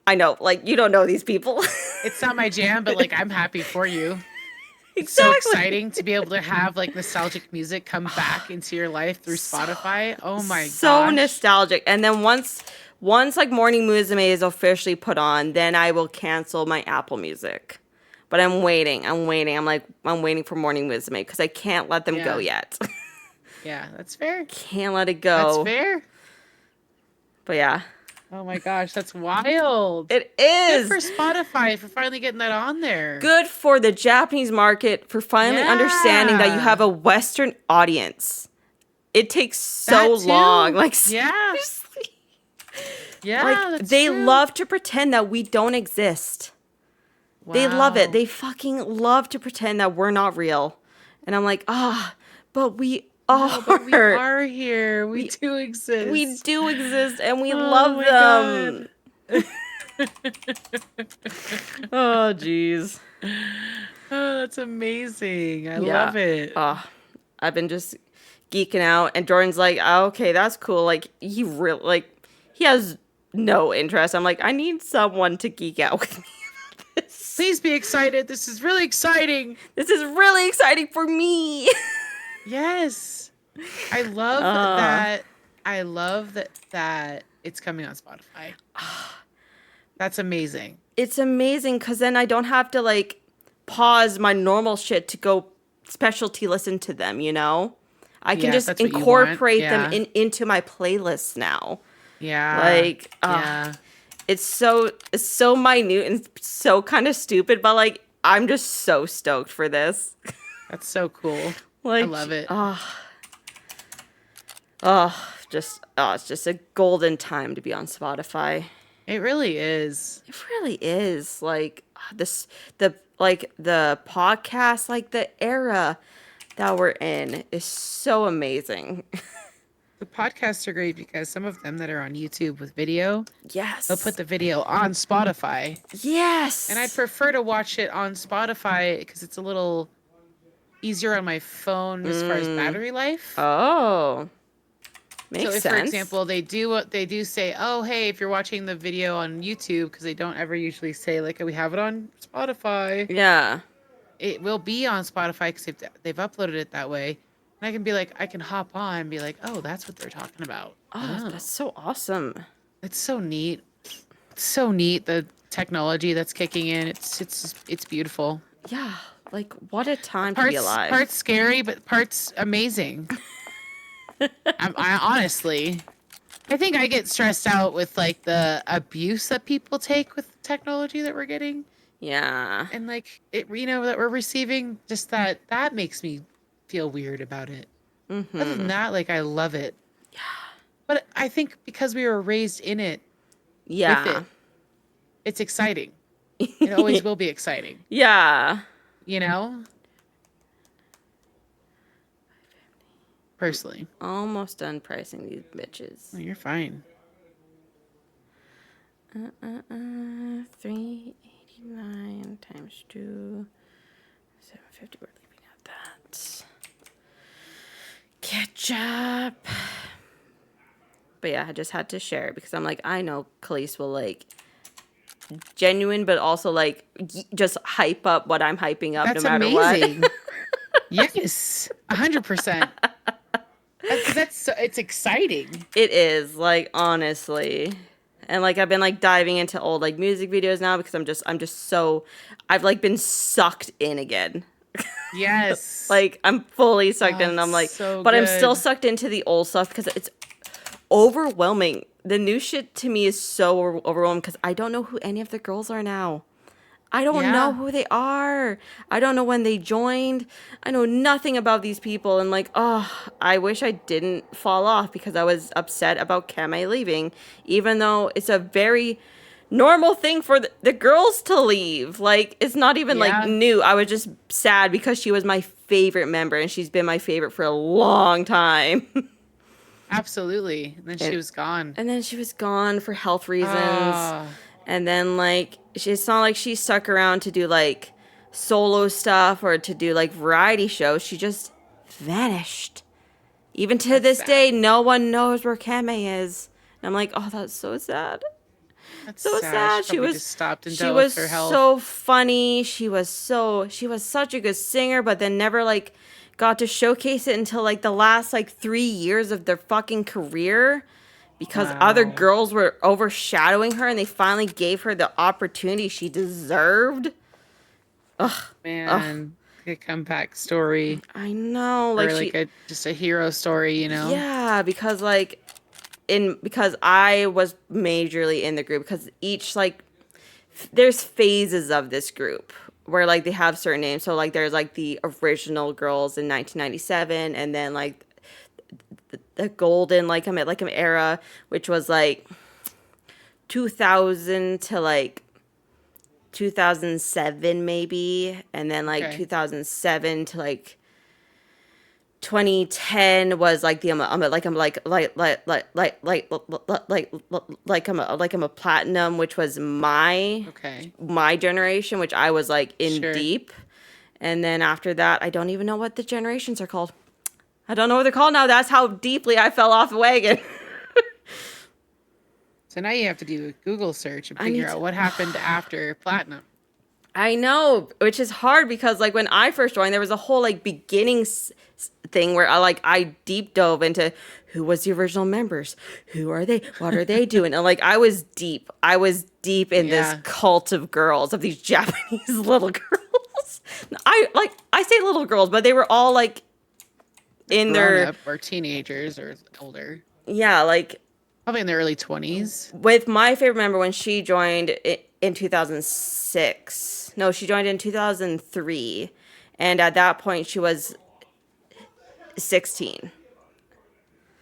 I know, like you don't know these people. It's not my jam, but like I'm happy for you. It's Exactly. so exciting to be able to have like nostalgic music come back into your life through Spotify. Oh my gosh. So nostalgic. And then once like Morning Musume is officially put on, then I will cancel my Apple Music. But I'm waiting. I'm waiting for Morning Musume because I can't let them go yet. Yeah, that's fair. Can't let it go. That's fair. But yeah. Oh my gosh, that's wild. It is. Good for Spotify for finally getting that on there. Good for the Japanese market for finally understanding that you have a Western audience. It takes so long. Like, seriously. Yeah, like, that's they true. love to pretend that we don't exist. They love it. Wow. They fucking love to pretend that we're not real. And I'm like, but we No, but we are. are here. We We do we exist. do exist and we Oh love my them. god. Oh, jeez. Oh, that's amazing. I Yeah. love it. I've been just geeking out, and Jordan's like, oh, okay, that's cool. Like, he has no interest. I'm like, I need someone to geek out with me about this. Please be excited. This is really exciting. This is really exciting for me. Yes. I love that. I love that it's coming on Spotify. That's amazing. It's amazing because then I don't have to like pause my normal shit to go specialty listen to them, you know? I can Yeah, if just that's what you incorporate want. them Yeah. into my playlists now. Yeah. Like, Yeah. it's so minute and so kind of stupid, but like I'm just so stoked for this. That's so cool. Like, I love it. It's just a golden time to be on Spotify. It really is. It really is. Like the podcast, like the era that we're in is so amazing. The podcasts are great because some of them that are on YouTube with video, Yes. they'll put the video on Spotify. Yes. And I'd prefer to watch it on Spotify because it's a little easier on my phone as far as battery life. Oh. Makes So if, sense. for example, they do say, oh, hey, if you're watching the video on YouTube, because they don't ever usually say, like, we have it on Spotify. Yeah. It will be on Spotify because they've uploaded it that way. And I can be like, I can hop on and be like, oh, that's what they're talking about. Oh, that's so awesome. It's so neat. It's so neat, the technology that's kicking in. It's beautiful. Yeah. Like, what a time to be alive. Parts scary, but parts amazing. I honestly, I think I get stressed out with like the abuse that people take with technology that we're getting, Yeah. and like it, that we're receiving. Just that makes me feel weird about it. Other than that, like I love it. Yeah. But I think because we were raised in it, Yeah. with it, it's exciting. It always will be exciting. Yeah. You know. Personally. Almost done pricing these bitches. Oh, you're fine. 389 times 2, 750. We're leaving out that. Ketchup. But yeah, I just had to share it because I'm like, I know Khalees will like genuine, but also like just hype up what I'm hyping up. That's no matter amazing. what. Yes, 100%. It's exciting. It is, like, honestly. And like I've been like diving into old like music videos now because I'm just so I've like been sucked in again. Yes. Like I'm fully sucked in and I'm like so but I'm still good. sucked into the old stuff because it's overwhelming. The new shit to me is so overwhelming because I don't know who any of the girls are now. I don't Yeah. know who they are. I don't know when they joined. I know nothing about these people. And like, I wish I didn't fall off because I was upset about Kame leaving, even though it's a very normal thing for the girls to leave. Like, it's not even Yeah. like new. I was just sad because she was my favorite member and she's been my favorite for a long time. Absolutely. And then she was gone. And then she was gone for health reasons. Ah. And then, like, it's not like she stuck around to do, like, solo stuff or to do, like, variety shows. She just vanished. Even to this sad. day, no one knows where Kame is. And I'm like, oh, that's so sad. That's So sad. She was just stopped and she dealt was with her health. so funny. She was such a good singer, but then never, like, got to showcase it until, like, the last, like, 3 years of their fucking career. Because other Wow. girls were overshadowing her and they finally gave her the opportunity she deserved. Man, a comeback story. I know. Or Like just a hero story, you know? yeah, because like because I was majorly in the group because each like there's phases of this group where like they have certain names. So like there's like the original girls in 1997 and then like the golden like I'm era, which was like 2000 to like 2007 maybe, and then like Okay. 2007 to like 2010 was like the I'm a platinum, which was my Okay. generation, which I was like in Sure. deep. And then after that, I don't even know what the generations are called. I don't know what they're called now. That's how deeply I fell off the wagon. So now you have to do a Google search and I figure need out to- what happened after platinum. I know, which is hard because like when I first joined, there was a whole like beginning thing where I deep dove into who was the original members, who are they, what are they doing, and like I was deep in this Yeah. cult of girls, of these Japanese little girls. I say little girls, but they were all like in Grown their up or teenagers or older. yeah, like Probably in their early 20s. with my favorite member when she joined in 2006. No, she joined in 2003. And at that point, she was 16.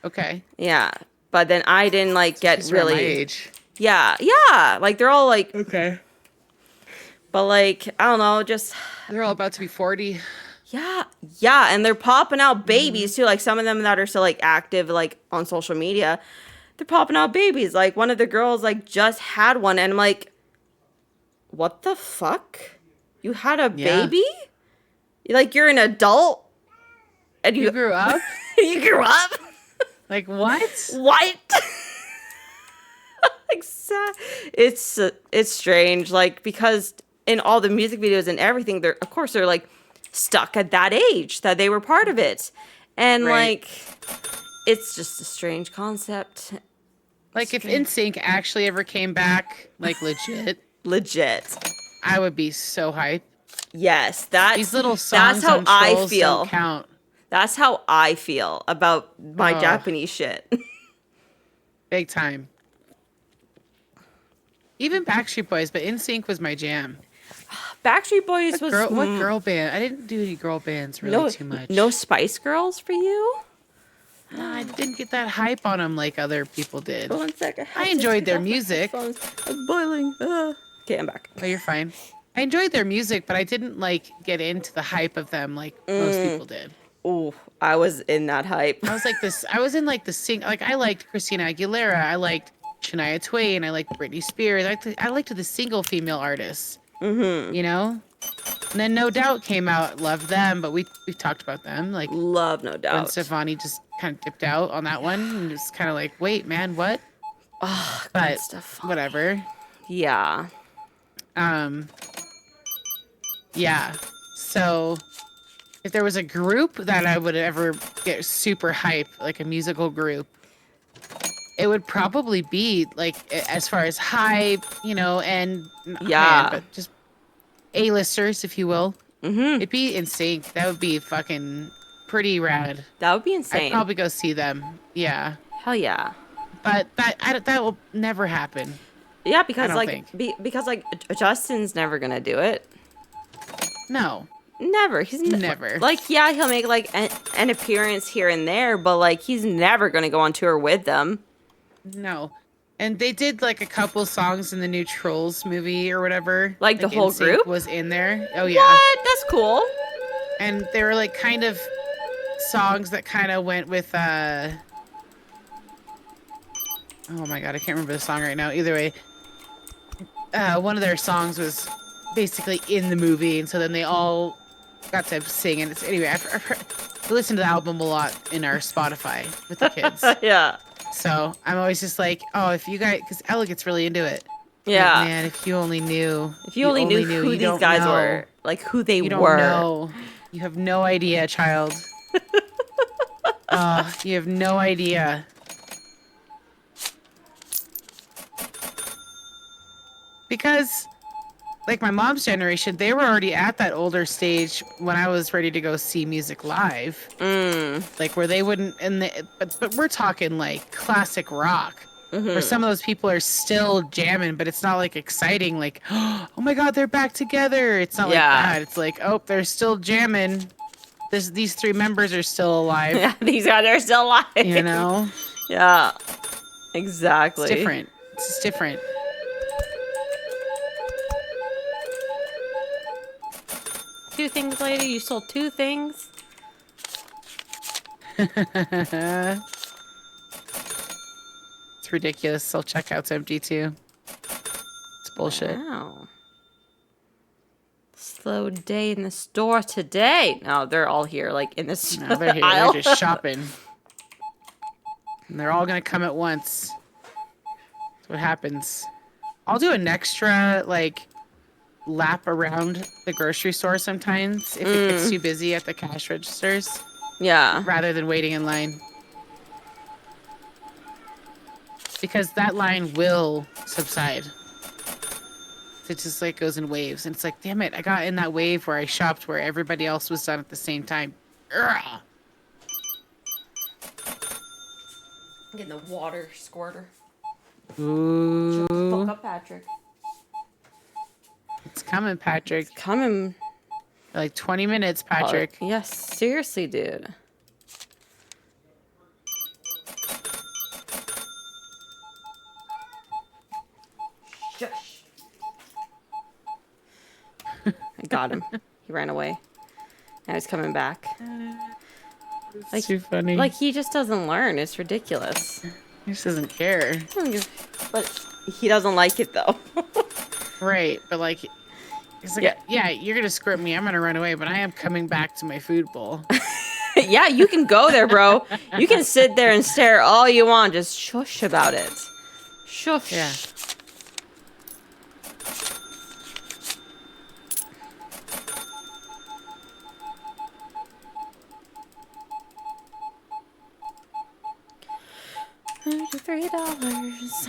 Okay. Yeah. But then I didn't like get She's around my really. age. Yeah. Yeah. Like they're all like. Okay. But like, I don't know. Just. They're all about to be 40. Yeah. Yeah. And they're popping out babies too. Like some of them that are still like active like on social media. They're popping out babies. Like one of the girls like just had one. And I'm like, what the fuck? You had a Yeah. baby? Like you're an adult? And You grew up? you grew up? Like what? What? It's strange, like because in all the music videos and everything, they're of course they're like stuck at that age that they were part of it, and Right. like it's just a strange concept. Like if NSYNC actually ever came back, like Legit, I would be so hyped. yes, These little songs that's how on I Trolls feel. don't count. That's how I feel about my Oh. Japanese shit. Big time. Even Backstreet Boys, but NSYNC was my jam. Backstreet Boys was What girl band? I didn't do any girl bands really no too much. no Spice Girls for you. No, I didn't get that hype on them like other people did. 1 second. I enjoyed their music. I'm boiling. Okay, I'm back. Oh, you're fine. I enjoyed their music, but I didn't like get into the hype of them like most people did. Ooh, I was in that hype. I was like this. I was in like the sing. Like I liked Christina Aguilera. I liked Shania Twain. I liked Britney Spears. I liked the single female artists. Mm-hmm. You know. And then No Doubt came out. Loved them, but we've talked about them. Like Love, no when doubt. Stefani just kind of dipped out on that one, and just kind of like, wait, man, what? Oh, But Stefani. whatever. Yeah. Yeah. So if there was a group that I would ever get super hype, like a musical group, it would probably be like as far as hype, you know, and not Yeah. high-end, but just A-listers, if you will. Mm-hmm. It'd be in sync. That would be fucking pretty rad. That would be I'd insane. probably go see them. Yeah. Hell yeah. But that will never happen. Yeah, because don't like because like Justin's never gonna do it. No. Never. He's Never. Like yeah, he'll make like an appearance here and there, but like he's never gonna go on tour with them. No. And they did like a couple songs in the new Trolls movie or whatever. Like the whole NSYNC group? was in there. Oh yeah. What? That's cool. And they were like kind of songs that kind of went with oh my god, I can't remember the song right now. Either way, one of their songs was basically in the movie, and so then they all got to sing. And anyway, I listened to the album a lot in our Spotify with the kids. Yeah. So I'm always just like, oh, if you guys, because Ella gets really into it. Yeah. Like, man, if you only knew. If you only knew who you these don't guys know. were, like who they You were. don't know. You have no idea, child. You have no idea. Because, like my mom's generation, they were already at that older stage when I was ready to go see music live. Like where they wouldn't, but we're talking like classic rock. Where some of those people are still jamming, but it's not like exciting. Like, oh my god, they're back together. It's not like that. It's like, oh, they're still jamming. These three members are still alive. Yeah, these guys are still alive. You know, Yeah. Exactly. it's different. It's just different. 2 things later. You sold 2 things. It's ridiculous. Self-checkout's empty too. It's bullshit. Wow. Slow day in the store today. No, they're all here, like in this No, they're here. aisle. They're just shopping. And they're all gonna come at once. That's what happens. I'll do an extra, like, lap around the grocery store sometimes if it gets too busy at the cash registers. Yeah. Rather than waiting in line. Because that line will subside. It just like goes in waves. And it's like, damn it, I got in that wave where I shopped where everybody else was done at the same time. Ugh. Getting the water squirter. Ooh. Fuck up, Patrick. It's coming, Patrick. It's coming. Like 20 minutes, Patrick. Yes, seriously, dude. Shush. I got him. He ran away. Now he's coming back. It's too funny. Like, he just doesn't learn. It's ridiculous. He just doesn't care. But he doesn't like it, though. Right, but like, he's like, yeah, you're gonna script me. I'm gonna run away, but I am coming back to my food bowl. Yeah, you can go there, bro. You can sit there and stare all you want. Just shush about it. Shush. Yeah. $33.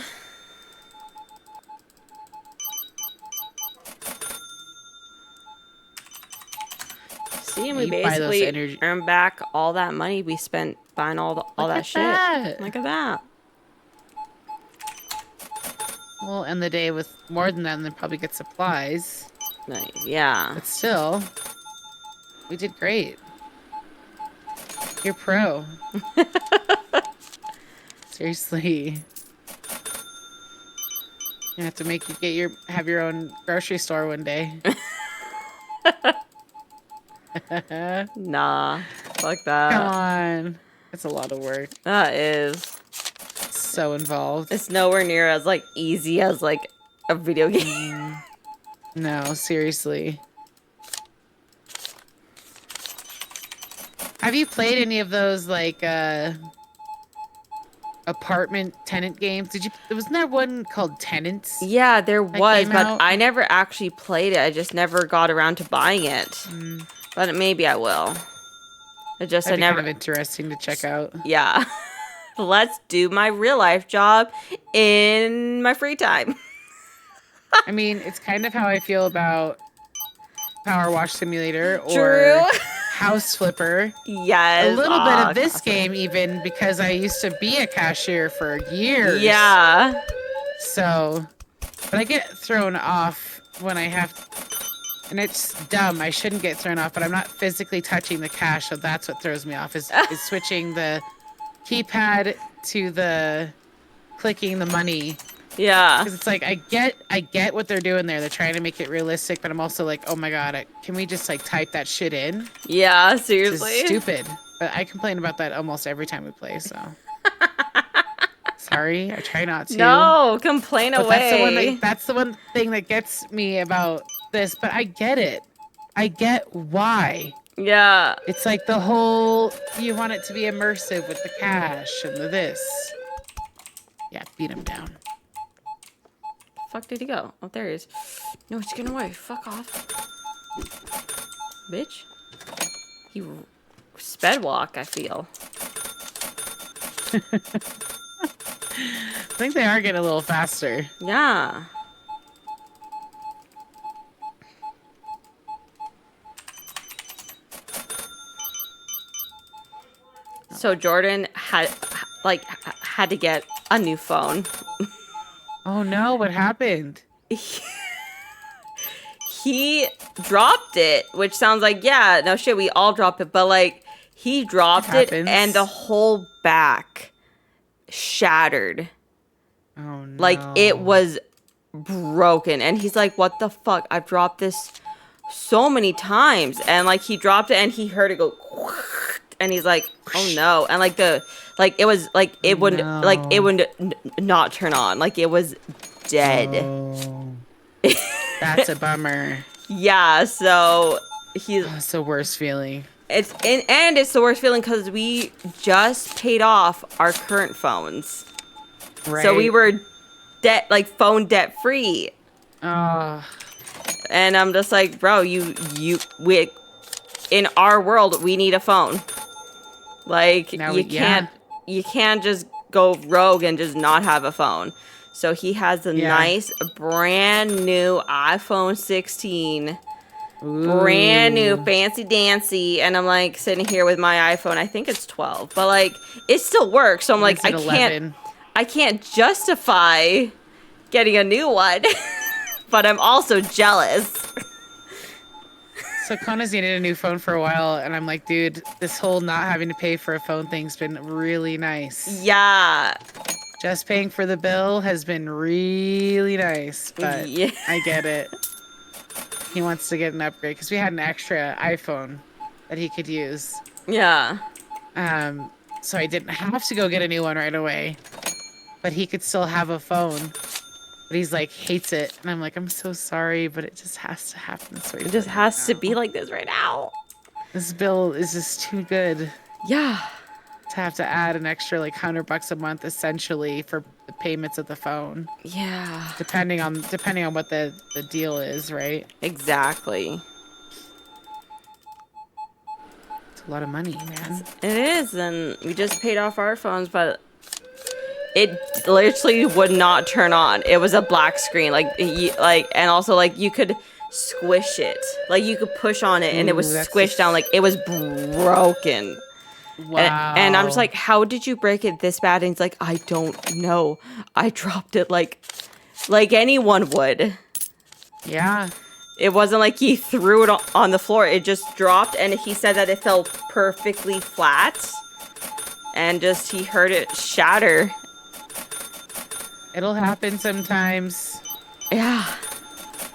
See, and we You buy those basically earn back all that money we spent buying all that shit. Look at that. We'll end the day with more than that and then probably get supplies. Nice. Yeah. But still, we did great. You're pro. Seriously. You have to have your own grocery store one day. Nah. Fuck that. Come on. It's a lot of work. That is. So involved. It's nowhere near as like easy as like a video game. No, seriously. Have you played any of those like apartment tenant games? Wasn't there one called Tenants? Yeah, there was, but out? I never actually played it. I just never got around to buying it. But maybe I will. That'd be kind of interesting to check out. Yeah. Let's do my real life job in my free time. I mean, it's kind of how I feel about Power Wash Simulator or True. House Flipper. Yes. A little bit of this game even because I used to be a cashier for years. Yeah. So, but I get thrown off when I have, and it's dumb. I shouldn't get thrown off, but I'm not physically touching the cash, so that's what throws me off is switching the keypad to the clicking the money. Yeah. Because it's like I get what they're doing there. They're trying to make it realistic, but I'm also like, oh my god, can we just like type that shit in? Yeah, seriously. It's stupid. But I complain about that almost every time we play. So sorry, I try not to. No, complain but away. That's the one thing that gets me about this. But I get it. I get why. Yeah. It's like the whole you want it to be immersive with the cash and the this. Yeah, beat him down. Fuck did he go? Oh, there he is. No, it's getting away. Fuck off. Bitch. He sped walk, I feel. I think they are getting a little faster. Yeah. So Jordan had to get a new phone. Oh no, what happened? He dropped it, which sounds like, yeah, no shit, we all drop it, but like he dropped it and the whole back shattered. Oh no. Like it was broken. And he's like, what the fuck? I've dropped this so many times, and like he dropped it and he heard it go and he's like, oh no. And like it was like it wouldn't not turn on, like it was dead. Oh, that's a bummer. Yeah, so It's the worst feeling. And it's the worst feeling because we just paid off our current phones, Right. so we were phone debt free. Oh, And I'm just like, bro, we in our world, we need a phone. Like, Now you can't just go rogue and just not have a phone. So he has a nice brand new iPhone 16, brand new fancy dancy, and I'm like sitting here with my iPhone. I think it's 12, but like it still works. So I'm like, I can't justify getting a new one, but I'm also jealous. So Kona's needed a new phone for a while, and I'm like, dude, this whole not having to pay for a phone thing's been really nice. Yeah. Just paying for the bill has been really nice, but Yeah. I get it. He wants to get an upgrade because we had an extra iPhone that he could use. Yeah. So I didn't have to go get a new one right away, but he could still have a phone. But he's like, hates it. And I'm like, I'm so sorry, but it just has to happen this way. It just has to be like this right now. This bill is just too good Yeah. to have to add an extra like $100 a month essentially for the payments of the phone. Yeah. Depending on what the deal is, right? Exactly. It's a lot of money, man. It is, and we just paid off our phones, but it literally would not turn on. It was a black screen, and also like you could squish it, like you could push on it, and it was squished down, like it was broken. Wow. And I'm just like, how did you break it this bad? And he's like, I don't know. I dropped it like anyone would. Yeah. It wasn't like he threw it on the floor. It just dropped, and he said that it fell perfectly flat, and just he heard it shatter. It'll happen sometimes. Yeah.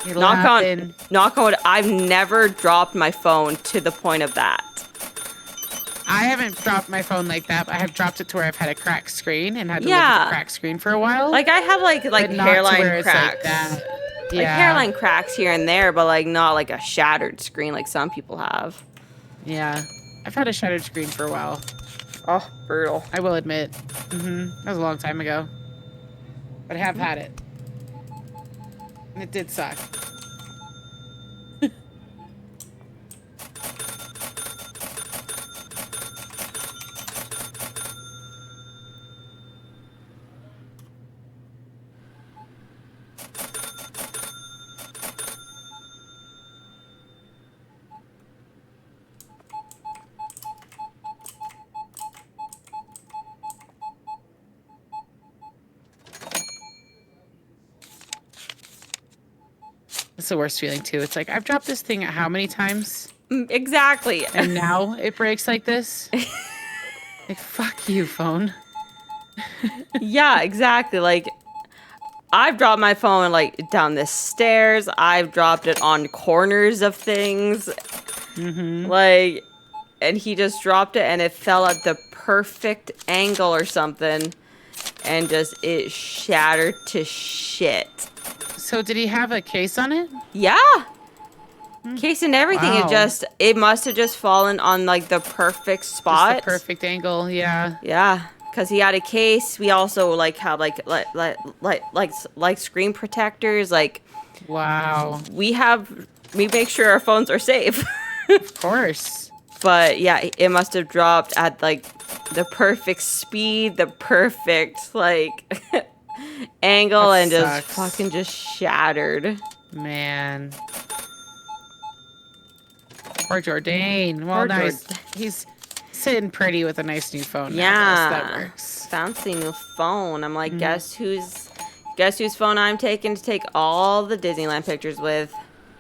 It'll happen. Knock on wood, I've never dropped my phone to the point of that. I haven't dropped my phone like that, but I have dropped it to where I've had a cracked screen and had to live with a cracked screen for a while. Like I have like hairline cracks. Yeah. Like hairline cracks here and there, but like not like a shattered screen like some people have. Yeah. I've had a shattered screen for a while. Oh, brutal. I will admit. That was a long time ago. But I have had it. And it did suck. It's the worst feeling too. It's like I've dropped this thing how many times? Exactly. And now it breaks like this? Like, fuck you, phone. Yeah, exactly. Like I've dropped my phone like down the stairs. I've dropped it on corners of things. Like, and he just dropped it and it fell at the perfect angle or something. And just it shattered to shit. So did he have a case on it? Yeah. Case and everything. Wow. It must have just fallen on like the perfect spot. Just the perfect angle, yeah. Yeah, because he had a case. We also like have like screen protectors. Like, Wow. we make sure our phones are safe. Of course. But yeah, it must have dropped at like the perfect speed, the perfect like angle, That and just sucks. fucking just shattered. Man. Poor Jordan. Well, Poor nice. Jordan. He's sitting pretty with a nice new phone. Yeah, Now, that works. fancy new phone. I'm like, guess whose phone I'm taking to take all the Disneyland pictures with?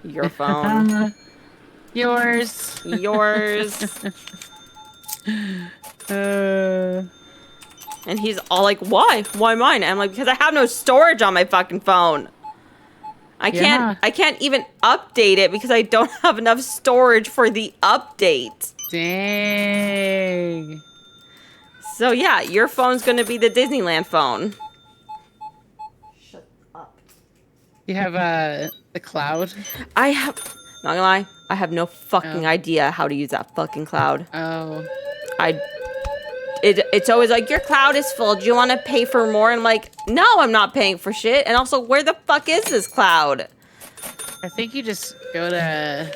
Your phone. Yours. Yours. And he's all like, why? Why mine? And I'm like, because I have no storage on my fucking phone. Yeah. I can't even update it because I don't have enough storage for the update. Dang. So yeah, your phone's gonna be the Disneyland phone. Shut up. You have the cloud? I have, not gonna lie, I have no fucking Oh. idea how to use that fucking cloud. Oh. It's always like, your cloud is full. Do you want to pay for more? And I'm like, no, I'm not paying for shit. And also, where the fuck is this cloud? I think you just go to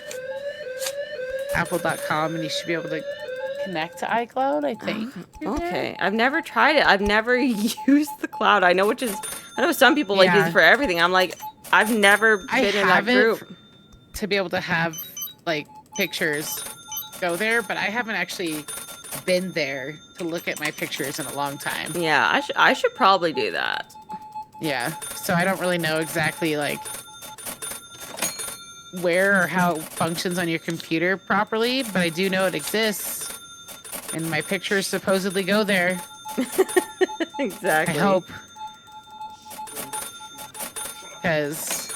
apple.com and you should be able to connect to iCloud, I think. Okay, I've never tried it. I've never used the cloud. I know some people like use Yeah. it for everything. I'm like, I've never been in that group. To be able to have like pictures go there, but I haven't actually been there to look at my pictures in a long time. Yeah, I should probably do that. Yeah, so I don't really know exactly like where or how it functions on your computer properly, but I do know it exists, and my pictures supposedly go there. Exactly. I hope, because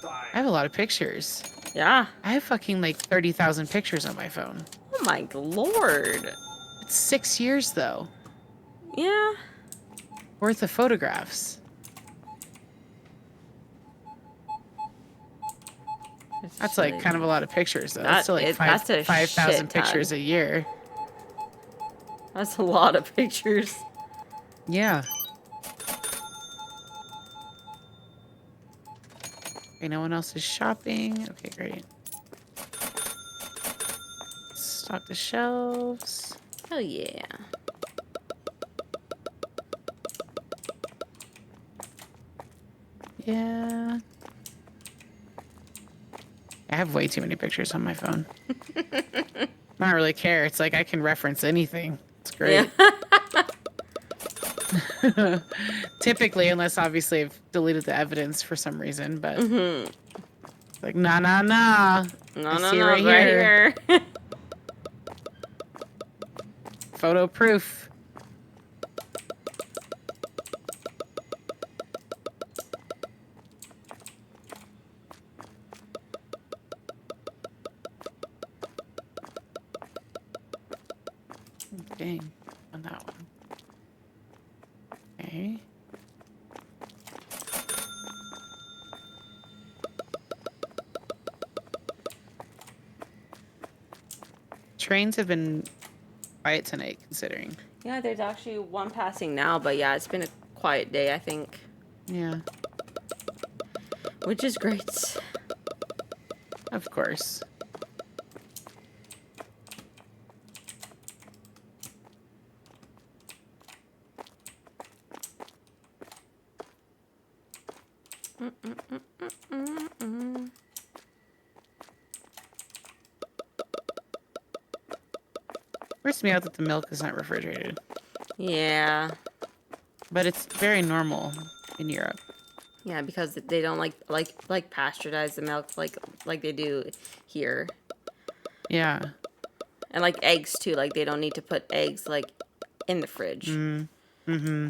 I have a lot of pictures. Yeah. I have fucking like 30,000 pictures on my phone. Oh my lord. It's 6 years though, Yeah. worth of photographs. That's like kind of a lot of pictures though. That's still like that's a 5,000 shit ton. pictures a year. That's a lot of pictures. Yeah. Okay, no one else is shopping. Okay, great. Stock the shelves. Oh yeah. Yeah. I have way too many pictures on my phone. I don't really care. It's like I can reference anything. It's great. Yeah. Typically, unless obviously I've deleted the evidence for some reason, but like nah. No, I see it right here. here. Photo proof. Dang, on that one. Okay. Trains have been quiet tonight, considering. Yeah, there's actually one passing now, but yeah, it's been a quiet day, I think. Yeah, Which is great. of course. Freaks me out that the milk is not refrigerated, Yeah. but it's very normal in Europe. Yeah, because they don't like pasteurize the milk like they do here. Yeah. And like eggs too, like they don't need to put eggs like in the fridge. Mm-hmm.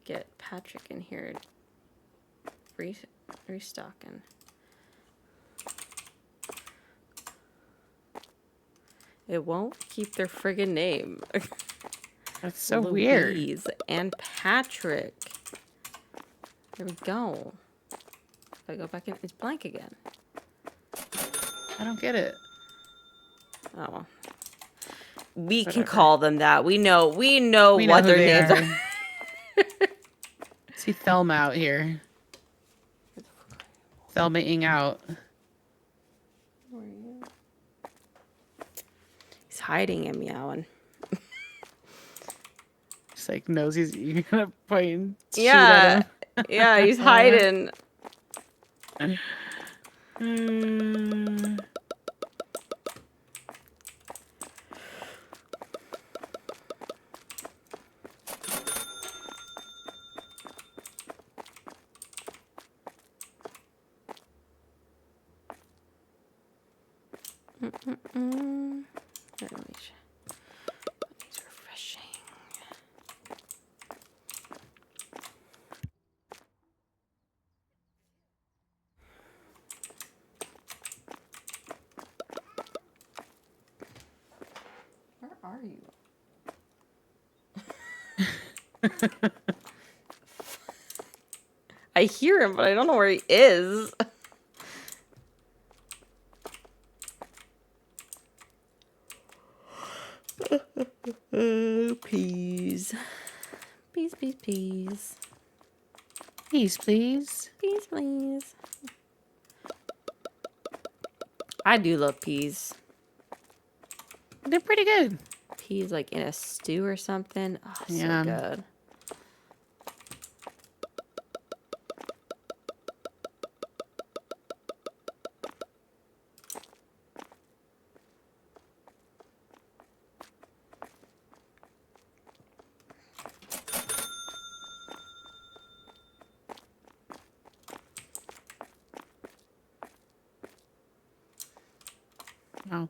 Get Patrick in here restocking. It won't keep their friggin' name. That's so weird. Louise and Patrick. There we go. If I go back in, it's blank again. I don't get it. Oh well. We can Whatever. call them that. We know We what know their who they names are. are. See Thelma out here. Thelma-ing out. He's hiding and meowing. Just like knows you're gonna point and shoot Yeah. at Yeah, he's hiding. him. It's refreshing. Where are you? I hear him, but I don't know where he is. Peas. Peas, peas, peas. Peas, please. Peas, please. I do love peas. They're pretty good. Peas like in a stew or something. Oh, Yeah. so good. Oh.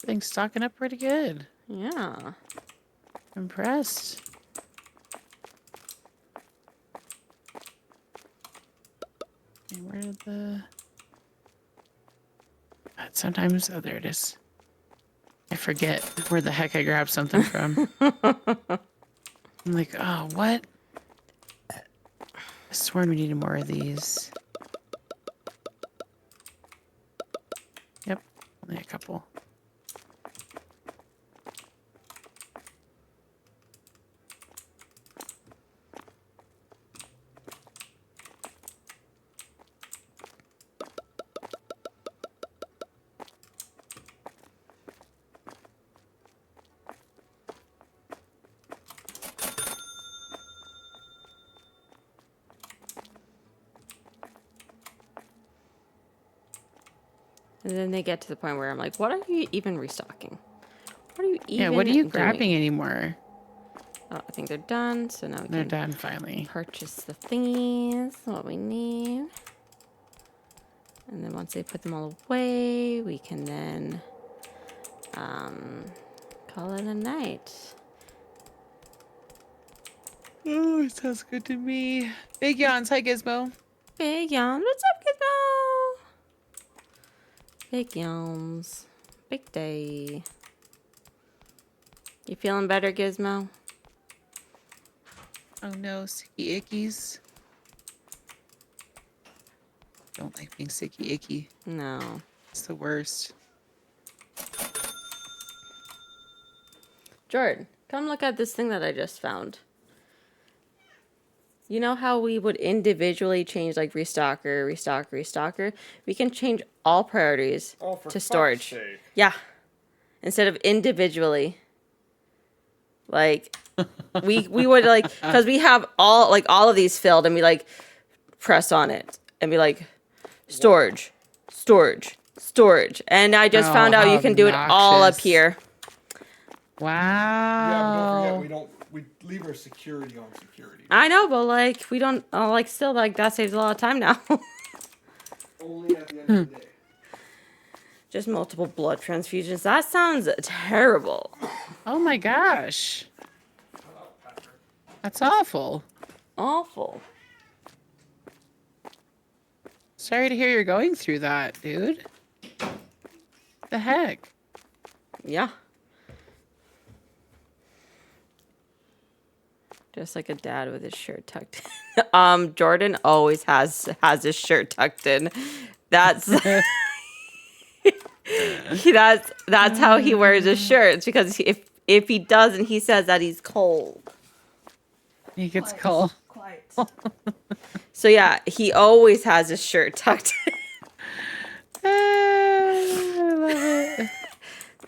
Everything's stocking up pretty good. Yeah. Impressed. Okay, where did the... Sometimes... Oh, there it is. I forget where the heck I grabbed something from. I'm like, oh, what? I sworn we needed more of these. Yep, only a couple. And then they get to the point where I'm like, what are you even restocking? What are you even Yeah, what are you doing? grabbing anymore? Oh, I think they're done. So now we They're can done finally. purchase the thingies, what we need. And then once they put them all away, we can then call it a night. Oh, it sounds good to me. Big yawns. Hi, Gizmo. Big yawns. What's up, Gizmo? Big yawns. Big day. You feeling better, Gizmo? Oh no, sicky ickies. Don't like being sicky icky. No. It's the worst. Jordan, come look at this thing that I just found. You know how we would individually change like restocker, restock, restocker? We can change all priorities to storage. Sake. Yeah. Instead of individually. Like we would like because we have all of these filled and we like press on it and be like storage, storage, storage. And I just found out you can do it all up obnoxious. here. Wow. Yeah, but don't forget, we leave our security on security. I know, but like we don't still like that saves a lot of time now. Only at the end of the day. Just multiple blood transfusions. That sounds terrible. Oh my gosh. That's awful. Awful. Sorry to hear you're going through that, dude. The heck? Yeah. Just like a dad with his shirt tucked in. Jordan always has his shirt tucked in. That's that's how he wears his shirts because if he doesn't, he says that he's cold. He gets cold. Quiet. So yeah, he always has his shirt tucked in. I love it.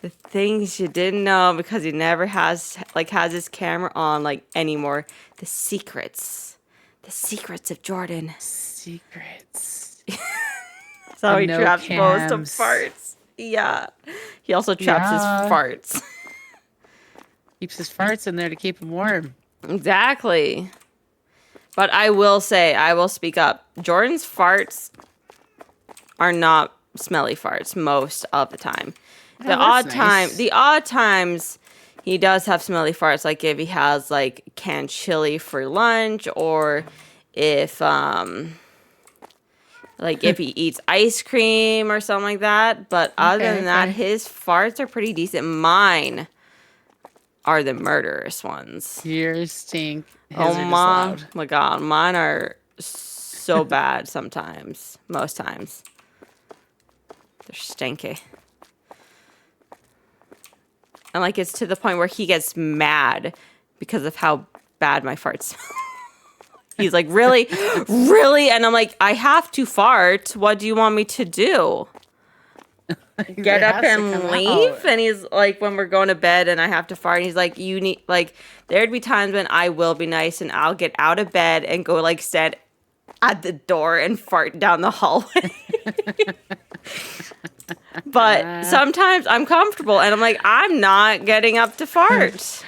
The things you didn't know because he never has his camera on anymore. The secrets of Jordan. Secrets. That's how he No traps most of cams. farts. Yeah. He also traps his farts. Keeps his farts in there to keep him warm. Exactly. But I will speak up. Jordan's farts are not smelly farts most of the time. Oh, that's nice. The odd times he does have smelly farts, like if he has like canned chili for lunch, or if like if he eats ice cream or something like that. But other than that, his farts are pretty decent. Mine are the murderous ones. Yours stink. His Oh are just loud. my god, mine are so bad sometimes. Most times. They're stinky. And like it's to the point where he gets mad because of how bad my farts smell. He's like, really? Really? And I'm like, I have to fart. What do you want me to do? Get up and leave? Out. And he's like, when we're going to bed and I have to fart, and he's like, you need, like, there'd be times when I will be nice and I'll get out of bed and go like stand at the door and fart down the hallway. But sometimes I'm comfortable and I'm like, I'm not getting up to fart.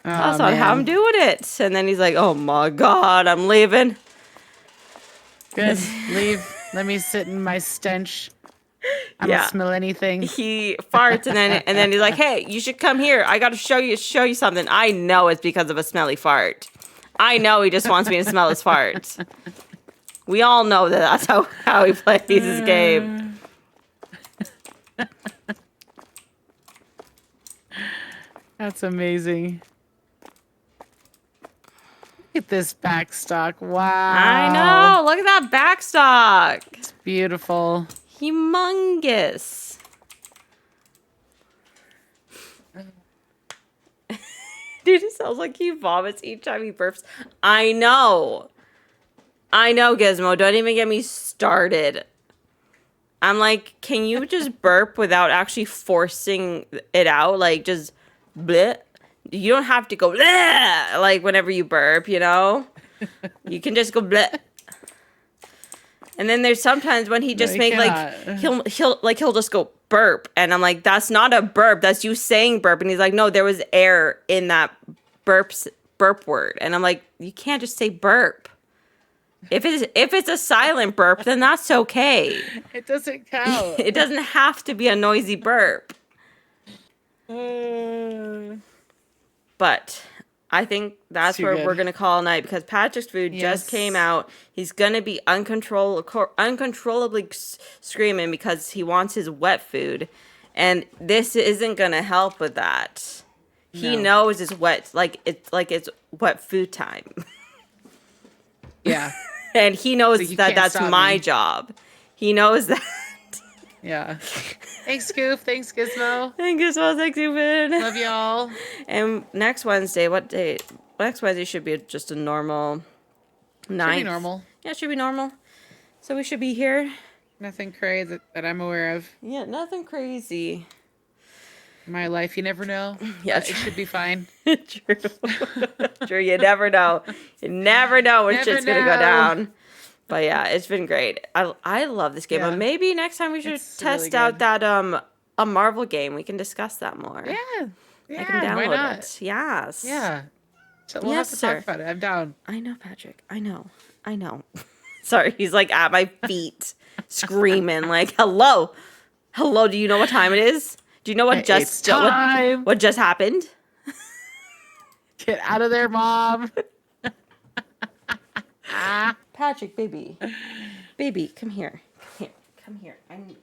That's not how I'm doing it. And then he's like, oh my God, I'm leaving. Good. Leave. Let me sit in my stench. I don't smell anything. He farts and then he's like, hey, you should come here. I got to show you something. I know it's because of a smelly fart. I know he just wants me to smell his fart. We all know that that's how he plays his game. That's amazing. Look at this backstock. Wow. I know. Look at that backstock. It's beautiful. Humongous. Dude, it sounds like he vomits each time he burps. I know, Gizmo. Don't even get me started. I'm like, can you just burp without actually forcing it out? Like, just bleh. You don't have to go bleh, like whenever you burp, you know? You can just go bleh. And then there's sometimes when he just he'll just go burp, and I'm like, that's not a burp, that's you saying burp. And he's like, no, there was air in that burp word. And I'm like, you can't just say burp. If it's a silent burp, then that's okay. It doesn't count. It doesn't have to be a noisy burp. But I think that's where we're going to call it a night, because Patrick's food just came out. He's going to be uncontrollably screaming because he wants his wet food. And this isn't going to help with that. No. He knows it's wet, it's wet food time. Yeah. And he knows that's my job. He knows that. Yeah. Thanks, Goof. Thanks, Gizmo. Thanks, Gizmo. Thanks, Evan. Love y'all. And next Wednesday, what day? Next Wednesday should be just a normal night. Should be normal. Yeah, it should be normal. So we should be here. Nothing crazy that I'm aware of. Yeah, nothing crazy. My life, you never know. Yeah, it should be fine. True. True, you never know. You never know when shit's going to go down. But yeah, it's been great. I love this game. Yeah. But maybe next time we should test out that a Marvel game. We can discuss that more. Yeah. I can download it. Yes. Yeah. So we'll have to talk about it. I'm down. I know, Patrick. I know. Sorry, he's like at my feet screaming like, hello. Hello, do you know what time it is? Do you know what just happened? Get out of there, Mom. Patrick, baby, come here. Come here. I'm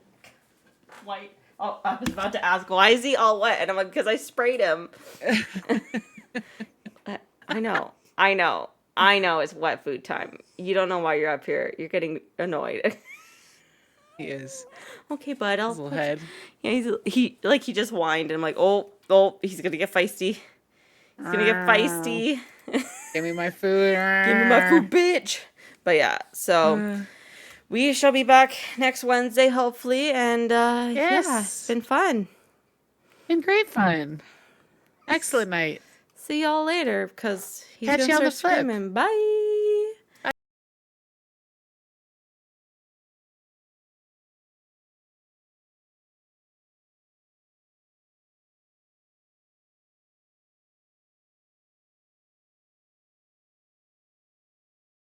white. Oh, I was about to ask, why is he all wet? And I'm like, because I sprayed him. I know. It's wet food time. You don't know why you're up here. You're getting annoyed. He is. Okay, bud. His little head. Yeah, he just whined, and I'm like, oh, he's gonna get feisty. He's gonna get feisty. Give me my food. Give me my food, bitch. But yeah, so we shall be back next Wednesday, hopefully. And yeah, it's been fun. Been great fun. Excellent night. See y'all later, because he's Catch gonna you on start the flip. screaming. Bye.